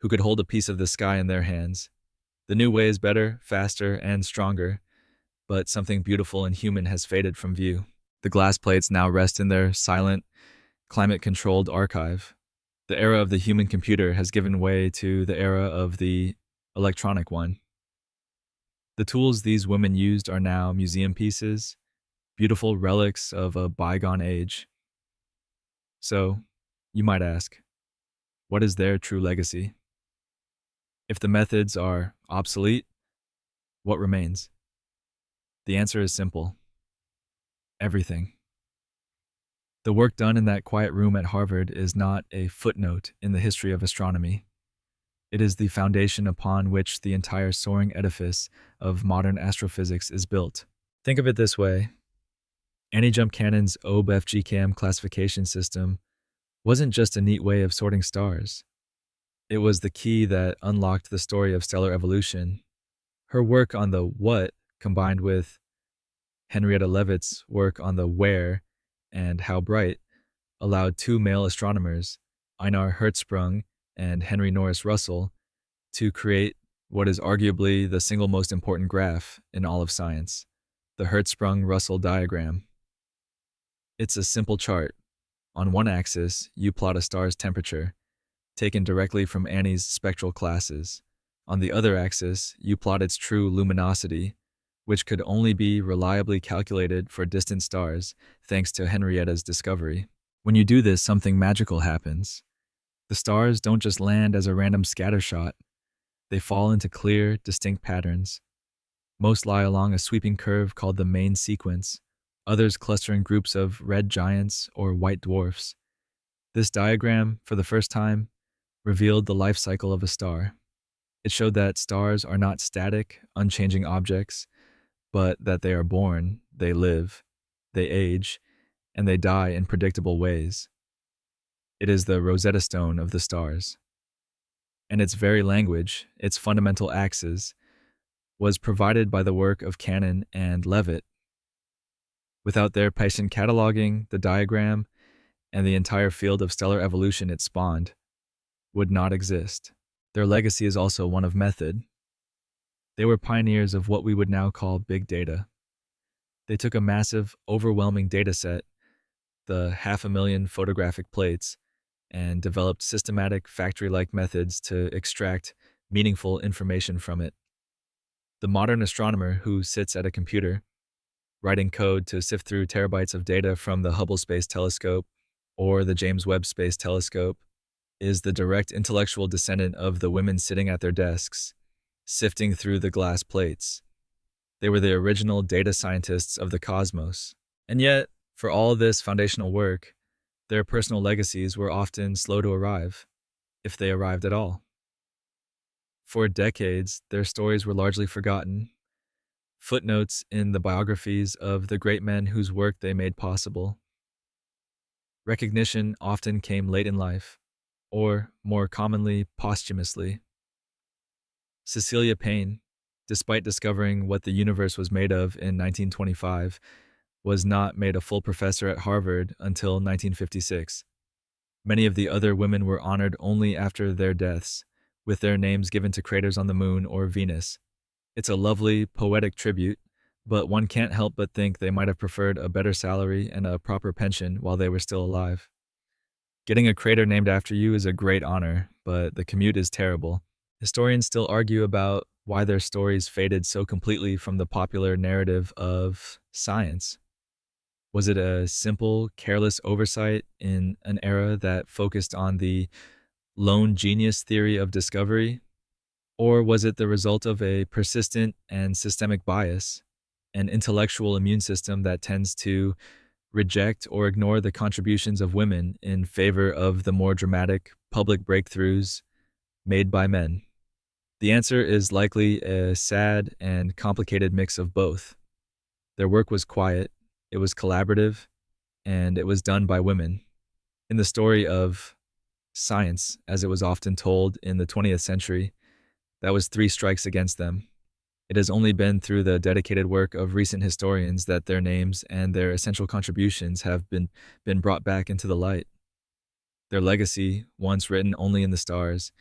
who could hold a piece of the sky in their hands. The new way is better, faster, and stronger, but something beautiful and human has faded from view. The glass plates now rest in their silent, climate-controlled archive. The era of the human computer has given way to the era of the electronic one. The tools these women used are now museum pieces, beautiful relics of a bygone age. So, you might ask, what is their true legacy? If the methods are obsolete, what remains? The answer is simple: everything. The work done in that quiet room at Harvard is not a footnote in the history of astronomy. It is the foundation upon which the entire soaring edifice of modern astrophysics is built. Think of it this way: Anti-jump cannon's OBE-FGCAM classification system wasn't just a neat way of sorting stars. It was the key that unlocked the story of stellar evolution. Her work on the what, combined with Henrietta Leavitt's work on the where and how bright, allowed two male astronomers, Einar Hertzsprung and Henry Norris Russell, to create what is arguably the single most important graph in all of science, the Hertzsprung-Russell diagram. It's a simple chart. On one axis, you plot a star's temperature, taken directly from Annie's spectral classes. On the other axis, you plot its true luminosity, which could only be reliably calculated for distant stars thanks to Henrietta's discovery. When you do this, something magical happens. The stars don't just land as a random scattershot. They fall into clear, distinct patterns. Most lie along a sweeping curve called the main sequence, others cluster in groups of red giants or white dwarfs. This diagram, for the first time, revealed the life cycle of a star. It showed that stars are not static, unchanging objects, but that they are born, they live, they age, and they die in predictable ways. It is the Rosetta Stone of the stars. And its very language, its fundamental axes, was provided by the work of Cannon and Leavitt. Without their patient cataloging, the diagram, and the entire field of stellar evolution it spawned would not exist. Their legacy is also one of method. They were pioneers of what we would now call big data. They took a massive, overwhelming data set, the 500,000 photographic plates, and developed systematic factory-like methods to extract meaningful information from it. The modern astronomer who sits at a computer, writing code to sift through terabytes of data from the Hubble Space Telescope or the James Webb Space Telescope, is the direct intellectual descendant of the women sitting at their desks, sifting through the glass plates. They were the original data scientists of the cosmos. And yet, for all this foundational work, their personal legacies were often slow to arrive, if they arrived at all. For decades, their stories were largely forgotten, footnotes in the biographies of the great men whose work they made possible. Recognition often came late in life, or, more commonly, posthumously. Cecilia Payne, despite discovering what the universe was made of in 1925, was not made a full professor at Harvard until 1956. Many of the other women were honored only after their deaths, with their names given to craters on the moon or Venus. It's a lovely, poetic tribute, but one can't help but think they might have preferred a better salary and a proper pension while they were still alive. Getting a crater named after you is a great honor, but the commute is terrible. Historians still argue about why their stories faded so completely from the popular narrative of science. Was it a simple, careless oversight in an era that focused on the lone genius theory of discovery? Or was it the result of a persistent and systemic bias, an intellectual immune system that tends to reject or ignore the contributions of women in favor of the more dramatic public breakthroughs made by men? The answer is likely a sad and complicated mix of both. Their work was quiet, it was collaborative, and it was done by women. In the story of science, as it was often told in the 20th century, that was 3 strikes against them. It has only been through the dedicated work of recent historians that their names and their essential contributions have been brought back into the light. Their legacy, once written only in the stars,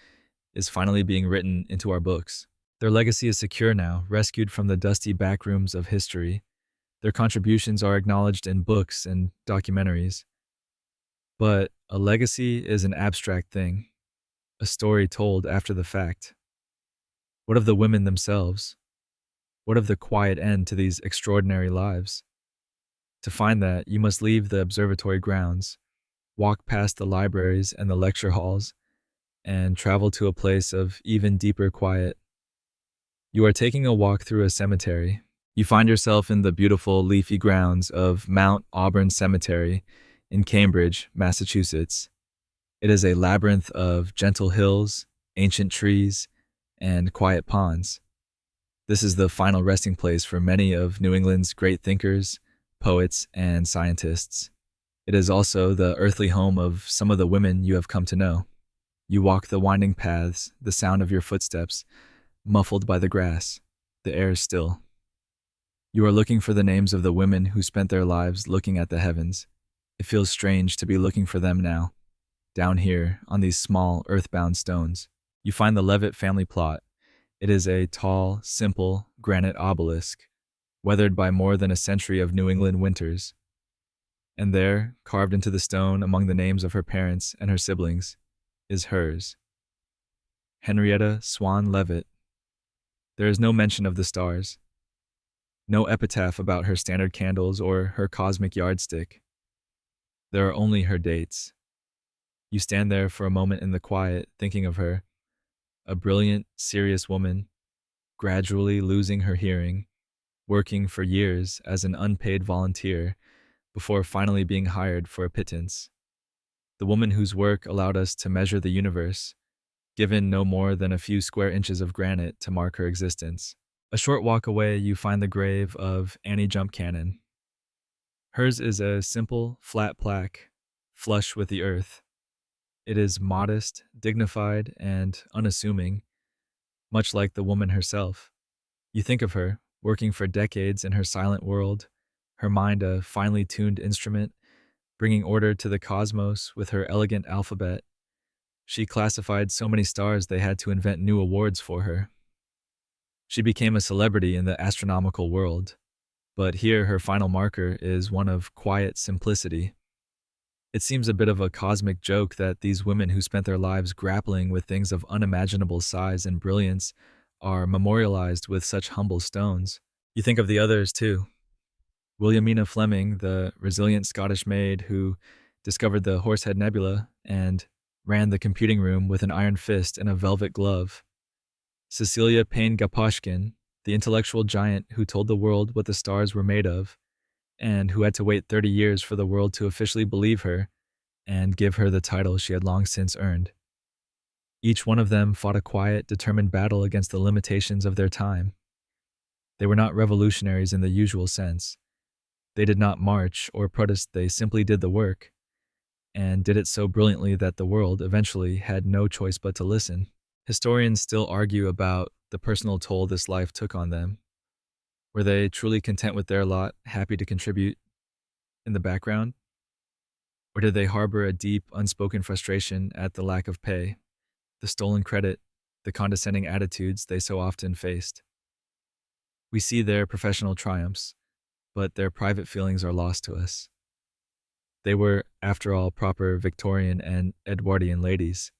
is finally being written into our books. Their legacy is secure now, rescued from the dusty backrooms of history. Their contributions are acknowledged in books and documentaries. But a legacy is an abstract thing, a story told after the fact. What of the women themselves? What of the quiet end to these extraordinary lives? To find that, you must leave the observatory grounds, walk past the libraries and the lecture halls, and travel to a place of even deeper quiet. You are taking a walk through a cemetery. You find yourself in the beautiful leafy grounds of Mount Auburn Cemetery in Cambridge, Massachusetts. It is a labyrinth of gentle hills, ancient trees, and quiet ponds. This is the final resting place for many of New England's great thinkers, poets, and scientists. It is also the earthly home of some of the women you have come to know. You walk the winding paths, the sound of your footsteps, muffled by the grass. The air is still. You are looking for the names of the women who spent their lives looking at the heavens. It feels strange to be looking for them now, down here on these small, earthbound stones. You find the Leavitt family plot. It is a tall, simple, granite obelisk, weathered by more than a century of New England winters. And there, carved into the stone among the names of her parents and her siblings, is hers. Henrietta Swan Leavitt. There is no mention of the stars. No epitaph about her standard candles or her cosmic yardstick. There are only her dates. You stand there for a moment in the quiet, thinking of her, a brilliant, serious woman, gradually losing her hearing, working for years as an unpaid volunteer before finally being hired for a pittance. The woman whose work allowed us to measure the universe, given no more than a few square inches of granite to mark her existence. A short walk away, you find the grave of Annie Jump Cannon. Hers is a simple, flat plaque, flush with the earth. It is modest, dignified, and unassuming, much like the woman herself. You think of her, working for decades in her silent world, her mind a finely tuned instrument, bringing order to the cosmos with her elegant alphabet. She classified so many stars they had to invent new awards for her. She became a celebrity in the astronomical world, but here her final marker is one of quiet simplicity. It seems a bit of a cosmic joke that these women who spent their lives grappling with things of unimaginable size and brilliance are memorialized with such humble stones. You think of the others too. Williamina Fleming, the resilient Scottish maid who discovered the Horsehead Nebula and ran the computing room with an iron fist and a velvet glove. Cecilia Payne-Gaposchkin, the intellectual giant who told the world what the stars were made of, and who had to wait 30 years for the world to officially believe her and give her the title she had long since earned. Each one of them fought a quiet, determined battle against the limitations of their time. They were not revolutionaries in the usual sense. They did not march or protest, they simply did the work, and did it so brilliantly that the world eventually had no choice but to listen. Historians still argue about the personal toll this life took on them. Were they truly content with their lot, happy to contribute in the background? Or did they harbor a deep, unspoken frustration at the lack of pay, the stolen credit, the condescending attitudes they so often faced? We see their professional triumphs, but their private feelings are lost to us. They were, after all, proper Victorian and Edwardian ladies.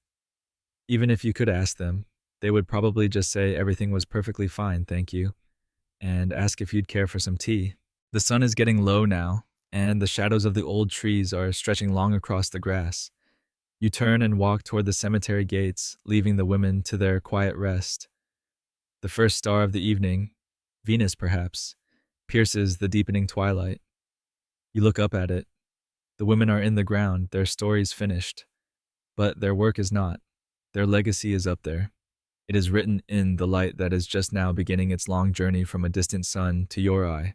Even if you could ask them, they would probably just say everything was perfectly fine, thank you, and ask if you'd care for some tea. The sun is getting low now, and the shadows of the old trees are stretching long across the grass. You turn and walk toward the cemetery gates, leaving the women to their quiet rest. The first star of the evening, Venus perhaps, pierces the deepening twilight. You look up at it. The women are in the ground, their stories finished. But their work is not. Their legacy is up there. It is written in the light that is just now beginning its long journey from a distant sun to your eye.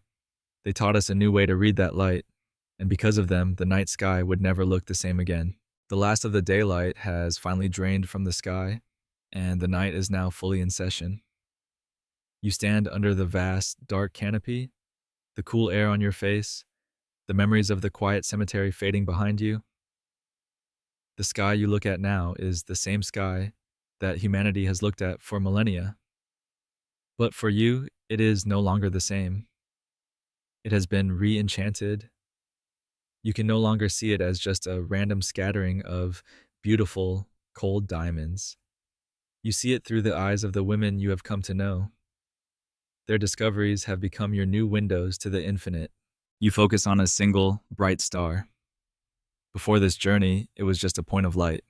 They taught us a new way to read that light, and because of them, the night sky would never look the same again. The last of the daylight has finally drained from the sky, and the night is now fully in session. You stand under the vast, dark canopy, the cool air on your face, the memories of the quiet cemetery fading behind you. The sky you look at now is the same sky that humanity has looked at for millennia. But for you, it is no longer the same. It has been re-enchanted. You can no longer see it as just a random scattering of beautiful, cold diamonds. You see it through the eyes of the women you have come to know. Their discoveries have become your new windows to the infinite. You focus on a single, bright star. Before this journey, it was just a point of light.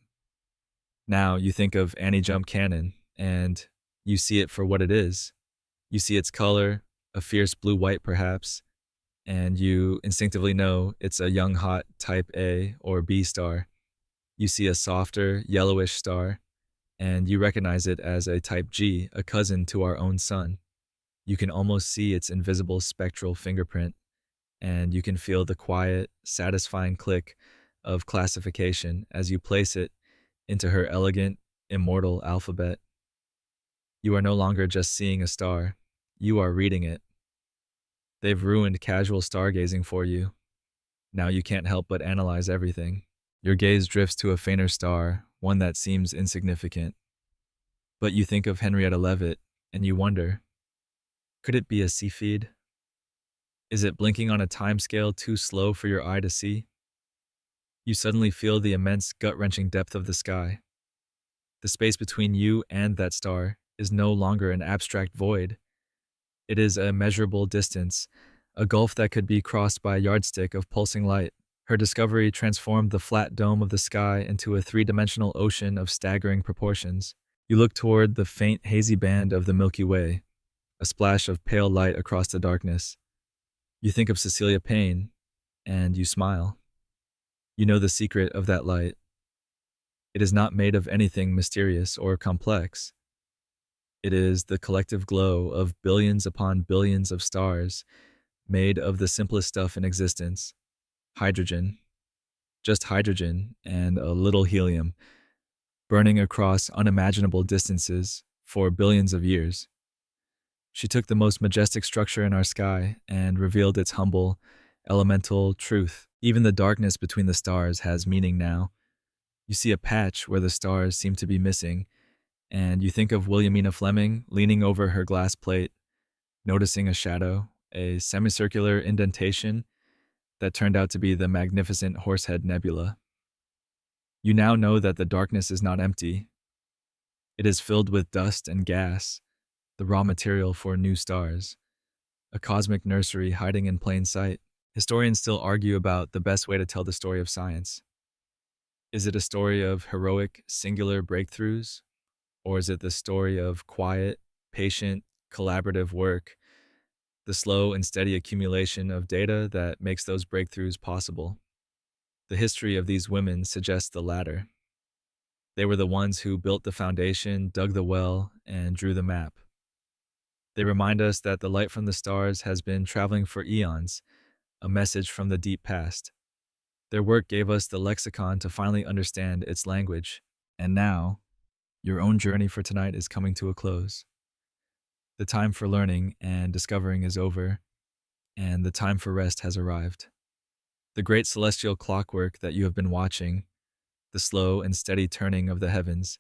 Now you think of Annie Jump Cannon, and you see it for what it is. You see its color, a fierce blue-white perhaps, and you instinctively know it's a young hot type A or B star. You see a softer, yellowish star, and you recognize it as a type G, a cousin to our own sun. You can almost see its invisible spectral fingerprint, and you can feel the quiet, satisfying click of classification as you place it into her elegant, immortal alphabet. You are no longer just seeing a star, you are reading it. They've ruined casual stargazing for you. Now you can't help but analyze everything. Your gaze drifts to a fainter star, one that seems insignificant. But you think of Henrietta Leavitt, and you wonder, could it be a Cepheid? Is it blinking on a timescale too slow for your eye to see? You suddenly feel the immense, gut-wrenching depth of the sky. The space between you and that star is no longer an abstract void. It is a measurable distance, a gulf that could be crossed by a yardstick of pulsing light. Her discovery transformed the flat dome of the sky into a three-dimensional ocean of staggering proportions. You look toward the faint, hazy band of the Milky Way, a splash of pale light across the darkness. You think of Cecilia Payne, and you smile. You know the secret of that light. It is not made of anything mysterious or complex. It is the collective glow of billions upon billions of stars made of the simplest stuff in existence: hydrogen. Just hydrogen and a little helium, burning across unimaginable distances for billions of years. She took the most majestic structure in our sky and revealed its humble, elemental truth. Even the darkness between the stars has meaning now. You see a patch where the stars seem to be missing, and you think of Williamina Fleming leaning over her glass plate, noticing a shadow, a semicircular indentation that turned out to be the magnificent Horsehead Nebula. You now know that the darkness is not empty. It is filled with dust and gas, the raw material for new stars, a cosmic nursery hiding in plain sight. Historians still argue about the best way to tell the story of science. Is it a story of heroic, singular breakthroughs? Or is it the story of quiet, patient, collaborative work, the slow and steady accumulation of data that makes those breakthroughs possible? The history of these women suggests the latter. They were the ones who built the foundation, dug the well, and drew the map. They remind us that the light from the stars has been traveling for eons, a message from the deep past. Their work gave us the lexicon to finally understand its language. And now, your own journey for tonight is coming to a close. The time for learning and discovering is over, and the time for rest has arrived. The great celestial clockwork that you have been watching, the slow and steady turning of the heavens,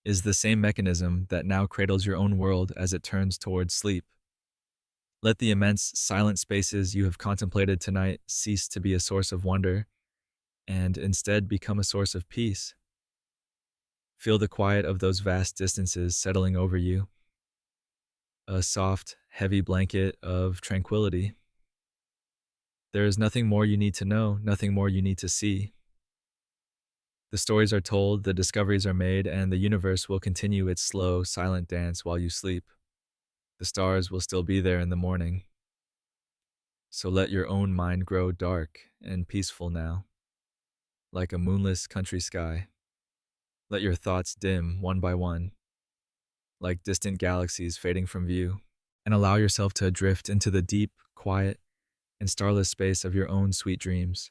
is the same mechanism that now cradles your own world as it turns towards sleep. Let the immense, silent spaces you have contemplated tonight cease to be a source of wonder, and instead become a source of peace. Feel the quiet of those vast distances settling over you, a soft, heavy blanket of tranquility. There is nothing more you need to know, nothing more you need to see. The stories are told, the discoveries are made, and the universe will continue its slow, silent dance while you sleep. The stars will still be there in the morning. So let your own mind grow dark and peaceful now, like a moonless country sky. Let your thoughts dim one by one, like distant galaxies fading from view, and allow yourself to drift into the deep, quiet, and starless space of your own sweet dreams.